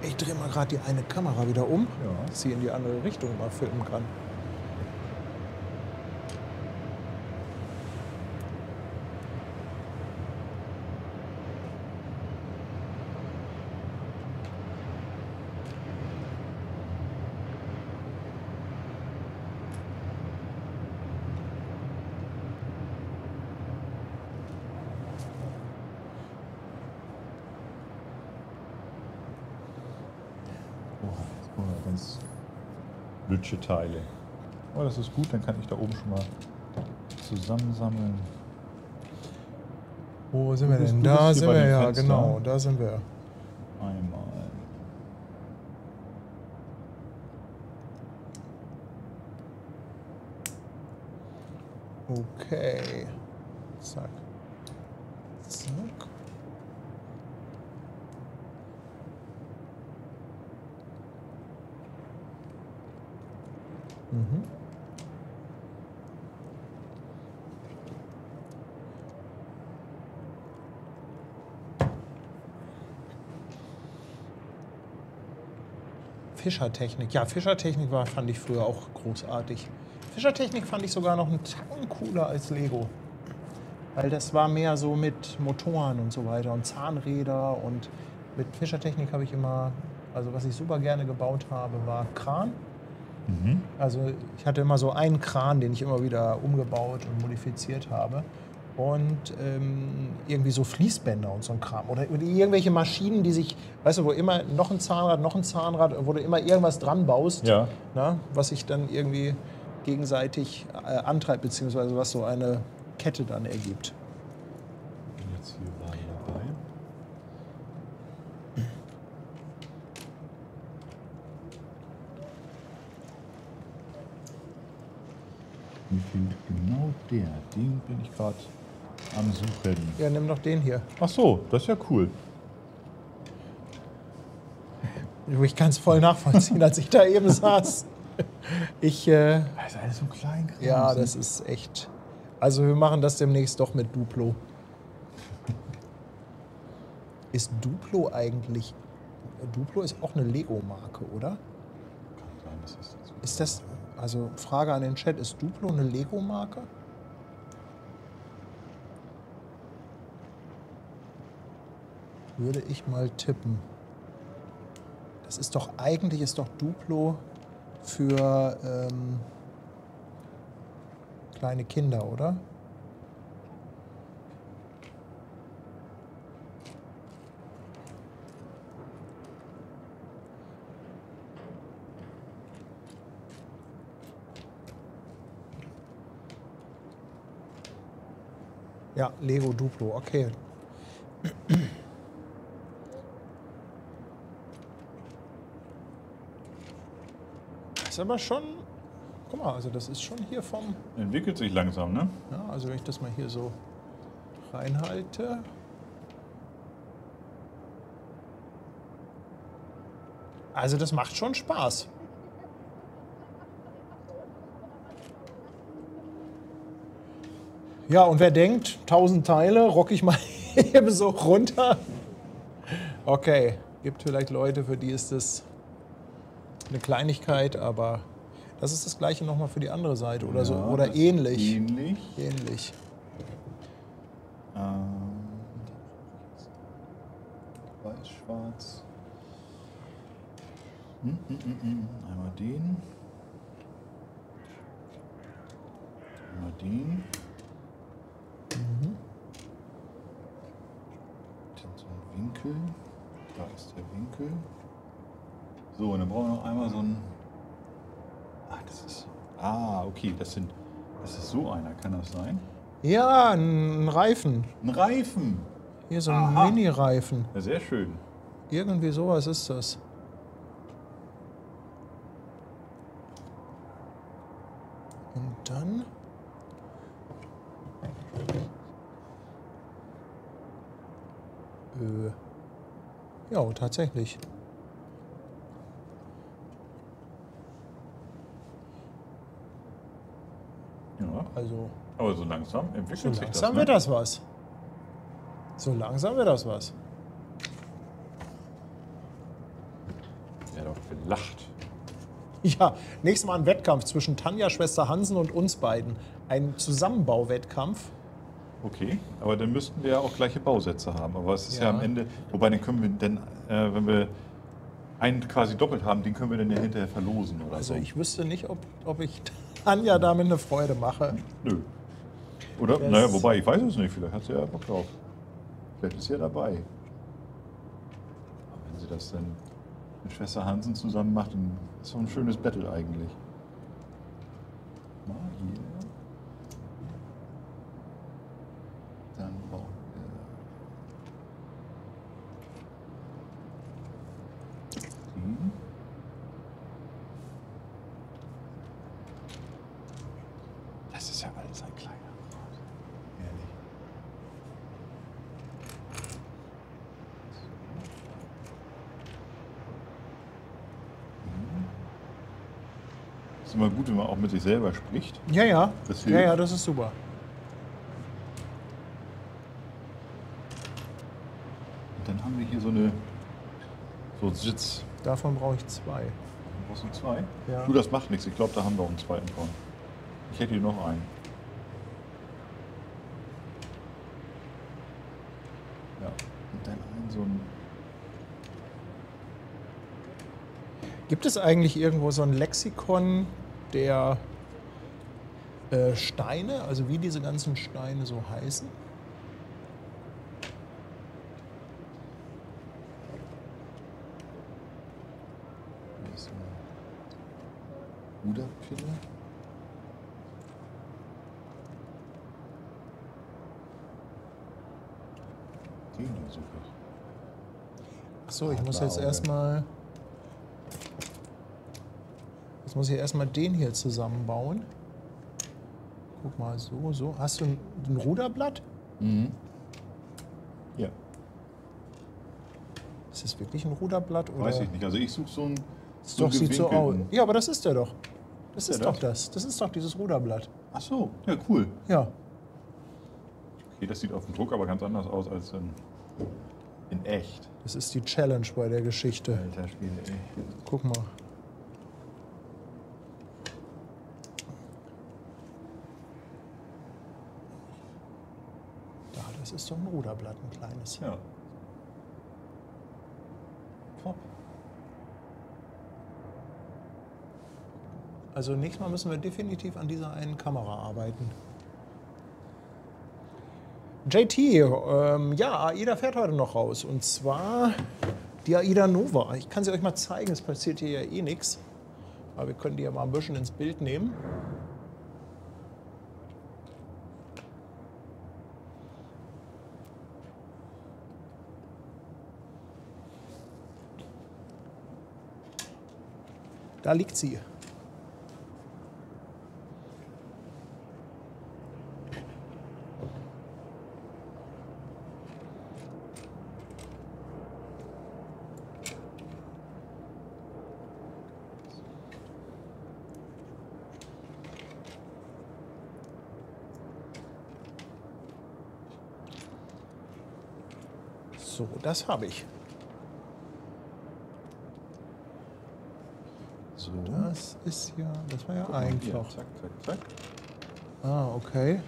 Ich drehe mal gerade die eine Kamera wieder um, Ja. dass sie in die andere Richtung mal filmen kann. Ganz lütsche Teile. Oh, das ist gut, dann kann ich da oben schon mal zusammensammeln. Wo sind wir Du bist- denn? du Da bist hier sind bei wir, dem ja, Fenster. genau, da sind wir. Einmal. Okay. Zack. Zack. Mhm. Fischertechnik. Ja, Fischertechnik fand ich früher auch großartig. Fischertechnik fand ich sogar noch einen Tacken cooler als Lego. Weil das war mehr so mit Motoren und so weiter und Zahnräder und mit Fischertechnik habe ich immer, also was ich super gerne gebaut habe, war Kran. Mhm. Also ich hatte immer so einen Kran, den ich immer wieder umgebaut und modifiziert habe. Und irgendwie so Fließbänder und so ein Kram. Oder irgendwelche Maschinen, die sich, weißt du, wo immer noch ein Zahnrad, wo du immer irgendwas dran baust, Ja. na, was sich dann irgendwie gegenseitig antreibt, beziehungsweise was so eine Kette dann ergibt. Jetzt hier war dabei. Mir fehlt genau der. Den bin ich gerade am Suchen. Ja, nimm doch den hier. Ach so, das ist ja cool. Ich kann es voll nachvollziehen, als ich da eben saß. Das ist alles so klein. Ja, das ist echt. Also wir machen das demnächst doch mit Duplo. Ist Duplo eigentlich... Duplo ist auch eine Lego-Marke, oder? Kann sein, das ist jetzt Ist das... Also Frage an den Chat, ist Duplo eine Lego-Marke? Würde ich mal tippen. Das ist doch... Eigentlich ist doch Duplo für kleine Kinder, oder? Ja, Lego Duplo, okay. Das ist aber schon, guck mal, also das ist schon hier vom, entwickelt sich langsam, ne? ja, also wenn ich das mal hier so reinhalte. Also das macht schon Spaß. Ja, und wer denkt, 1000 Teile, rock ich mal eben so runter. Okay, gibt vielleicht Leute, für die ist das eine Kleinigkeit, aber das ist das Gleiche nochmal für die andere Seite oder so Ja, oder das ist ähnlich. Ähnlich. Ähnlich. Weiß, schwarz. Einmal den. Einmal den. Dann so ein Winkel. Da ist der Winkel. So, und dann brauchen wir noch einmal so ein. Ach, das ist. Ah, okay, das ist so einer, kann das sein? Ja, ein Reifen. Ein Reifen. Hier so ein Aha. Mini-Reifen. Ja, sehr schön. Irgendwie sowas ist das. Und dann. Ja, tatsächlich. Ja, Also, aber so langsam so entwickelt sich langsam das. wird das was. So langsam wird das was. Ja, doch gelacht. Ja, nächstes Mal ein Wettkampf zwischen Tanja, Schwester Hansen und uns beiden. Ein Zusammenbauwettkampf. Okay, aber dann müssten wir ja auch gleiche Bausätze haben. Aber es ist ja, Ja. am Ende, wobei den können wir dann, wenn wir einen quasi doppelt haben, den können wir dann ja hinterher verlosen oder Also so. ich wüsste nicht, ob ich Tanja damit eine Freude mache. Nö. Oder? Das- Naja, wobei, ich weiß es nicht, vielleicht hat sie ja Bock drauf. Vielleicht ist sie ja dabei. Aber wenn sie das dann mit Schwester Hansen zusammen macht, dann ist so ein schönes Battle eigentlich. Mal hier. Dann brauchen wir den. Das ist ja alles ein kleiner Rad. Ehrlich. Ist immer gut, wenn man auch mit sich selber spricht. Ja, ja. Das Ja, hilft. ja, das ist super. Und dann haben wir hier so einen Sitz. Davon brauche ich 2. Brauchst du 2? Ja. Du, das macht nichts. Ich glaube, da haben wir auch einen zweiten von. Ich hätte hier noch einen. Ja. Und dann einen so ein. Gibt es eigentlich irgendwo so ein Lexikon der Steine, also wie diese ganzen Steine so heißen? Hier ist eine Ruderpinne. Den hier suche ich. Achso, ich muss jetzt Adlerauge. erstmal. Jetzt muss ich erstmal den hier zusammenbauen. Guck mal, so, so. Hast du ein Ruderblatt? Ja, Ist das wirklich ein Ruderblatt? Oder? weiß ich nicht. Also ich suche so einen. Das doch, sieht so aus. gewinkelten. Ja, aber das ist der doch. Das Ist ist der doch das. Das ist doch dieses Ruderblatt. Ach so, ja cool. Ja. Okay, das sieht auf dem Druck aber ganz anders aus als in echt. Das ist die Challenge bei der Geschichte. Alter Schwede, ey. Guck mal. Da, das ist doch ein Ruderblatt, ein kleines. Ja. Top. Also nächstes Mal müssen wir definitiv an dieser einen Kamera arbeiten. JT, ja, AIDA fährt heute noch raus. Und zwar die AIDA Nova. Ich kann sie euch mal zeigen, es passiert hier ja eh nichts. Aber wir können die ja mal ein bisschen ins Bild nehmen. Da liegt sie. So, das habe ich. So. Das ist ja, das war ja einfach. Hier. Zack, zack, zack. Ah, okay.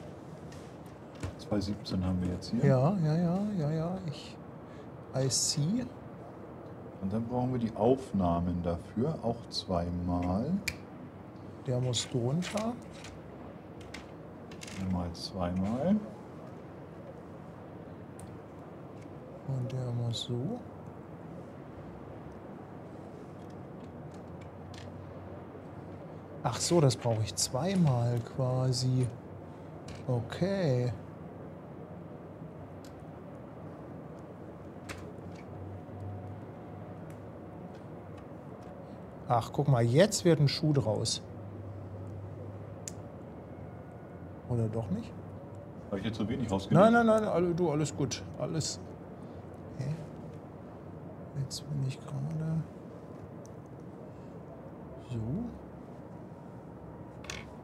217 haben wir jetzt hier. Ja. I see. Und dann brauchen wir die Aufnahmen dafür, auch zweimal. Der muss drunter. Mal zweimal. Und der muss so. Ach so, das brauche ich zweimal quasi. Okay. Ach, guck mal, jetzt wird ein Schuh draus. Oder doch nicht? Habe ich jetzt so wenig rausgelegt? Nein, du, alles gut. Alles. Okay. Jetzt bin ich gerade so.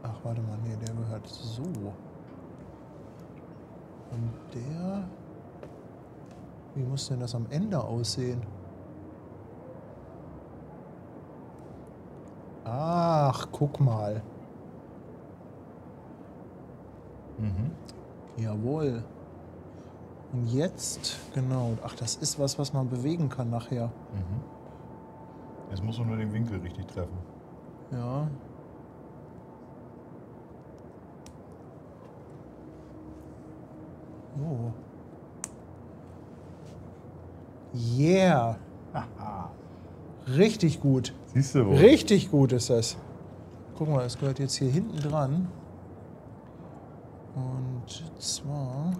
Ach, warte mal, nee, der gehört so. Und der. Wie muss denn das am Ende aussehen? Ach, guck mal. Mhm. Jawohl. Und jetzt, genau. Ach, das ist was man bewegen kann nachher. Mhm. Jetzt muss man nur den Winkel richtig treffen. Ja. Oh. Yeah. Richtig gut. Siehst du wohl? Richtig gut ist das. Guck mal, es gehört jetzt hier hinten dran. Und zwar.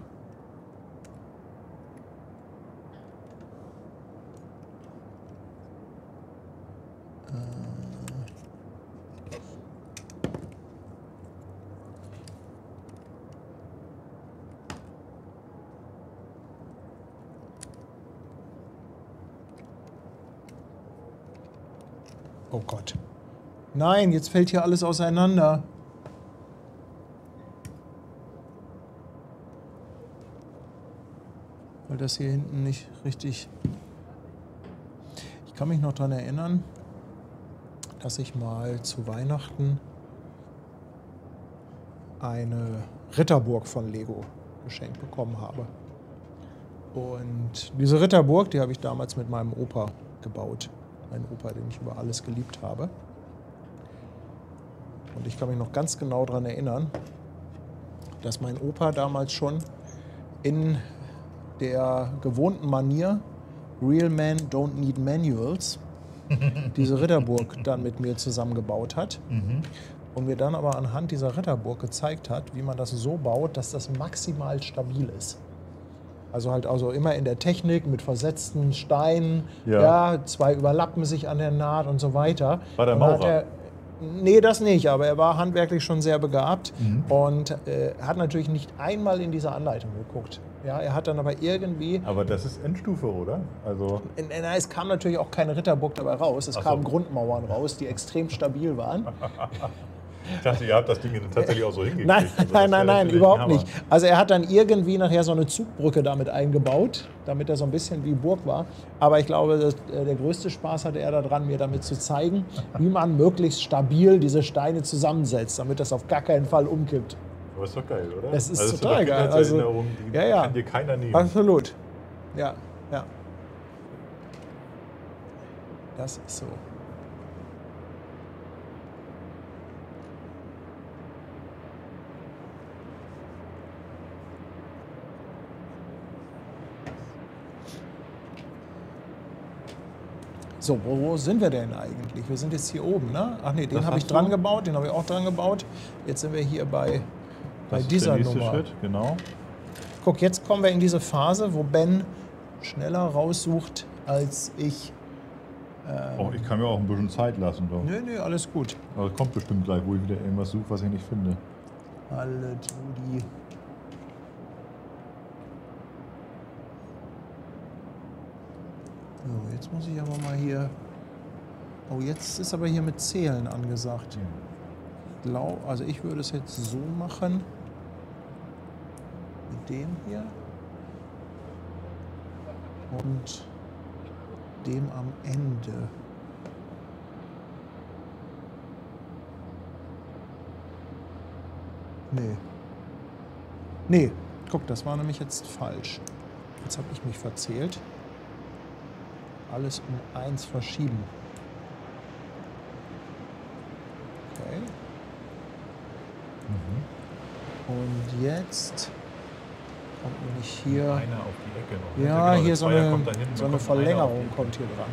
Oh Gott. Nein, jetzt fällt hier alles auseinander. Weil das hier hinten nicht richtig... Ich kann mich noch daran erinnern, dass ich mal zu Weihnachten eine Ritterburg von Lego geschenkt bekommen habe. Und diese Ritterburg, die habe ich damals mit meinem Opa gebaut. Mein Opa, den ich über alles geliebt habe. Und ich kann mich noch ganz genau daran erinnern, dass mein Opa damals schon in der gewohnten Manier, Real Men don't need manuals, diese Ritterburg dann mit mir zusammengebaut hat. Mhm. Und mir dann aber anhand dieser Ritterburg gezeigt hat, wie man das so baut, dass das maximal stabil ist. Also halt also immer in der Technik mit versetzten Steinen, ja, zwei überlappen sich an der Naht und so weiter. War der Und dann hat Maurer? nee, das nicht, aber er war handwerklich schon sehr begabt und hat natürlich nicht einmal in diese Anleitung geguckt. Ja, er hat dann aber irgendwie... Aber das ist Endstufe, oder? Also Es kam natürlich auch keine Ritterburg dabei raus, es Ach so. kamen Grundmauern raus, die extrem stabil waren. ich dachte, ihr habt das Ding tatsächlich auch so hingekriegt. Nein, Also das wäre nein, natürlich überhaupt ein Hammer. nicht. Also er hat dann irgendwie nachher so eine Zugbrücke damit eingebaut, damit er so ein bisschen wie Burg war. Aber ich glaube, der größte Spaß hatte er daran, mir damit zu zeigen, wie man möglichst stabil diese Steine zusammensetzt, damit das auf gar keinen Fall umkippt. Aber ist doch geil, oder? Es ist also total doch geil. Also, Kindheitserinnerungen, die ja. kann dir keiner nehmen. Absolut. Ja, ja. Das ist so. So, wo sind wir denn eigentlich? Wir sind jetzt hier oben, ne? Ach nee, den Das habe ich hast dran du? gebaut, den habe ich auch dran gebaut. Jetzt sind wir hier bei Das ist dieser der nächste Nummer. Schritt, genau. Guck, jetzt kommen wir in diese Phase, wo Ben schneller raussucht als ich. Oh, ich kann mir auch ein bisschen Zeit lassen. Doch. Nee, alles gut. Aber es kommt bestimmt gleich, wo ich wieder irgendwas suche, was ich nicht finde. Alle Judy. So, jetzt muss ich aber mal hier... Oh, jetzt ist aber hier mit Zählen angesagt. Also ich würde es jetzt so machen. Mit dem hier. und dem am Ende. Nee. Nee, guck, das war nämlich jetzt falsch. Jetzt habe ich mich verzählt. Alles um 1 verschieben. Okay. Und jetzt kommt nämlich hier... Einer auf die Ecke noch. Ja, genau, hier der so Zweier eine, kommt dahin, so dann eine kommt einer auf die Verlängerung Ecke. kommt hier dran.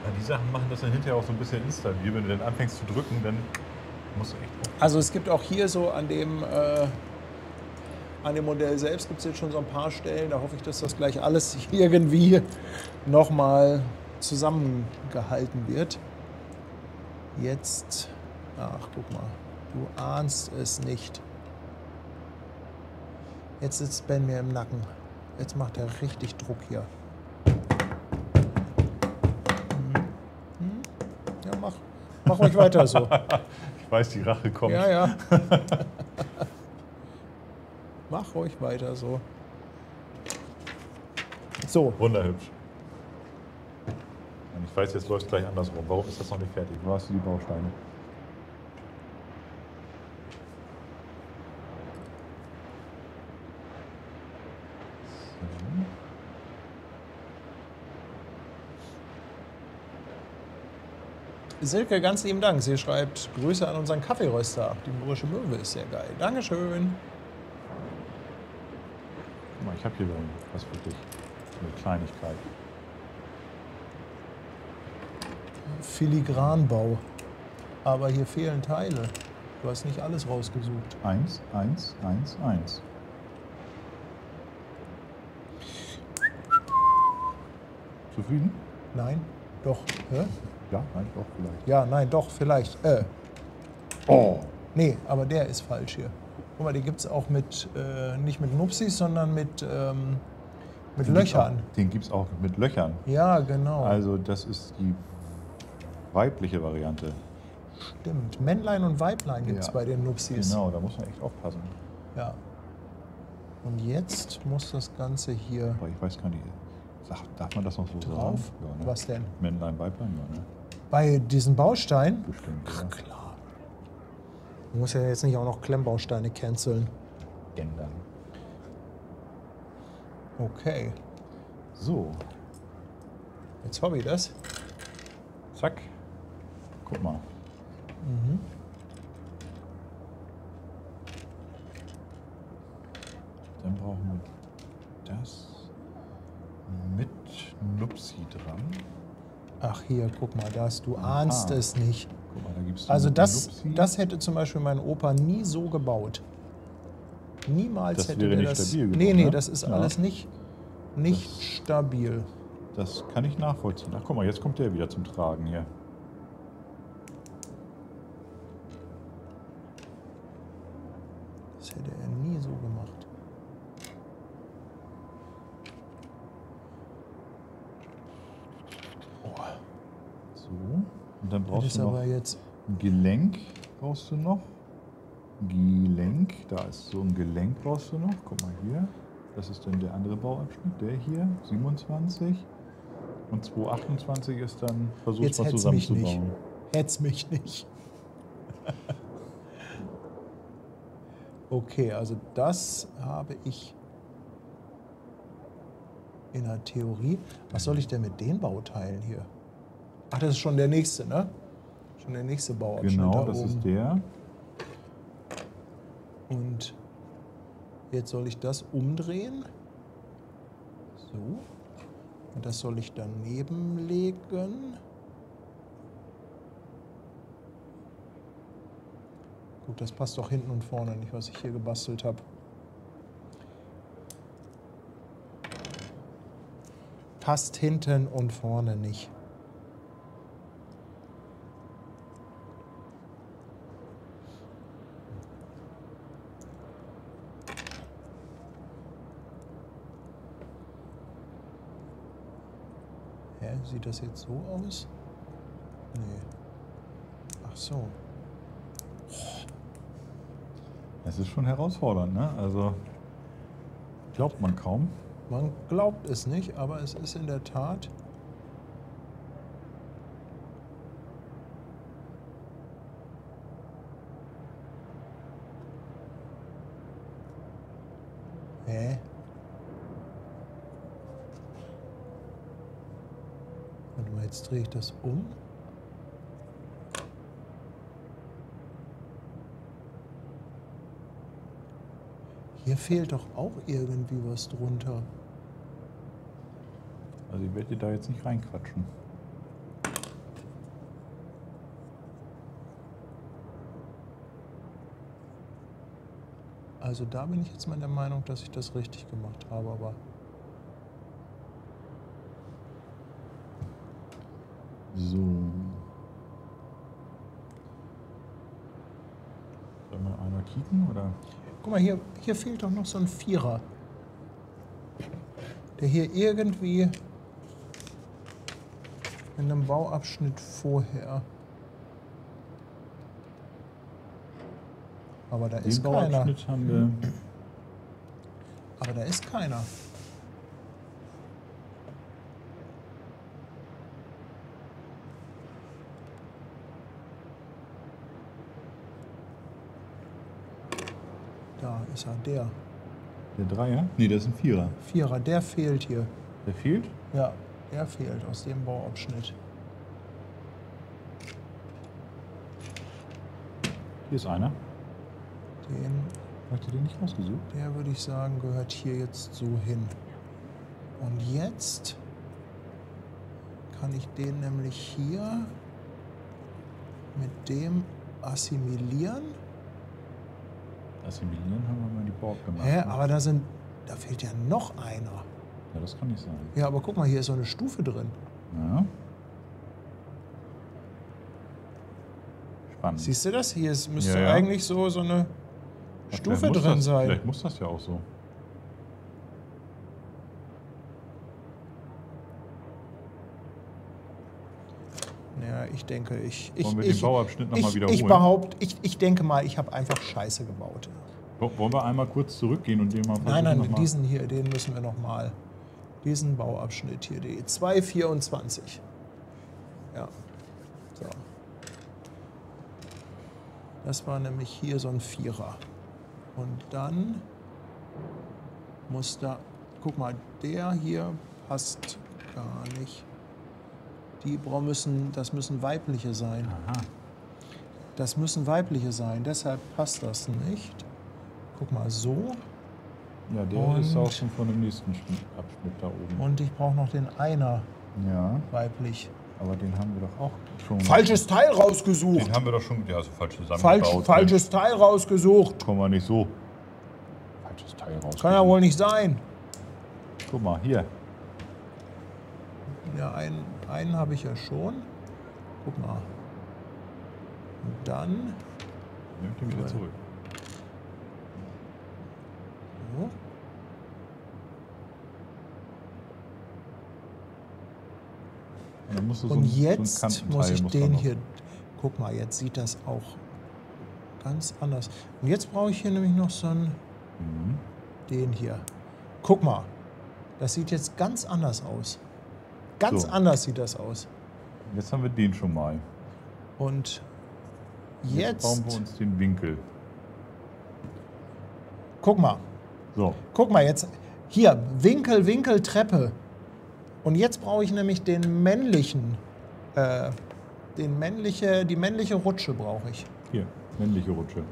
Ja, die Sachen machen das dann hinterher auch so ein bisschen instabil. Wenn du dann anfängst zu drücken, dann musst du echt aufpassen. Also es gibt auch hier so an dem Modell selbst gibt es jetzt schon so ein paar Stellen. Da hoffe ich, dass das gleich alles irgendwie nochmal zusammengehalten wird. Jetzt, ach guck mal, du ahnst es nicht. Jetzt sitzt Ben mir im Nacken. Jetzt macht er richtig Druck hier. Ja, mach ruhig weiter so. Ich weiß, die Rache kommt. Ja, ja. Mach ruhig weiter so. So. Wunderhübsch. Und ich weiß, jetzt läuft es gleich andersrum. Warum ist das noch nicht fertig? Wo hast du die Bausteine? Silke, ganz lieben Dank. Sie schreibt Grüße an unseren Kaffeeröster. Die Mürrische Möwe ist sehr geil. Dankeschön. Guck mal, ich habe hier was für dich. Eine Kleinigkeit. Filigranbau. Aber hier fehlen Teile. Du hast nicht alles rausgesucht. 1, 1, 1, 1. Zufrieden? Nein, doch. Hä? Ja, nein, doch, vielleicht. Ja, nein, doch, vielleicht. Oh! Nee, aber der ist falsch hier. Guck mal, den gibt es auch mit, nicht mit Nupsis, sondern mit Löchern. Den gibt es auch mit Löchern. Ja, genau. Also das ist die weibliche Variante. Stimmt. Männlein und Weiblein gibt es Ja. bei den Nupsis. Genau, da muss man echt aufpassen. Ja. Und jetzt muss das Ganze hier Aber ich weiß gar nicht, darf man das noch so drauf. sagen? Ja, ne? Was denn? Männlein, Weiblein, ja, ne? Bei diesen Bausteinen? Bestimmt. Ach, Ja. klar. Du musst ja jetzt nicht auch noch Klemmbausteine canceln. Ändern. Okay. So, Jetzt habe ich das. zack. Guck mal. Dann brauchen wir das mit Nupsi dran. Ach hier, guck mal, du ahnst es nicht. Guck mal, da gibt's Also mit das Nupsi. hätte zum Beispiel mein Opa nie so gebaut. Niemals Das hätte wäre der nicht das. stabil Nee, genug, nee, ne? das ist Ja. alles nicht stabil. Das kann ich nachvollziehen. Ach, guck mal, jetzt kommt der wieder zum Tragen hier. Das hätte er nie so gemacht. So. Und dann Das brauchst ist du noch aber jetzt. ein Gelenk. Brauchst du noch. Gelenk. Da ist so ein Gelenk brauchst du noch. Guck mal hier. Das ist dann der andere Bauabschnitt. Der hier. 27. Und 228 ist dann, versuch's Jetzt mal hetz mich nicht. zusammenzubauen. Hetz mich nicht. Okay, also das habe ich in der Theorie. Was soll ich denn mit den Bauteilen hier? Ach, das ist schon der nächste, ne? Schon der nächste Bauabschnitt Genau, da das oben. ist der. Und jetzt soll ich das umdrehen. So. Und das soll ich daneben legen. Gut, das passt doch hinten und vorne nicht, was ich hier gebastelt habe. Passt hinten und vorne nicht. Hä, sieht das jetzt so aus? Nee. Ach so. Es ist schon herausfordernd, ne? Also Glaubt man kaum. Man glaubt es nicht, aber es ist in der Tat. Hä? Warte mal, jetzt drehe ich das um. Hier fehlt doch auch irgendwie was drunter. Also ich werde dir da jetzt nicht reinquatschen. Also da bin ich jetzt mal der Meinung, dass ich das richtig gemacht habe, aber... So. Soll mal einer kicken oder? Guck mal, hier fehlt doch noch so ein Vierer. Der hier irgendwie in einem Bauabschnitt vorher. Aber da ist Den keiner. Bauabschnitt haben wir. Aber da ist keiner. Da ist er, der. Der Dreier? Nee, das ist ein Vierer. Vierer, der fehlt hier. Der fehlt? Ja, der fehlt aus dem Bauabschnitt. Hier ist einer. Den, Habt ihr den nicht rausgesucht? der würde ich sagen, gehört hier jetzt so hin. Und jetzt kann ich den nämlich hier mit dem assimilieren. Assimilieren haben wir mal die Borg gemacht. Hä, ne? aber da fehlt ja noch einer. Ja, das kann nicht sein. Ja, aber guck mal, hier ist so eine Stufe drin. Ja. Spannend. Siehst du das? Hier müsste Ja, ja. eigentlich so eine Ja, Stufe vielleicht muss drin das, sein. Vielleicht muss das ja auch so. Ja, ich denke, Wollen wir den Bauabschnitt nochmal wiederholen? ich denke mal, ich habe einfach Scheiße gebaut. Wollen wir einmal kurz zurückgehen und den mal versuchen? Nein, noch mal? diesen hier, den müssen wir nochmal. Diesen Bauabschnitt hier, die 224. Ja. So. Das war nämlich hier so ein Vierer. Und dann muss da, guck mal, der hier passt gar nicht. Das müssen weibliche sein. Aha. Das müssen weibliche sein, deshalb passt das nicht. Guck mal, so. Ja, der Und- ist auch schon von dem nächsten Abschnitt da oben. Und ich brauche noch den Einer Ja, weiblich. aber den haben wir doch auch schon. Falsches Teil rausgesucht. Den haben wir doch schon. Ja, also falsch zusammengebaut. Falsches Teil rausgesucht. Kommen wir nicht so. Falsches Teil raus. Kann ja wohl nicht sein. Guck mal, hier. Ja, einen habe ich ja schon. Guck mal. Und dann. Nehmt den wieder Cool. zurück. So. Und dann musst du Und so jetzt einen Kantenteil muss ich muss da den noch- hier. Guck mal, jetzt sieht das auch ganz anders. Und jetzt brauche ich hier nämlich noch so einen. Mhm. Den hier. Guck mal. Das sieht jetzt ganz anders aus. Ganz So. anders sieht das aus. Jetzt haben wir den schon mal. Und Jetzt bauen wir jetzt. uns den Winkel. Guck mal. So. Guck mal jetzt. Hier, Winkel, Winkel, Treppe. Und jetzt brauche ich nämlich den männlichen. Die männliche Rutsche brauche ich. Hier, männliche Rutsche.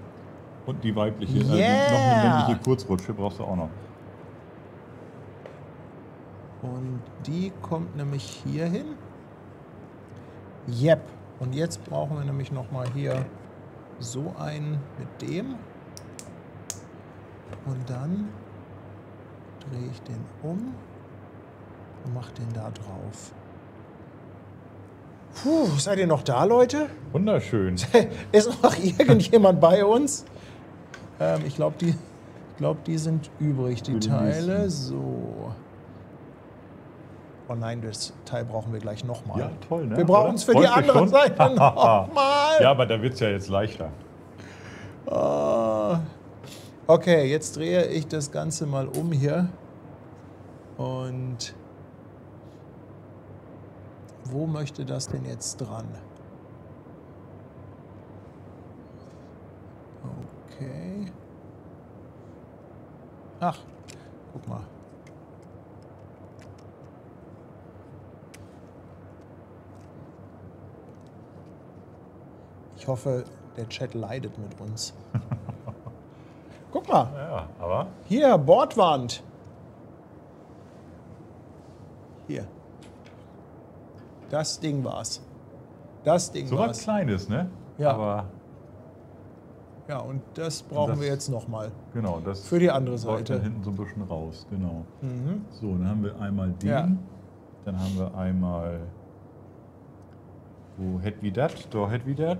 Und die weibliche, noch Yeah. eine männliche Kurzrutsche brauchst du auch noch. Und die kommt nämlich hier hin. Yep. Und jetzt brauchen wir nämlich noch mal hier so einen mit dem. Und dann drehe ich den um und mache den da drauf. Puh, seid ihr noch da, Leute? Wunderschön. Ist noch irgendjemand bei uns? Ich glaube, die sind übrig, die Für den Teile. nächsten. So. Oh nein, das Teil brauchen wir gleich nochmal. Ja, toll, ne? Wir brauchen Oder? es für die Freut mich andere schon. Seite nochmal. Ja, aber da wird es ja jetzt leichter. Ah. Okay, jetzt drehe ich das Ganze mal um hier. Und wo möchte das denn jetzt dran? Okay. Ach, guck mal. Ich hoffe, der Chat leidet mit uns. Guck mal. Ja, aber... Hier, Bordwand. Hier. Das Ding war's. Das Ding So was war's. Kleines, ne? Ja. Aber Ja, und das brauchen wir jetzt nochmal. genau, das Für die andere läuft Seite. dann hinten so ein bisschen raus, genau. Mhm. So, dann haben wir einmal den, Ja. dann haben wir einmal, wo hätt wie dat, da hätt wie dat,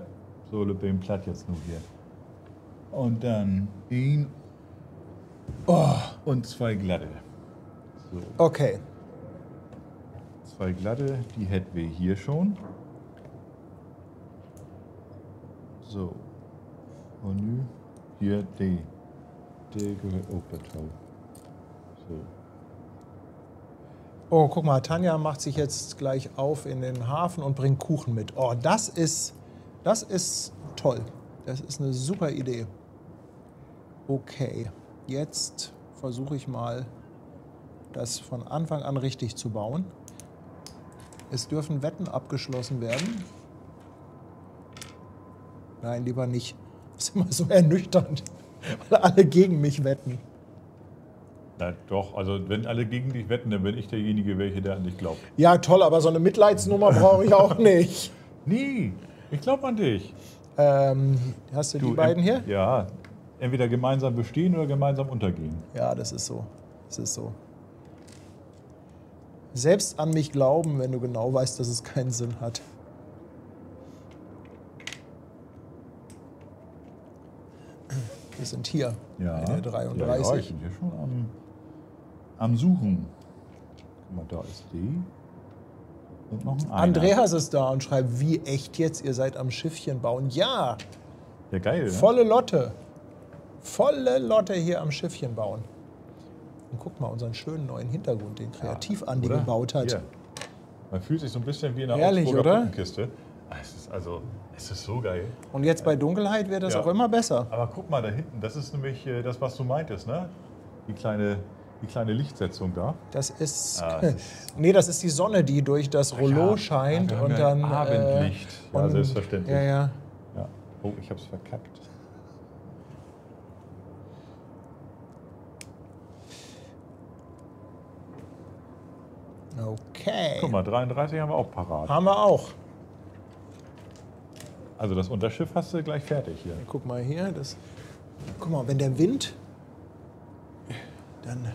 so le beim platt jetzt nur hier. Und dann ihn und zwei glatte. So, Okay. zwei glatte, die hätten wir hier schon. So, und nu hier die. Der gehört auch dazu. So. Oh, guck mal, Tanja macht sich jetzt gleich auf in den Hafen und bringt Kuchen mit. Oh, das ist toll. Das ist eine super Idee. Okay, jetzt versuche ich mal, das von Anfang an richtig zu bauen. Es dürfen Wetten abgeschlossen werden. Nein, lieber nicht. Das ist immer so ernüchternd, weil alle gegen mich wetten. Na doch, also wenn alle gegen dich wetten, dann bin ich derjenige, welcher der an dich glaubt. Ja, toll, aber so eine Mitleidsnummer brauche ich auch nicht. Nie, ich glaube an dich. Hast du die beiden hier? Ja, entweder gemeinsam bestehen oder gemeinsam untergehen. Ja, das ist so. Das ist so. Selbst an mich glauben, wenn du genau weißt, dass es keinen Sinn hat. Wir sind hier Ja, bei der 33. Ja, ich bin hier schon am Suchen. Guck mal, da ist die. Und noch ein einer. Andreas ist da und schreibt, wie echt jetzt, ihr seid am Schiffchen bauen. Ja, Ja, geil, ne? volle Lotte. Volle Lotte hier am Schiffchen bauen. Und guck mal, unseren schönen neuen Hintergrund, den Kreativ-Andi Oder? gebaut hat. Hier. Man fühlt sich so ein bisschen wie in einer Herrlich, Augsburger oder? Puppenkiste. Es ist so geil. Und jetzt bei Dunkelheit wird das Ja. auch immer besser. Aber guck mal da hinten, das ist nämlich das, was du meintest, ne? Die kleine Lichtsetzung da. Das ist, Ah, das ist- nee, das ist die Sonne, die durch das Rollo Ja, scheint wir haben und ja dann Abendlicht. Ja, und- selbstverständlich. Ja, ja. Ja. Oh, ich hab's verkackt. Okay. Guck mal, 33 haben wir auch parat. Haben wir auch. Also das Unterschiff hast du gleich fertig hier. Guck mal hier, guck mal, wenn der Wind, dann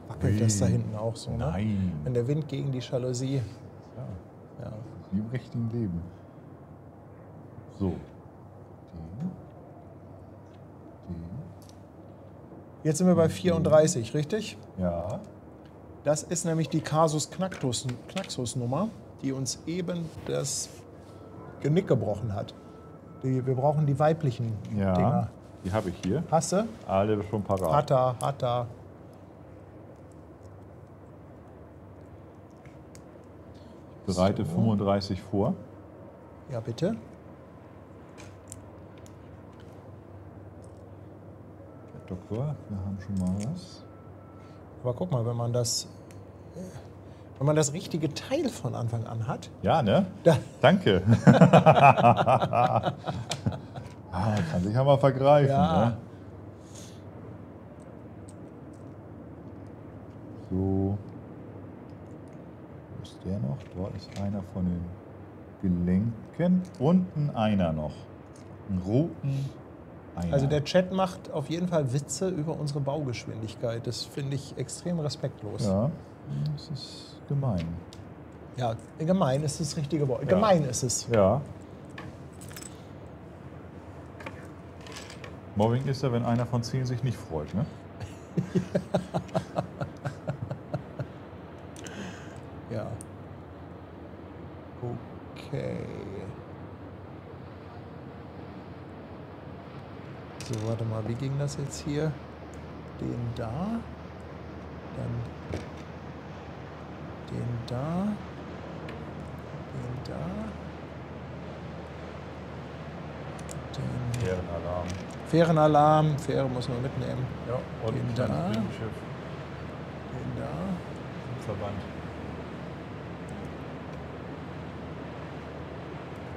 wackelt das da hinten auch so. Ne? Nein. Wenn der Wind gegen die Jalousie. Ja, Ja. wie im richtigen Leben. So. Jetzt sind wir bei 34, richtig? Ja. Das ist nämlich die Kasus Knaxus-Nummer, die uns eben das Genick gebrochen hat. Wir brauchen die weiblichen Ja. Dinger. Die habe ich hier. Hast du? Alle schon parat. Hat er. Bereite So. 35 vor. Ja, bitte. Herr Doktor, wir haben schon mal was. Aber guck mal, wenn man das richtige Teil von Anfang an hat, Ja, ne? da, Danke. Kann sich ja mal vergreifen. Ja. Ne? So. Wo ist der noch? Da ist einer von den Gelenken. Unten einer noch. Einen roten einer. also der Chat macht auf jeden Fall Witze über unsere Baugeschwindigkeit. Das finde ich extrem respektlos. Ja, das ist gemein. Ja, gemein ist das richtige Wort. Ja. Gemein ist es. Ja. Mobbing ist ja, wenn einer von 10 sich nicht freut, ne? Ja. Okay. So, warte mal, wie ging das jetzt hier? Den da. Dann den da. Den da. Den Fährenalarm. Fährenalarm. Fähre muss man mitnehmen. Ja, und Den ein da. kleines Binnenschiff Den da. im Verband.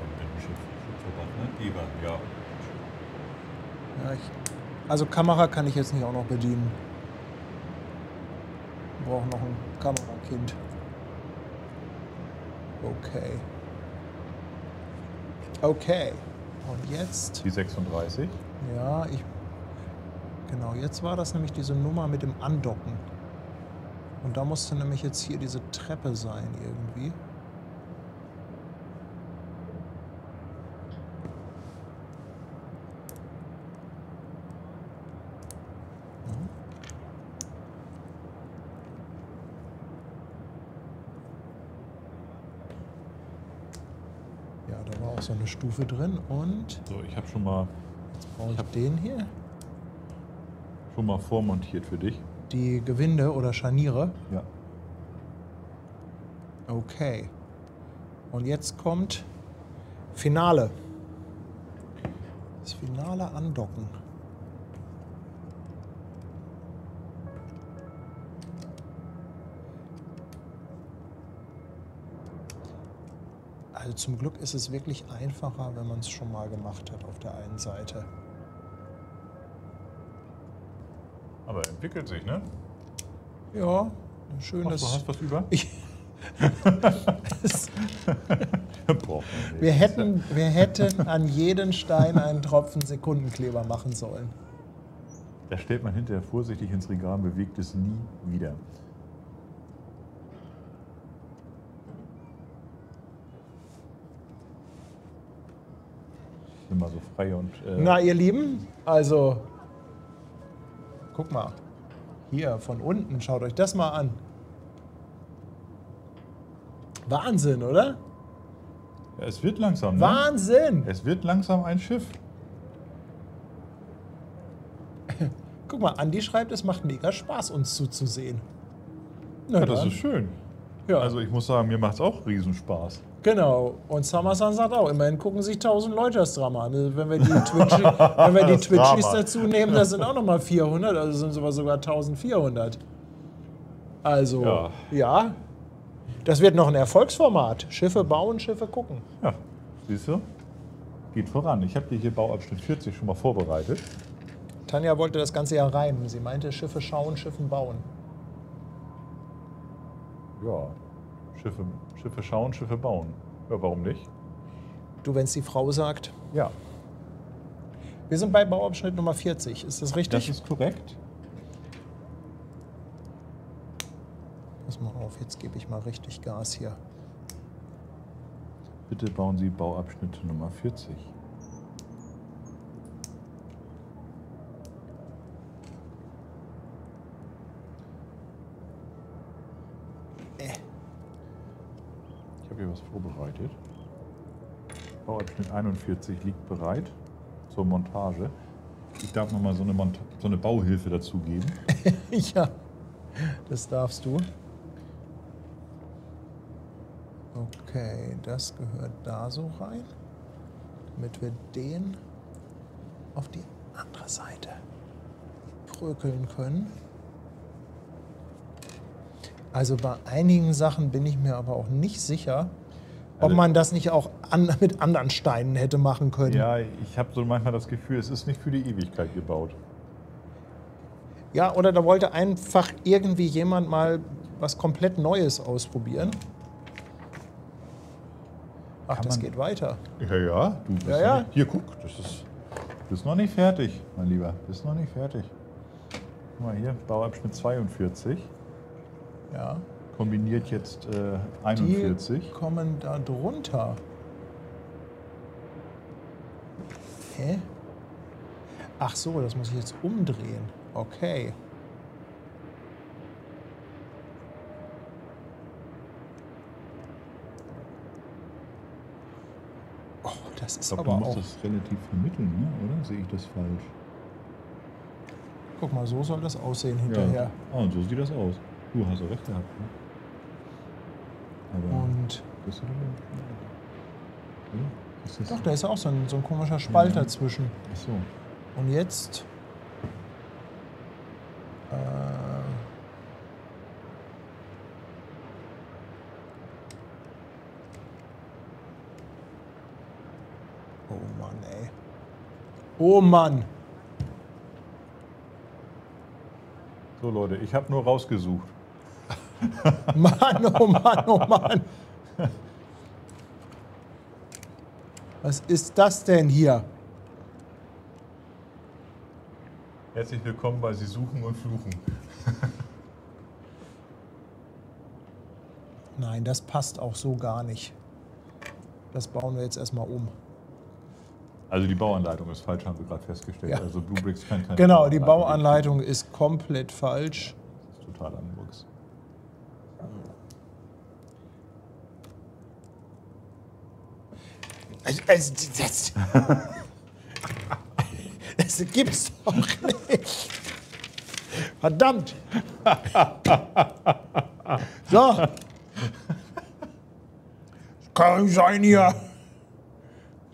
Und Binnenschiff, Schiffverband, ne? Eber, ja. Ja, also Kamera kann ich jetzt nicht auch noch bedienen. Wir brauchen noch ein Kamerakind. Okay. Okay. Und jetzt? Die 36. Ja, genau, jetzt war das nämlich diese Nummer mit dem Andocken. Und da musste nämlich jetzt hier diese Treppe sein irgendwie. Ja, da war auch so eine Stufe drin und So, ich habe schon mal brauche ich den hier. vormontiert für dich. Die Gewinde oder Scharniere. Ja. Okay. Und jetzt kommt Finale. Das finale Andocken. Also zum Glück ist es wirklich einfacher, wenn man es schon mal gemacht hat auf der einen Seite. Aber entwickelt sich, ne? Ja, schön, Ach, dass du hast was über? Braucht man nicht. wir hätten an jeden Stein einen Tropfen Sekundenkleber machen sollen. Da stellt man hinterher vorsichtig ins Regal und bewegt es nie wieder. Ich bin mal so frei und... Na, ihr Lieben, also guck mal, hier von unten, schaut euch das mal an. Wahnsinn, oder? ja, es wird langsam, ne? Wahnsinn! Es wird langsam ein Schiff. Guck mal, Andi schreibt, es macht mega Spaß, uns zuzusehen. Na Ja, das dann. ist schön. Ja, Also ich muss sagen, mir macht es auch Riesenspaß. genau. Und Summersun sagt auch, immerhin gucken sich 1000 Leute das Drama an. Also wenn wir die, Twitchies Drama. dazu nehmen, das sind auch nochmal 400, also sind es sogar 1400. Also, ja. Das wird noch ein Erfolgsformat. Schiffe bauen, Schiffe gucken. Ja, siehst du? Geht voran. Ich habe dir hier Bauabschnitt 40 schon mal vorbereitet. Tanja wollte das Ganze ja reimen. Sie meinte, Schiffe schauen, Schiffen bauen. Ja, Schiffe schauen, Schiffe bauen. Ja, warum nicht? Du, wenn es die Frau sagt. Ja, Wir sind bei Bauabschnitt Nummer 40. Ist das richtig? das ist korrekt. Pass mal auf, jetzt gebe ich mal richtig Gas hier. Bitte bauen Sie Bauabschnitt Nummer 40. Ich habe hier was vorbereitet. Bauabschnitt 41 liegt bereit zur Montage. Ich darf noch mal so eine Bauhilfe dazugeben. Ja, das darfst du. Okay, das gehört da so rein, damit wir den auf die andere Seite prökeln können. Also bei einigen Sachen bin ich mir aber auch nicht sicher, ob man das nicht auch mit anderen Steinen hätte machen können. Ja, ich habe so manchmal das Gefühl, es ist nicht für die Ewigkeit gebaut. Ja, oder da wollte einfach irgendwie jemand mal was komplett Neues ausprobieren. Ach, Kann das man- geht weiter. Ja, du bist Ja, noch ja. Nicht, hier, guck, bist noch nicht fertig, mein Lieber. Bist noch nicht fertig. Guck mal hier, Bauabschnitt 42. Ja. Kombiniert jetzt Die 41. kommen da drunter. Hä? Ach so, das muss ich jetzt umdrehen. Okay. Oh, das Ich ist glaube, du aber musst auch... das relativ vermitteln, ne? Oder sehe ich das falsch? Guck mal, so soll das aussehen hinterher. Ja. Ah, und so sieht das aus. Du hast ja recht gehabt. Ne? Aber Und das ist oder? Ist das doch, da ist ja auch so ein komischer Spalt dazwischen. Ach so. Und jetzt oh Mann, ey. Oh Mann. So Leute, ich habe nur rausgesucht. Mann, oh Mann, oh Mann. Was ist das denn hier? Herzlich willkommen bei Sie suchen und fluchen. Nein, das passt auch so gar nicht. Das bauen wir jetzt erstmal um. Also die Bauanleitung ist falsch, haben wir gerade festgestellt. Ja. Also Bluebricks kann keine Genau, die Bauanleitung geben. ist komplett falsch. Das ist total Anwuchs. Das gibt's doch nicht. Verdammt. So. Kann nicht sein hier.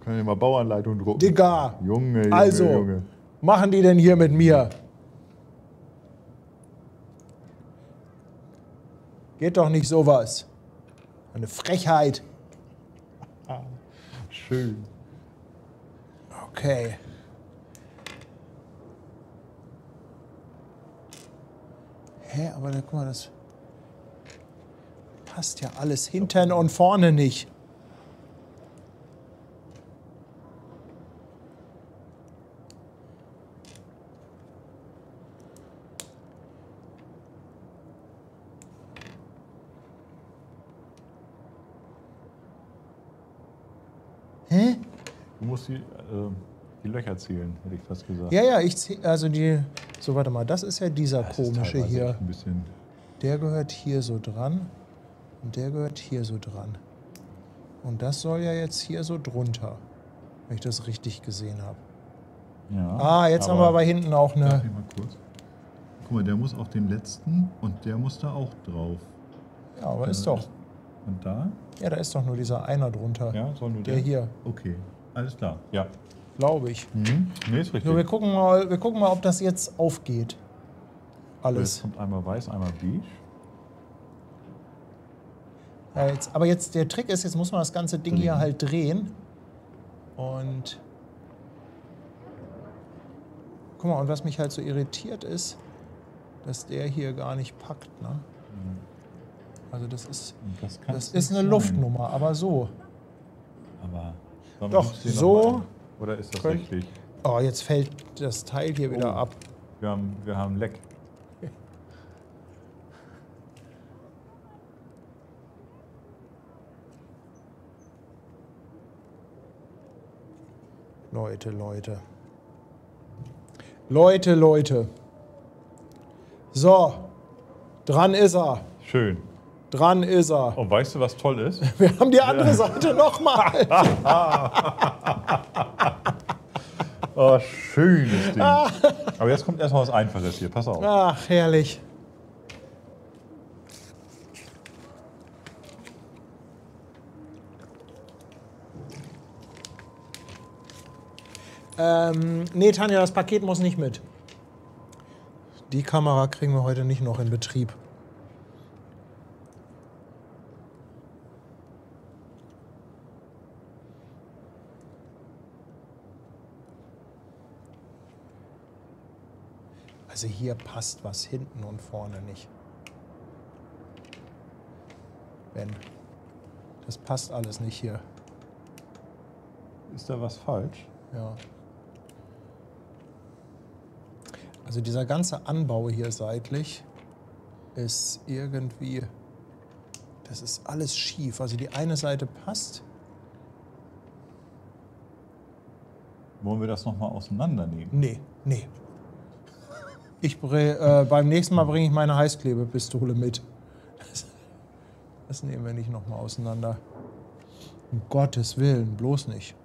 Können wir mal Bauanleitung drucken? Digga. Junge, Also, Junge. machen die denn hier mit mir? Geht doch nicht sowas. Eine Frechheit. Schön. Okay. Hä, aber da, guck mal, das passt ja alles hinten und vorne nicht. Hä? Du musst die Löcher zählen, hätte ich fast gesagt. Ja, ja, also die. So, warte mal, das ist ja dieser Das ist komische teilweise hier. echt ein bisschen. Der gehört hier so dran und der gehört hier so dran. Und das soll ja jetzt hier so drunter, wenn ich das richtig gesehen habe. Ja, Ah, jetzt haben wir aber hinten auch Darf eine. ich mal kurz? Guck mal, der muss auf den letzten und der muss da auch drauf. Ja, aber ist doch. Und da? Ja, da ist doch nur dieser einer drunter. Ja, soll nur Der hier, Okay, alles klar. Ja. glaube ich. Nee, ist richtig. So, wir gucken mal, ob das jetzt aufgeht. Jetzt Alles. kommt einmal weiß, einmal beige. Ja, aber jetzt der Trick ist, jetzt muss man das ganze Ding hier halt drehen. Und guck mal, und was mich halt so irritiert ist, dass der hier gar nicht packt. Ne? Also das ist eine sein. Luftnummer, aber so. Aber warum Doch, gibt's hier noch so mal einen? Oder ist das könnt- richtig? Oh, jetzt fällt das Teil hier wieder ab. Wir haben Leck. Leute, Leute. Leute, Leute. So, dran ist er. Schön. Dran ist er. Und weißt du, was toll ist? Wir haben die andere Seite nochmal. Oh, schönes Ding. Aber jetzt kommt erstmal was Einfaches hier. Pass auf. Ach, herrlich. Nee, Tanja, das Paket muss nicht mit. Die Kamera kriegen wir heute nicht noch in Betrieb. Also hier passt was hinten und vorne nicht. Ben, das passt alles nicht hier. Ist da was falsch? Ja. Also dieser ganze Anbau hier seitlich ist irgendwie, das ist alles schief. Also die eine Seite passt. Wollen wir das nochmal auseinandernehmen? Nee, nee. Beim nächsten Mal bringe ich meine Heißklebepistole mit. Das nehmen wir nicht nochmal auseinander. Um Gottes Willen, bloß nicht.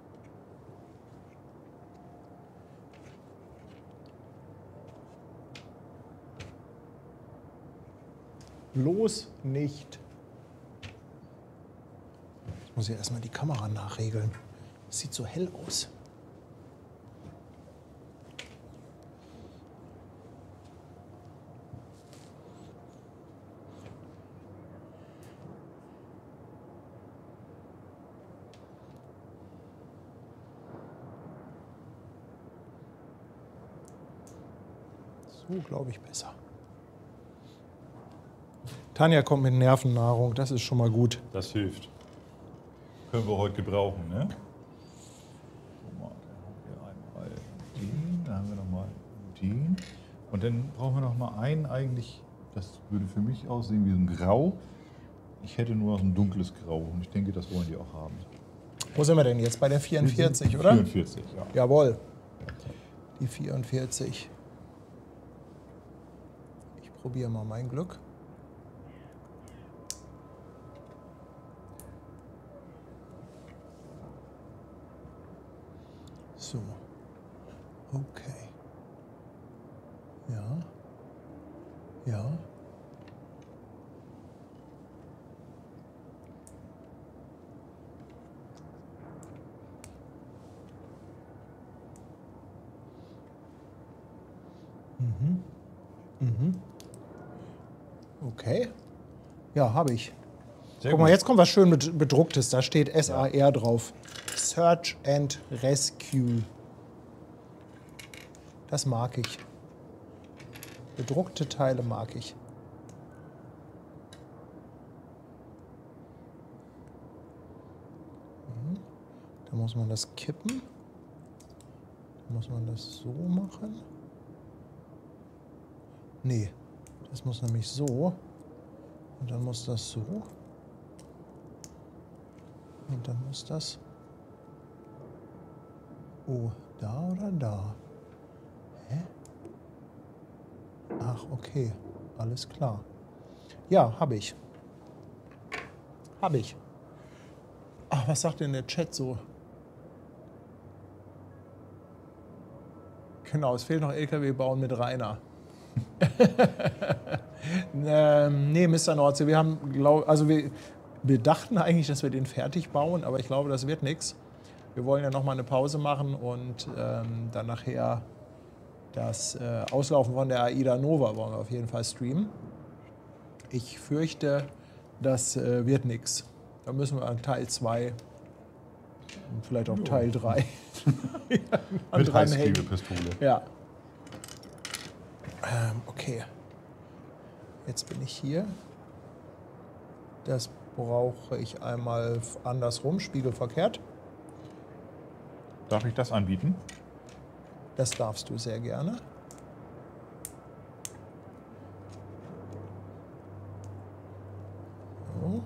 Bloß nicht. Jetzt muss ich erstmal die Kamera nachregeln. Das sieht so hell aus. So, glaube ich, besser. Tanja kommt mit Nervennahrung, das ist schon mal gut. Das hilft. Können wir heute gebrauchen, ne? Dann haben wir nochmal den. Und dann brauchen wir noch mal einen eigentlich, das würde für mich aussehen wie so ein Grau. Ich hätte nur noch ein dunkles Grau und ich denke, das wollen die auch haben. Wo sind wir denn jetzt? Bei der 44, oder? 44, ja. Jawohl. Die 44. Ich probiere mal mein Glück. So. Okay. Ja. Ja. Mhm. Mhm. Okay. Ja, habe ich. Sehr Guck mal, gut. jetzt kommt was schön bedrucktes. Da steht SAR drauf. Search and Rescue. Das mag ich. Bedruckte Teile mag ich. Da muss man das kippen. Da muss man das so machen. Nee, das muss nämlich so. Und dann muss das so. Und dann muss das... Oh, da oder da? Hä? Ach, okay. Alles klar. Ja, habe ich. Habe ich. Ach, was sagt denn der Chat so? Genau, es fehlt noch LKW bauen mit Rainer. Nee, Mr. Nordsee, wir haben, wir dachten eigentlich, dass wir den fertig bauen, aber ich glaube, das wird nichts. Wir wollen ja noch mal eine Pause machen und dann nachher das Auslaufen von der AIDA Nova wollen wir auf jeden Fall streamen. Ich fürchte, das wird nichts. Da müssen wir an Teil 2 und vielleicht auch Teil 3 mit Heißklebepistole. Ja. Okay. Jetzt bin ich hier. Das brauche ich einmal andersrum, spiegelverkehrt. Darf ich das anbieten? Das darfst du sehr gerne. So.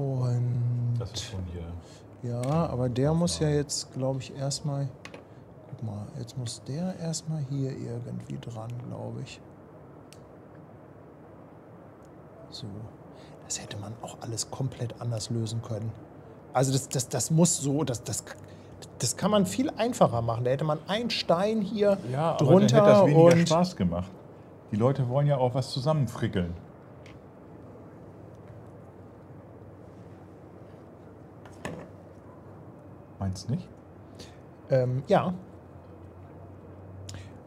Und Das ist von hier. ja, aber der muss ja jetzt, glaube ich, erstmal. Guck mal, jetzt muss der erstmal hier irgendwie dran, glaube ich. So. Das hätte man auch alles komplett anders lösen können. Also das muss so, das kann man viel einfacher machen. Da hätte man einen Stein hier Ja, aber drunter dann hätte das weniger und Spaß gemacht. Die Leute wollen ja auch was zusammenfrickeln. Meinst du nicht? ja.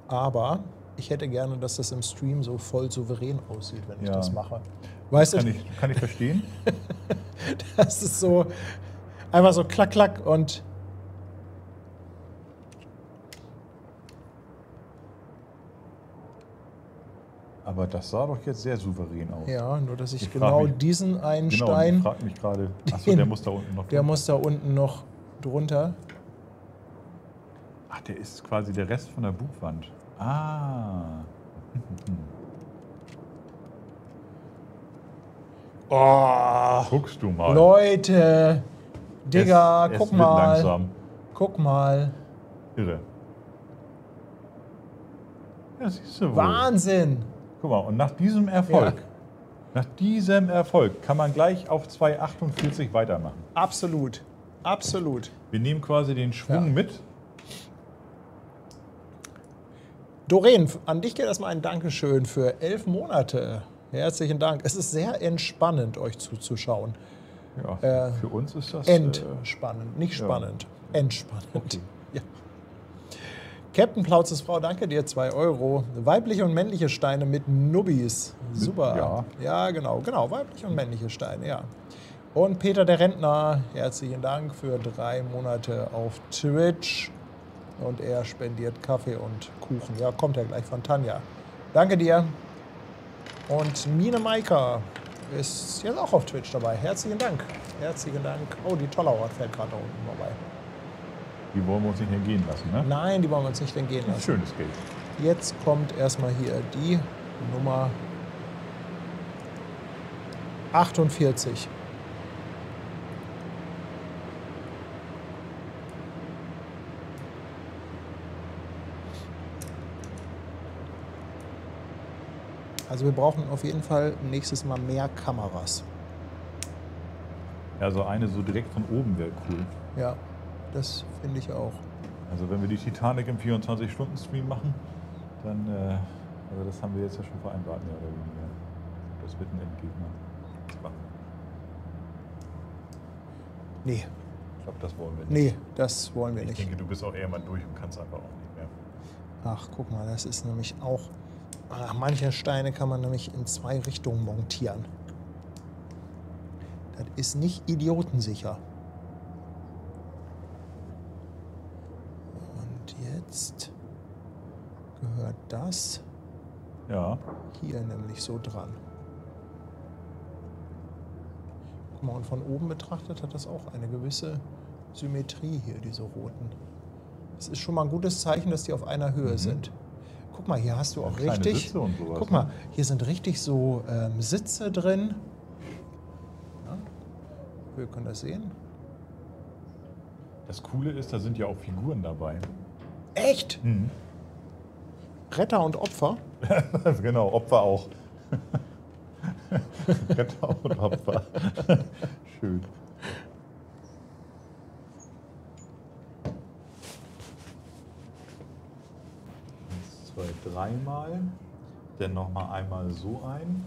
Aber ich hätte gerne, dass das im Stream so voll souverän aussieht, wenn ich Ja. das mache. Weißt du, Kann ich verstehen. das ist so einfach so klack, klack und Aber das sah doch jetzt sehr souverän aus. ja, nur dass ich Ich genau frag mich- diesen einen Genau, Stein, ich frage mich gerade. Achso, der muss da unten noch. der muss da unten noch drunter. Ach, der ist quasi der Rest von der Bugwand. Ah. Oh, Guckst du mal. Leute, Digga, Es guck wird mal, langsam. guck mal, Irre. Ja, siehst du wohl. Wahnsinn. Guck mal, und nach diesem Erfolg, kann man gleich auf 2,48 weitermachen. Absolut, absolut. Wir nehmen quasi den Schwung Ja. mit. Doreen, an dich geht erstmal ein Dankeschön für 11 Monate. Herzlichen Dank. Es ist sehr entspannend, euch zuzuschauen. Ja, für uns ist das... Entspannend, nicht spannend. Ja. Entspannend. Okay. Ja. Captain Plauzes Frau, danke dir, 2 Euro. Weibliche und männliche Steine mit Nubbis. Super. Ja. Ja, genau, weibliche und männliche Steine, ja. Und Peter der Rentner, herzlichen Dank für 3 Monate auf Twitch. Und er spendiert Kaffee und Kuchen. Ja, kommt ja gleich von Tanja. Danke dir. Und Mine Maika ist jetzt auch auf Twitch dabei. Herzlichen Dank. Herzlichen Dank. Oh, die Tollauer fährt gerade da unten vorbei. Die wollen wir uns nicht entgehen lassen, ne? Nein, die wollen wir uns nicht entgehen lassen. Schönes Geld. Jetzt kommt erstmal hier die Nummer 48. Also wir brauchen auf jeden Fall nächstes Mal mehr Kameras. Ja, so eine so direkt von oben wäre cool. Ja, das finde ich auch. Also wenn wir die Titanic im 24-Stunden-Stream machen, dann, also das haben wir jetzt ja schon vereinbart, mehr oder weniger. Das wird ein Endgegner. Nee. Ich glaube, das wollen wir nicht. Nee, das wollen wir nicht. Ich denke, du bist auch eher mal durch und kannst einfach auch nicht mehr. Ach, guck mal, das ist nämlich auch... manche Steine kann man nämlich in 2 Richtungen montieren. Das ist nicht idiotensicher. Und jetzt gehört das hier nämlich so dran. Guck mal, und von oben betrachtet hat das auch eine gewisse Symmetrie hier, diese roten. Das ist schon mal ein gutes Zeichen, dass die auf einer Höhe sind. Guck mal, hier hast du auch richtig. Sitze und sowas, guck mal, hier sind richtig so Sitze drin. Ja, wir können das sehen. Das Coole ist, da sind ja auch Figuren dabei. Echt? Mhm. Retter und Opfer? Genau, Opfer auch. Retter und Opfer. Schön. 2, 3 Mal. Dann nochmal einmal so ein.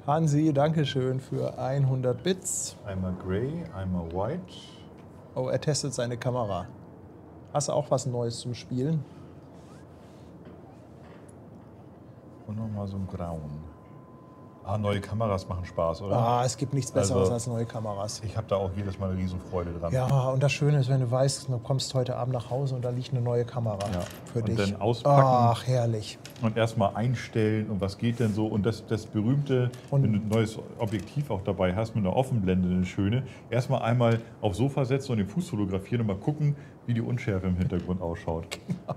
Hansi, danke schön für 100 Bits. Einmal Grey, einmal White. Oh, er testet seine Kamera. Hast du auch was Neues zum Spielen? Und nochmal so ein Grauen. Ah, neue Kameras machen Spaß, oder? Ah, es gibt nichts Besseres als neue Kameras. Ich habe da auch jedes Mal eine Riesenfreude dran. Ja, und das Schöne ist, wenn du weißt, du kommst heute Abend nach Hause und da liegt eine neue Kamera für dich. Und dann auspacken. Ach, herrlich. Und erstmal einstellen und was geht denn so. Und das berühmte, wenn du ein neues Objektiv auch dabei hast, mit einer Offenblende, eine schöne, erstmal einmal aufs Sofa setzen und den Fuß fotografieren und mal gucken, wie die Unschärfe im Hintergrund ausschaut. Genau.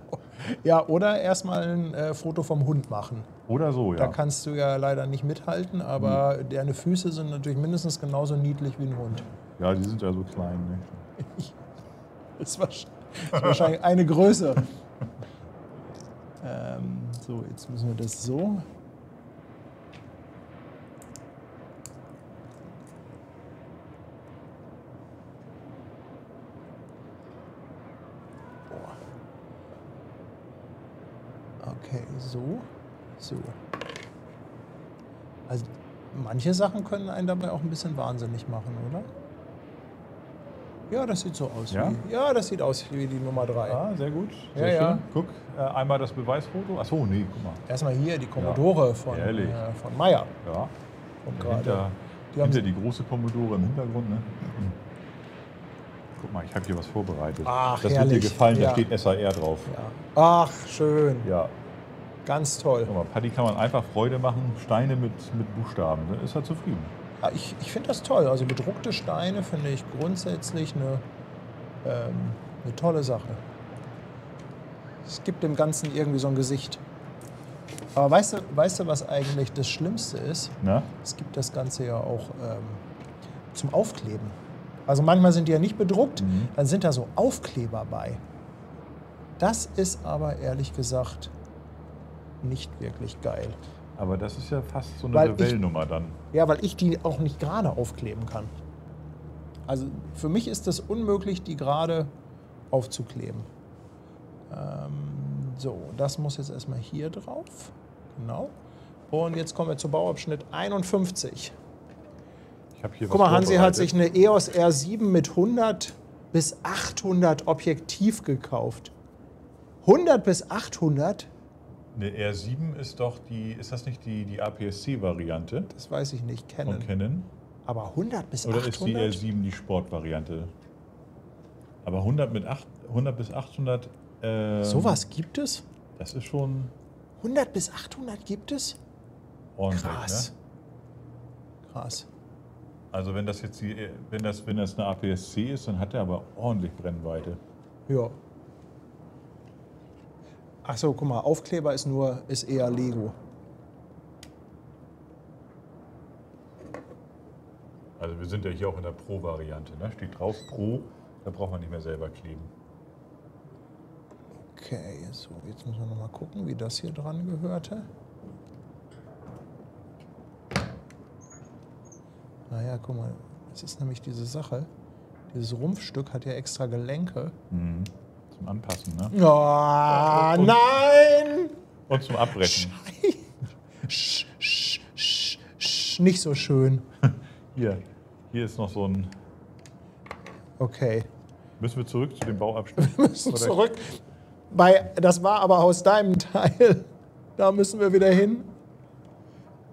Ja, oder erstmal ein Foto vom Hund machen. Oder so, ja. Da kannst du ja leider nicht mithalten, aber deine Füße sind natürlich mindestens genauso niedlich wie ein Hund. Ja, die sind ja so klein. Ne? Das ist wahrscheinlich eine Größe. So, jetzt müssen wir das so. Okay, so. Also manche Sachen können einen dabei auch ein bisschen wahnsinnig machen, oder? Ja, das sieht so aus. Ja? Ja, das sieht aus wie die Nummer 3. Ja, sehr gut. Sehr schön. Ja. Guck, einmal das Beweisfoto. Achso, nee, guck mal. Erstmal hier die Commodore von Meyer. Ja. Und hinter die große Commodore im Hintergrund. Ne? Guck mal, ich habe hier was vorbereitet. Ach, das herrlich. Wird dir gefallen, Ja. da steht SAR drauf. Ja. Ach, schön. Ja. Ganz toll. Guck mal, Paddy kann man einfach Freude machen. Steine mit Buchstaben. Dann ist er zufrieden. Ja, ich finde das toll. Also bedruckte Steine finde ich grundsätzlich eine tolle Sache. Es gibt dem Ganzen irgendwie so ein Gesicht. Aber weißt du, was eigentlich das Schlimmste ist? Na? Es gibt das Ganze ja auch zum Aufkleben. Also manchmal sind die ja nicht bedruckt, dann sind da so Aufkleber bei. Das ist aber ehrlich gesagt nicht wirklich geil. Aber das ist ja fast so eine Weil Revell-Nummer dann. Ja, weil ich die auch nicht gerade aufkleben kann. Also für mich ist es unmöglich, die gerade aufzukleben. So, das muss jetzt erstmal hier drauf. Genau. Und jetzt kommen wir zu Bauabschnitt 51. Ich habe hier Guck was mal, Hansi hat vorbereitet. sich eine EOS R7 mit 100 bis 800 Objektiv gekauft. 100 bis 800? Eine R7 ist doch ist das nicht die APS-C-Variante Das weiß ich nicht, von Canon. Canon? Aber 100 bis Oder 800? ist die R7 die Sportvariante? Aber 100 bis 800, Sowas gibt es? das ist schon 100 bis 800 gibt es? ordentlich. Krass. Ne? Krass. Also wenn das jetzt wenn das eine APS-C ist, dann hat er aber ordentlich Brennweite. Ja. Ach so, guck mal, Aufkleber ist eher Lego. Also wir sind ja hier auch in der Pro-Variante. Ne? Steht drauf Pro, da braucht man nicht mehr selber kleben. Okay, so, jetzt müssen wir noch mal gucken, wie das hier dran gehörte. Naja, guck mal, das ist nämlich diese Sache. Dieses Rumpfstück hat ja extra Gelenke. Mhm. Zum Anpassen, ne? Oh, nein! Und zum Abbrechen. Nicht so schön. Hier ist noch so ein... Okay. Müssen wir zurück zu dem Bauabschnitt? Wir müssen Oder- zurück. Das war aber aus deinem Teil. Da müssen wir wieder hin.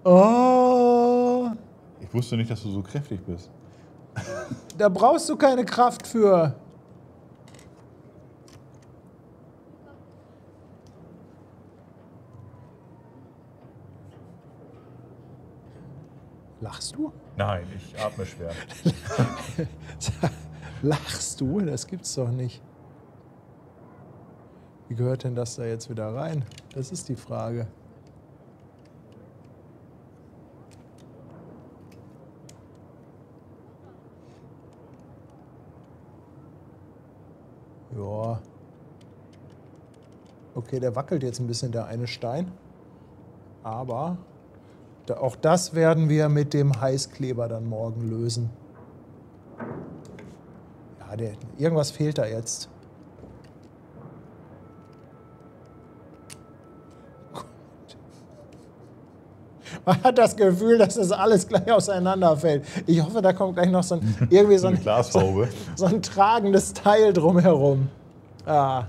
Oh, Ich wusste nicht, dass du so kräftig bist. da brauchst du keine Kraft für. Lachst du? Nein, ich atme schwer. Lachst du? Das gibt's doch nicht. Wie gehört denn das da jetzt wieder rein? Das ist die Frage. Ja. Okay, der wackelt jetzt ein bisschen, der eine Stein. Aber auch das werden wir mit dem Heißkleber dann morgen lösen. Ja, irgendwas fehlt da jetzt. Man hat das Gefühl, dass das alles gleich auseinanderfällt. Ich hoffe, da kommt gleich noch irgendwie So eine Glashaube. so ein tragendes Teil drumherum. Ah.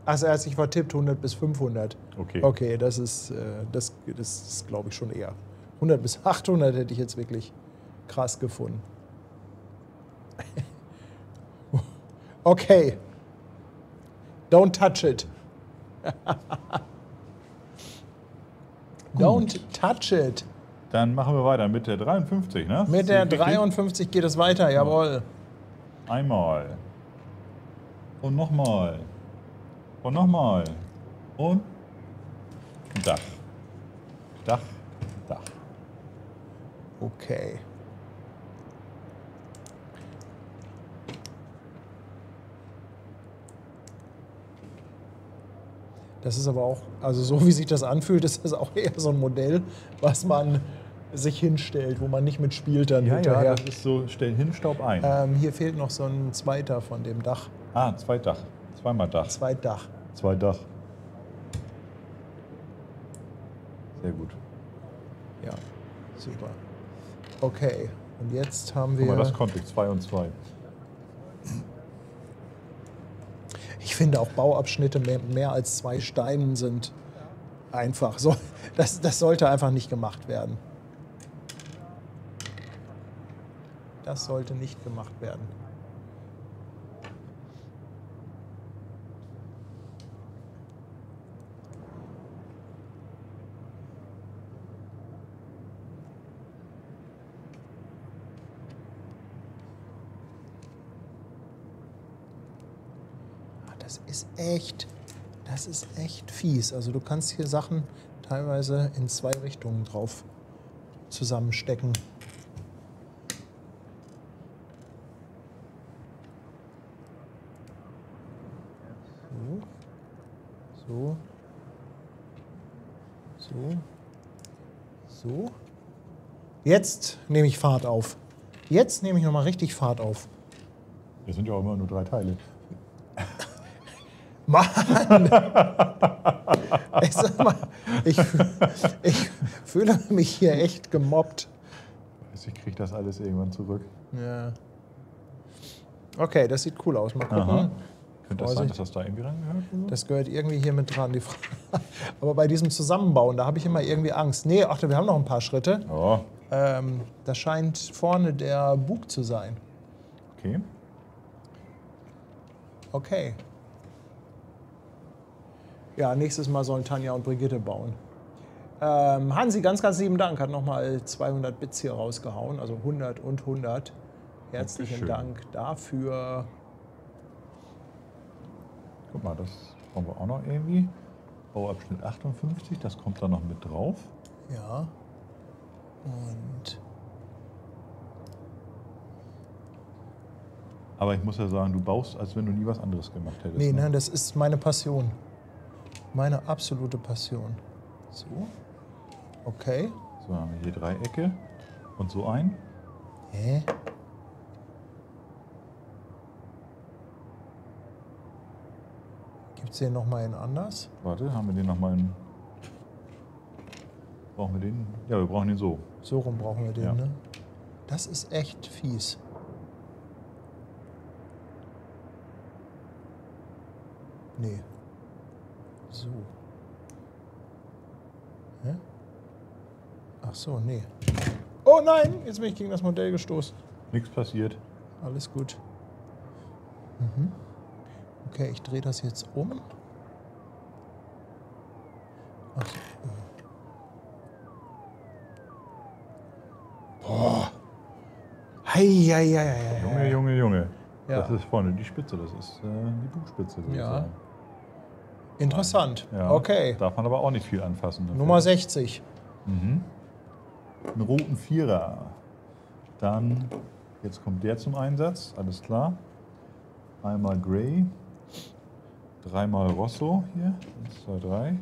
Also er hat sich vertippt, 100 bis 500. Okay. Okay, das ist glaube ich schon eher. 100 bis 800 hätte ich jetzt wirklich krass gefunden. Okay. Don't touch it. Don't touch it. Dann machen wir weiter mit der 53, ne? Mit der Ist die richtig? 53 geht es weiter, jawohl. Einmal. Und nochmal. Und nochmal. Und Dach. Dach. Dach. Okay. Das ist aber auch, also so wie sich das anfühlt, ist das auch eher so ein Modell, was man sich hinstellt, wo man nicht mitspielt dann hinterher. das ist so, stell hin, Staub ein. Hier fehlt noch so ein zweiter von dem Dach. Zwei Dach. Zweimal Dach. Zweitdach. Zwei Dach. Sehr gut. Ja, super. Okay, und jetzt haben Guck wir... mal, das konnte ich. 2 und 2. Ich finde auch Bauabschnitte mehr als 2 Steinen sind einfach so. Das sollte einfach nicht gemacht werden. Das sollte nicht gemacht werden. Das ist echt fies. Also du kannst hier Sachen teilweise in 2 Richtungen drauf zusammenstecken. So. So. So. So. Jetzt nehme ich Fahrt auf. Jetzt nehme ich nochmal richtig Fahrt auf. Das sind ja auch immer nur 3 Teile. Mann! Ich sag mal, ich fühle mich hier echt gemobbt. Ich kriege das alles irgendwann zurück. Ja. Okay, das sieht cool aus. Mal gucken. Aha. Könnte das sein, Vorsicht. dass das da irgendwie rangehört? Oder? Das gehört irgendwie hier mit dran. Aber bei diesem Zusammenbauen, da habe ich immer irgendwie Angst. Nee, ach, wir haben noch ein paar Schritte. Oh, Das scheint vorne der Bug zu sein. okay. Okay. Ja, nächstes Mal sollen Tanja und Brigitte bauen. Hansi, ganz, ganz lieben Dank. Hat nochmal 200 Bits hier rausgehauen. Also 100 und 100. Herzlichen Dankeschön. Dank dafür. Guck mal, das brauchen wir auch noch irgendwie. Bauabschnitt 58, das kommt da noch mit drauf. Ja. Und Aber ich muss ja sagen, du baust, als wenn du nie was anderes gemacht hättest. nee, ne, das ist meine Passion. Meine absolute Passion. So. Okay. So, haben wir hier Dreiecke und so ein. Hä? Gibt es den nochmal in anders? Warte, haben wir den nochmal in. Brauchen wir den? Ja, wir brauchen den so. So rum brauchen wir den, Ja. ne? Das ist echt fies. Nee. So. Hä? Ach so, nee. Oh nein, jetzt bin ich gegen das Modell gestoßen. Nichts passiert. Alles gut. Mhm. Okay, ich drehe das jetzt um. Ach so. Boah. Heieieiei. Junge, Junge, Junge. Ja. Das ist vorne die Spitze, das ist die Bugspitze. würde ich Ja. sagen. Interessant. Ja, Okay. Darf man aber auch nicht viel anfassen. dafür. Nummer 60. Einen roten Vierer. Dann, jetzt kommt der zum Einsatz, alles klar. Einmal Grey. Dreimal Rosso hier. 1, 2, 3.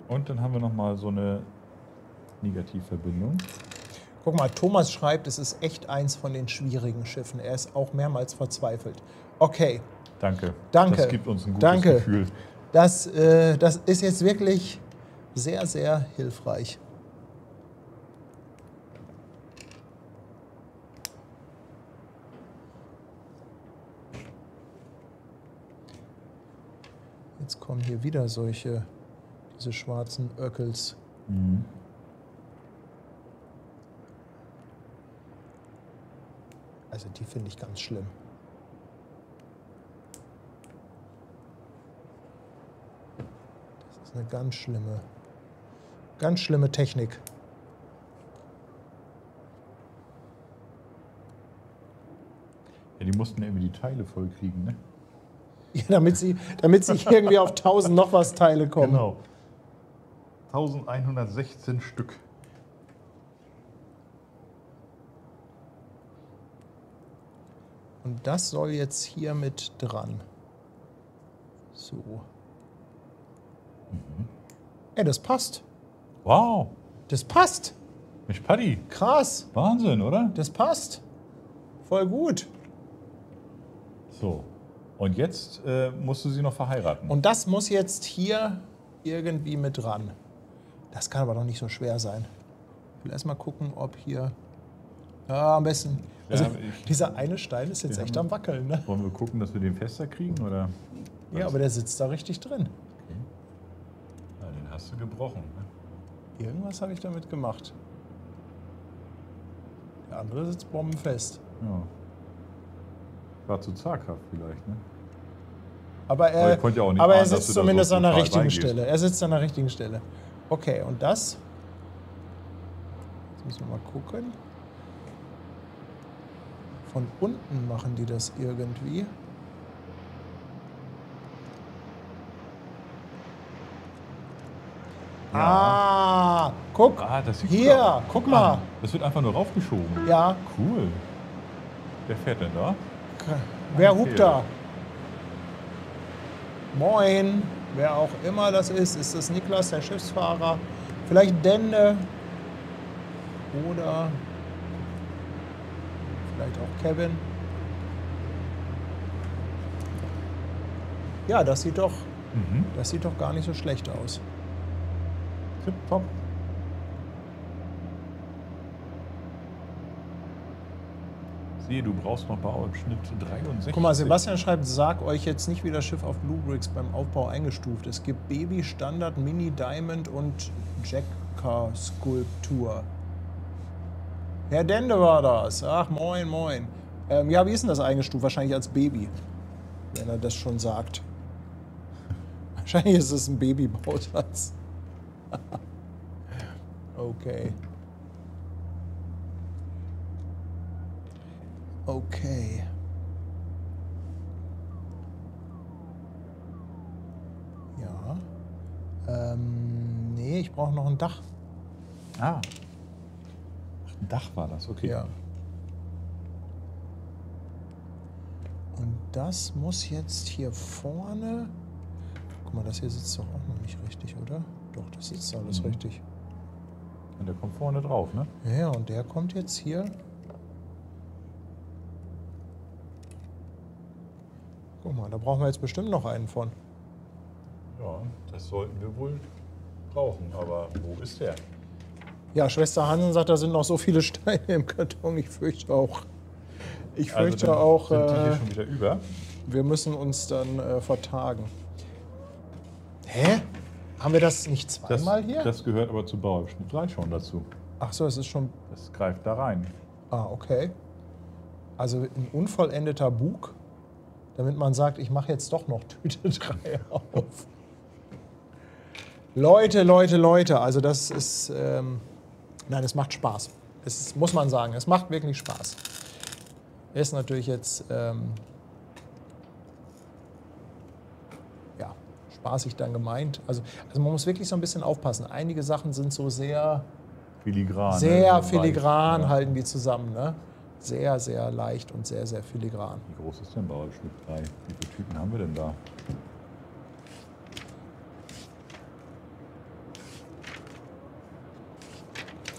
Und dann haben wir nochmal so eine Negativverbindung. Guck mal, Thomas schreibt, es ist echt eins von den schwierigen Schiffen. Er ist auch mehrmals verzweifelt. Okay, Danke. Danke. Das gibt uns ein gutes Danke. Gefühl. das ist jetzt wirklich sehr, sehr hilfreich. Jetzt kommen hier wieder diese schwarzen Öckels. Mhm. Also die finde ich ganz schlimm. Das ist eine ganz schlimme Technik. Ja, die mussten irgendwie die Teile voll kriegen, ne? Ja, damit sie irgendwie auf 1000 noch was Teile kommen. Genau. 1116 Stück. Und das soll jetzt hier mit dran. So. Ey, das passt. Wow, Das passt. Mensch, Paddy. Krass. Wahnsinn, oder? Das passt. Voll gut. So. Und jetzt musst du sie noch verheiraten. Und das muss jetzt hier irgendwie mit dran. Das kann aber doch nicht so schwer sein. Ich will erst mal gucken, ob hier. Ja, am besten. Also, Ja, dieser eine Stein ist jetzt Wir echt haben- am Wackeln, ne? Wollen wir gucken, dass wir den fester kriegen? Oder? Ja, aber der sitzt da richtig drin. Ja, den hast du gebrochen. Ne? Irgendwas habe ich damit gemacht. Der andere sitzt bombenfest. Ja. War zu zaghaft vielleicht, ne? Aber Aber er, ich konnte ja auch nicht aber er ahnen, dass sitzt du da zumindest so an der brutal richtigen reingehst. Stelle. Er sitzt an der richtigen Stelle. Okay, und das? Jetzt müssen wir mal gucken. Von unten machen die das irgendwie. Ja. Ah, guck. Ah, das sieht Hier, gut aus. guck mal. Ah, das wird einfach nur raufgeschoben. Ja, Cool. Wer fährt denn da? wer Okay. hupt da? Moin, wer auch immer das ist das Niklas, der Schiffsfahrer? Vielleicht Dende oder vielleicht auch Kevin. Ja, das sieht doch gar nicht so schlecht aus. Tipptopp. Sehe, du brauchst noch Bauabschnitt 63. Guck mal, Sebastian schreibt, sag euch jetzt nicht, wie das Schiff auf Blue Bricks beim Aufbau eingestuft ist. Es gibt Baby, Standard, Mini, Diamond und Jacker-Skulptur. Herr Dende war das. Ach, moin, moin. Ja, wie ist denn das eingestuft? Wahrscheinlich als Baby, wenn er das schon sagt. Wahrscheinlich ist es ein Babybausatz. Okay. Okay. Ja. Nee, ich brauche noch ein Dach. Ah. Ach, ein Dach war das, okay. Ja. Und das muss jetzt hier vorne... Guck mal, das hier sitzt doch auch noch nicht richtig, oder? Doch, das sitzt alles richtig. Und der kommt vorne drauf, ne? Ja, und der kommt jetzt hier... Guck mal, da brauchen wir jetzt bestimmt noch einen von. Ja, das sollten wir wohl brauchen, aber wo ist der? Ja, Schwester Hansen sagt, da sind noch so viele Steine im Karton. Ich fürchte auch. Ich fürchte also auch, sind die hier schon wieder über? wir müssen uns dann vertagen. Hä? Haben wir das nicht zweimal hier? Das gehört aber zu Bauabschnitt 3 schon dazu. Ach so, es ist schon... Das greift da rein. Ah, okay. Also ein unvollendeter Bug, damit man sagt, ich mache jetzt doch noch Tüte 3 auf. Leute, also das ist... nein, es macht Spaß. Das muss man sagen, es macht wirklich Spaß. Ist natürlich jetzt... ja, spaßig dann gemeint. Also man muss wirklich so ein bisschen aufpassen. Einige Sachen sind so sehr... Filigran. Sehr ne? filigran Ja. halten die zusammen, ne? Sehr, sehr leicht und sehr, sehr filigran. Wie groß ist denn Bauabschnitt 3? Wie viele Typen haben wir denn da?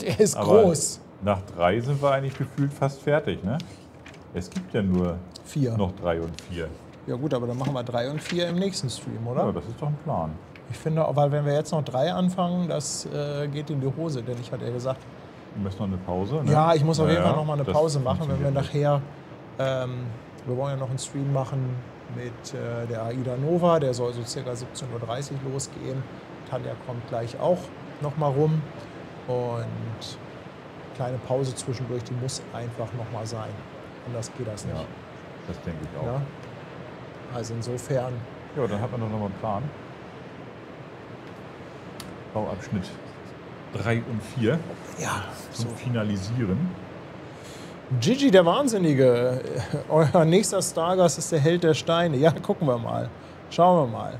Der ist Aber groß. Nach 3 sind wir eigentlich gefühlt fast fertig, ne? Es gibt ja nur 4. noch 3 und 4. Ja gut, aber dann machen wir 3 und 4 im nächsten Stream, oder? Ja, das ist doch ein Plan. Ich finde, weil wenn wir jetzt noch 3 anfangen, das geht in die Hose, denn ich hatte ja gesagt, Wir müssen noch eine Pause, ne? ja, ich muss auf jeden Fall noch mal eine das Pause machen, wenn wir funktioniert nachher, wir wollen ja noch einen Stream machen mit der AIDA Nova, der soll so ca. 17:30 Uhr losgehen. Tanja kommt gleich auch noch mal rum und kleine Pause zwischendurch, die muss einfach noch mal sein. Anders geht das nicht. Ja, das denke ich auch. Ja? Also insofern, Ja, dann hat man doch noch mal einen Plan. Bauabschnitt 3 und 4 ja, zum Finalisieren. Gigi, der Wahnsinnige, euer nächster Stargast ist der Held der Steine. Ja, gucken wir mal. Schauen wir mal.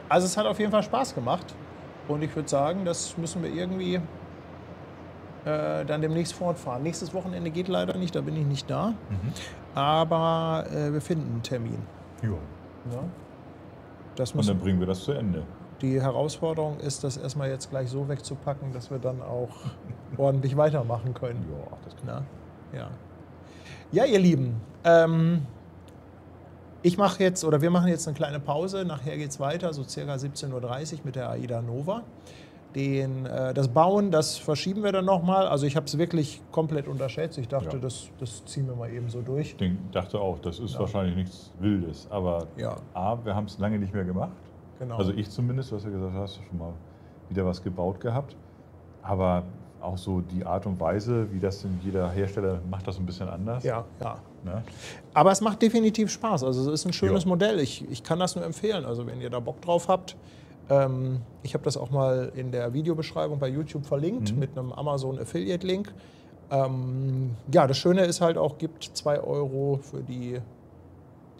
Also es hat auf jeden Fall Spaß gemacht. Und ich würde sagen, das müssen wir irgendwie dann demnächst fortfahren. Nächstes Wochenende geht leider nicht, da bin ich nicht da. Aber wir finden einen Termin. Ja. Ja? Das Und müssen, dann bringen wir das zu Ende. die Herausforderung ist, das erstmal jetzt gleich so wegzupacken, dass wir dann auch ordentlich weitermachen können. Ja, das kann Na? Ja. Ja, ihr Lieben, ich mache jetzt, oder wir machen jetzt eine kleine Pause. Nachher geht es weiter, so circa 17:30 Uhr mit der AIDA Nova. Das Bauen, das verschieben wir dann nochmal. Also ich habe es wirklich komplett unterschätzt. Ich dachte, Ja. das ziehen wir mal eben so durch. Ich dachte auch, das ist wahrscheinlich nichts Wildes. Aber Ja. wir haben es lange nicht mehr gemacht. Genau. Also ich zumindest, du hast ja gesagt, hast du schon mal wieder was gebaut gehabt. Aber auch so die Art und Weise, wie das denn jeder Hersteller macht, das ein bisschen anders. Ja, ja. Ne? Aber es macht definitiv Spaß. Also es ist ein schönes Ja. Modell. Ich kann das nur empfehlen. Also wenn ihr da Bock drauf habt. Ich habe das auch mal in der Videobeschreibung bei YouTube verlinkt mit einem Amazon Affiliate Link. Ja, das Schöne ist halt auch, gibt 2 € für die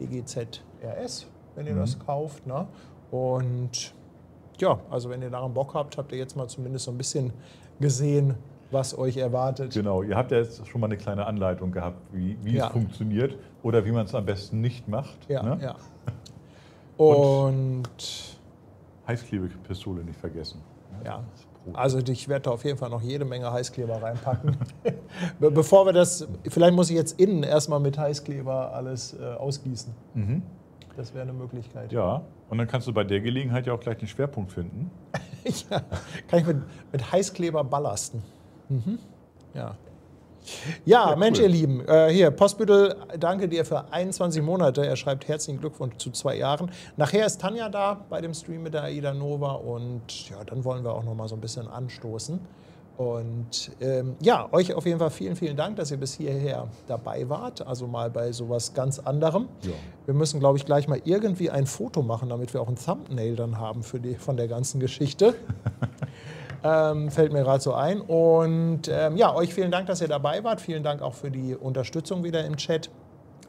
DGZ RS, wenn ihr das kauft. Ne? Und ja, also wenn ihr daran Bock habt, habt ihr jetzt mal zumindest so ein bisschen gesehen, was euch erwartet. Genau, ihr habt ja jetzt schon mal eine kleine Anleitung gehabt, wie Ja. es funktioniert oder wie man es am besten nicht macht. Ja, Ne? ja. Und Heißklebepistole nicht vergessen. ja, also ich werde da auf jeden Fall noch jede Menge Heißkleber reinpacken. Bevor wir das, vielleicht muss ich jetzt innen erstmal mit Heißkleber alles ausgießen. Das wäre eine Möglichkeit. Ja, und dann kannst du bei der Gelegenheit ja auch gleich den Schwerpunkt finden. Ja, kann ich mit Heißkleber ballasten. Mhm. Ja. Ja, Mensch, cool. ihr Lieben, hier, Postbüttel, danke dir für 21 Monate. Er schreibt herzlichen Glückwunsch zu 2 Jahren. Nachher ist Tanja da bei dem Stream mit der Aida Nova und ja, dann wollen wir auch noch mal so ein bisschen anstoßen. Und ja, euch auf jeden Fall vielen, vielen Dank, dass ihr bis hierher dabei wart. Also mal bei sowas ganz anderem. Ja. Wir müssen, glaube ich, gleich mal irgendwie ein Foto machen, damit wir auch ein Thumbnail dann haben von der ganzen Geschichte. Fällt mir gerade so ein. Und ja, euch vielen Dank, dass ihr dabei wart. Vielen Dank auch für die Unterstützung wieder im Chat.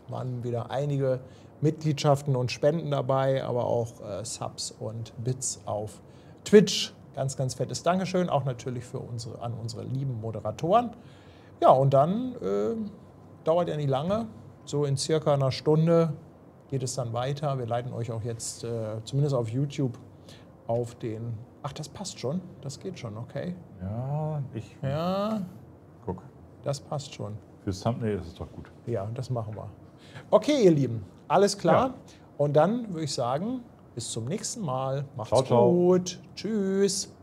Waren wieder einige Mitgliedschaften und Spenden dabei, aber auch Subs und Bits auf Twitch. Ganz, ganz fettes Dankeschön. Auch natürlich an unsere lieben Moderatoren. Ja, und dann dauert ja nicht lange. So in circa einer Stunde geht es dann weiter. Wir leiten euch auch jetzt, zumindest auf YouTube, auf den... Ach, das passt schon. Das geht schon, okay. Ja, guck. Das passt schon. Fürs Thumbnail ist es doch gut. Ja, das machen wir. Okay, ihr Lieben, alles klar. Ja. Und dann würde ich sagen, bis zum nächsten Mal. Macht's Ciao, ciao. gut. Tschüss.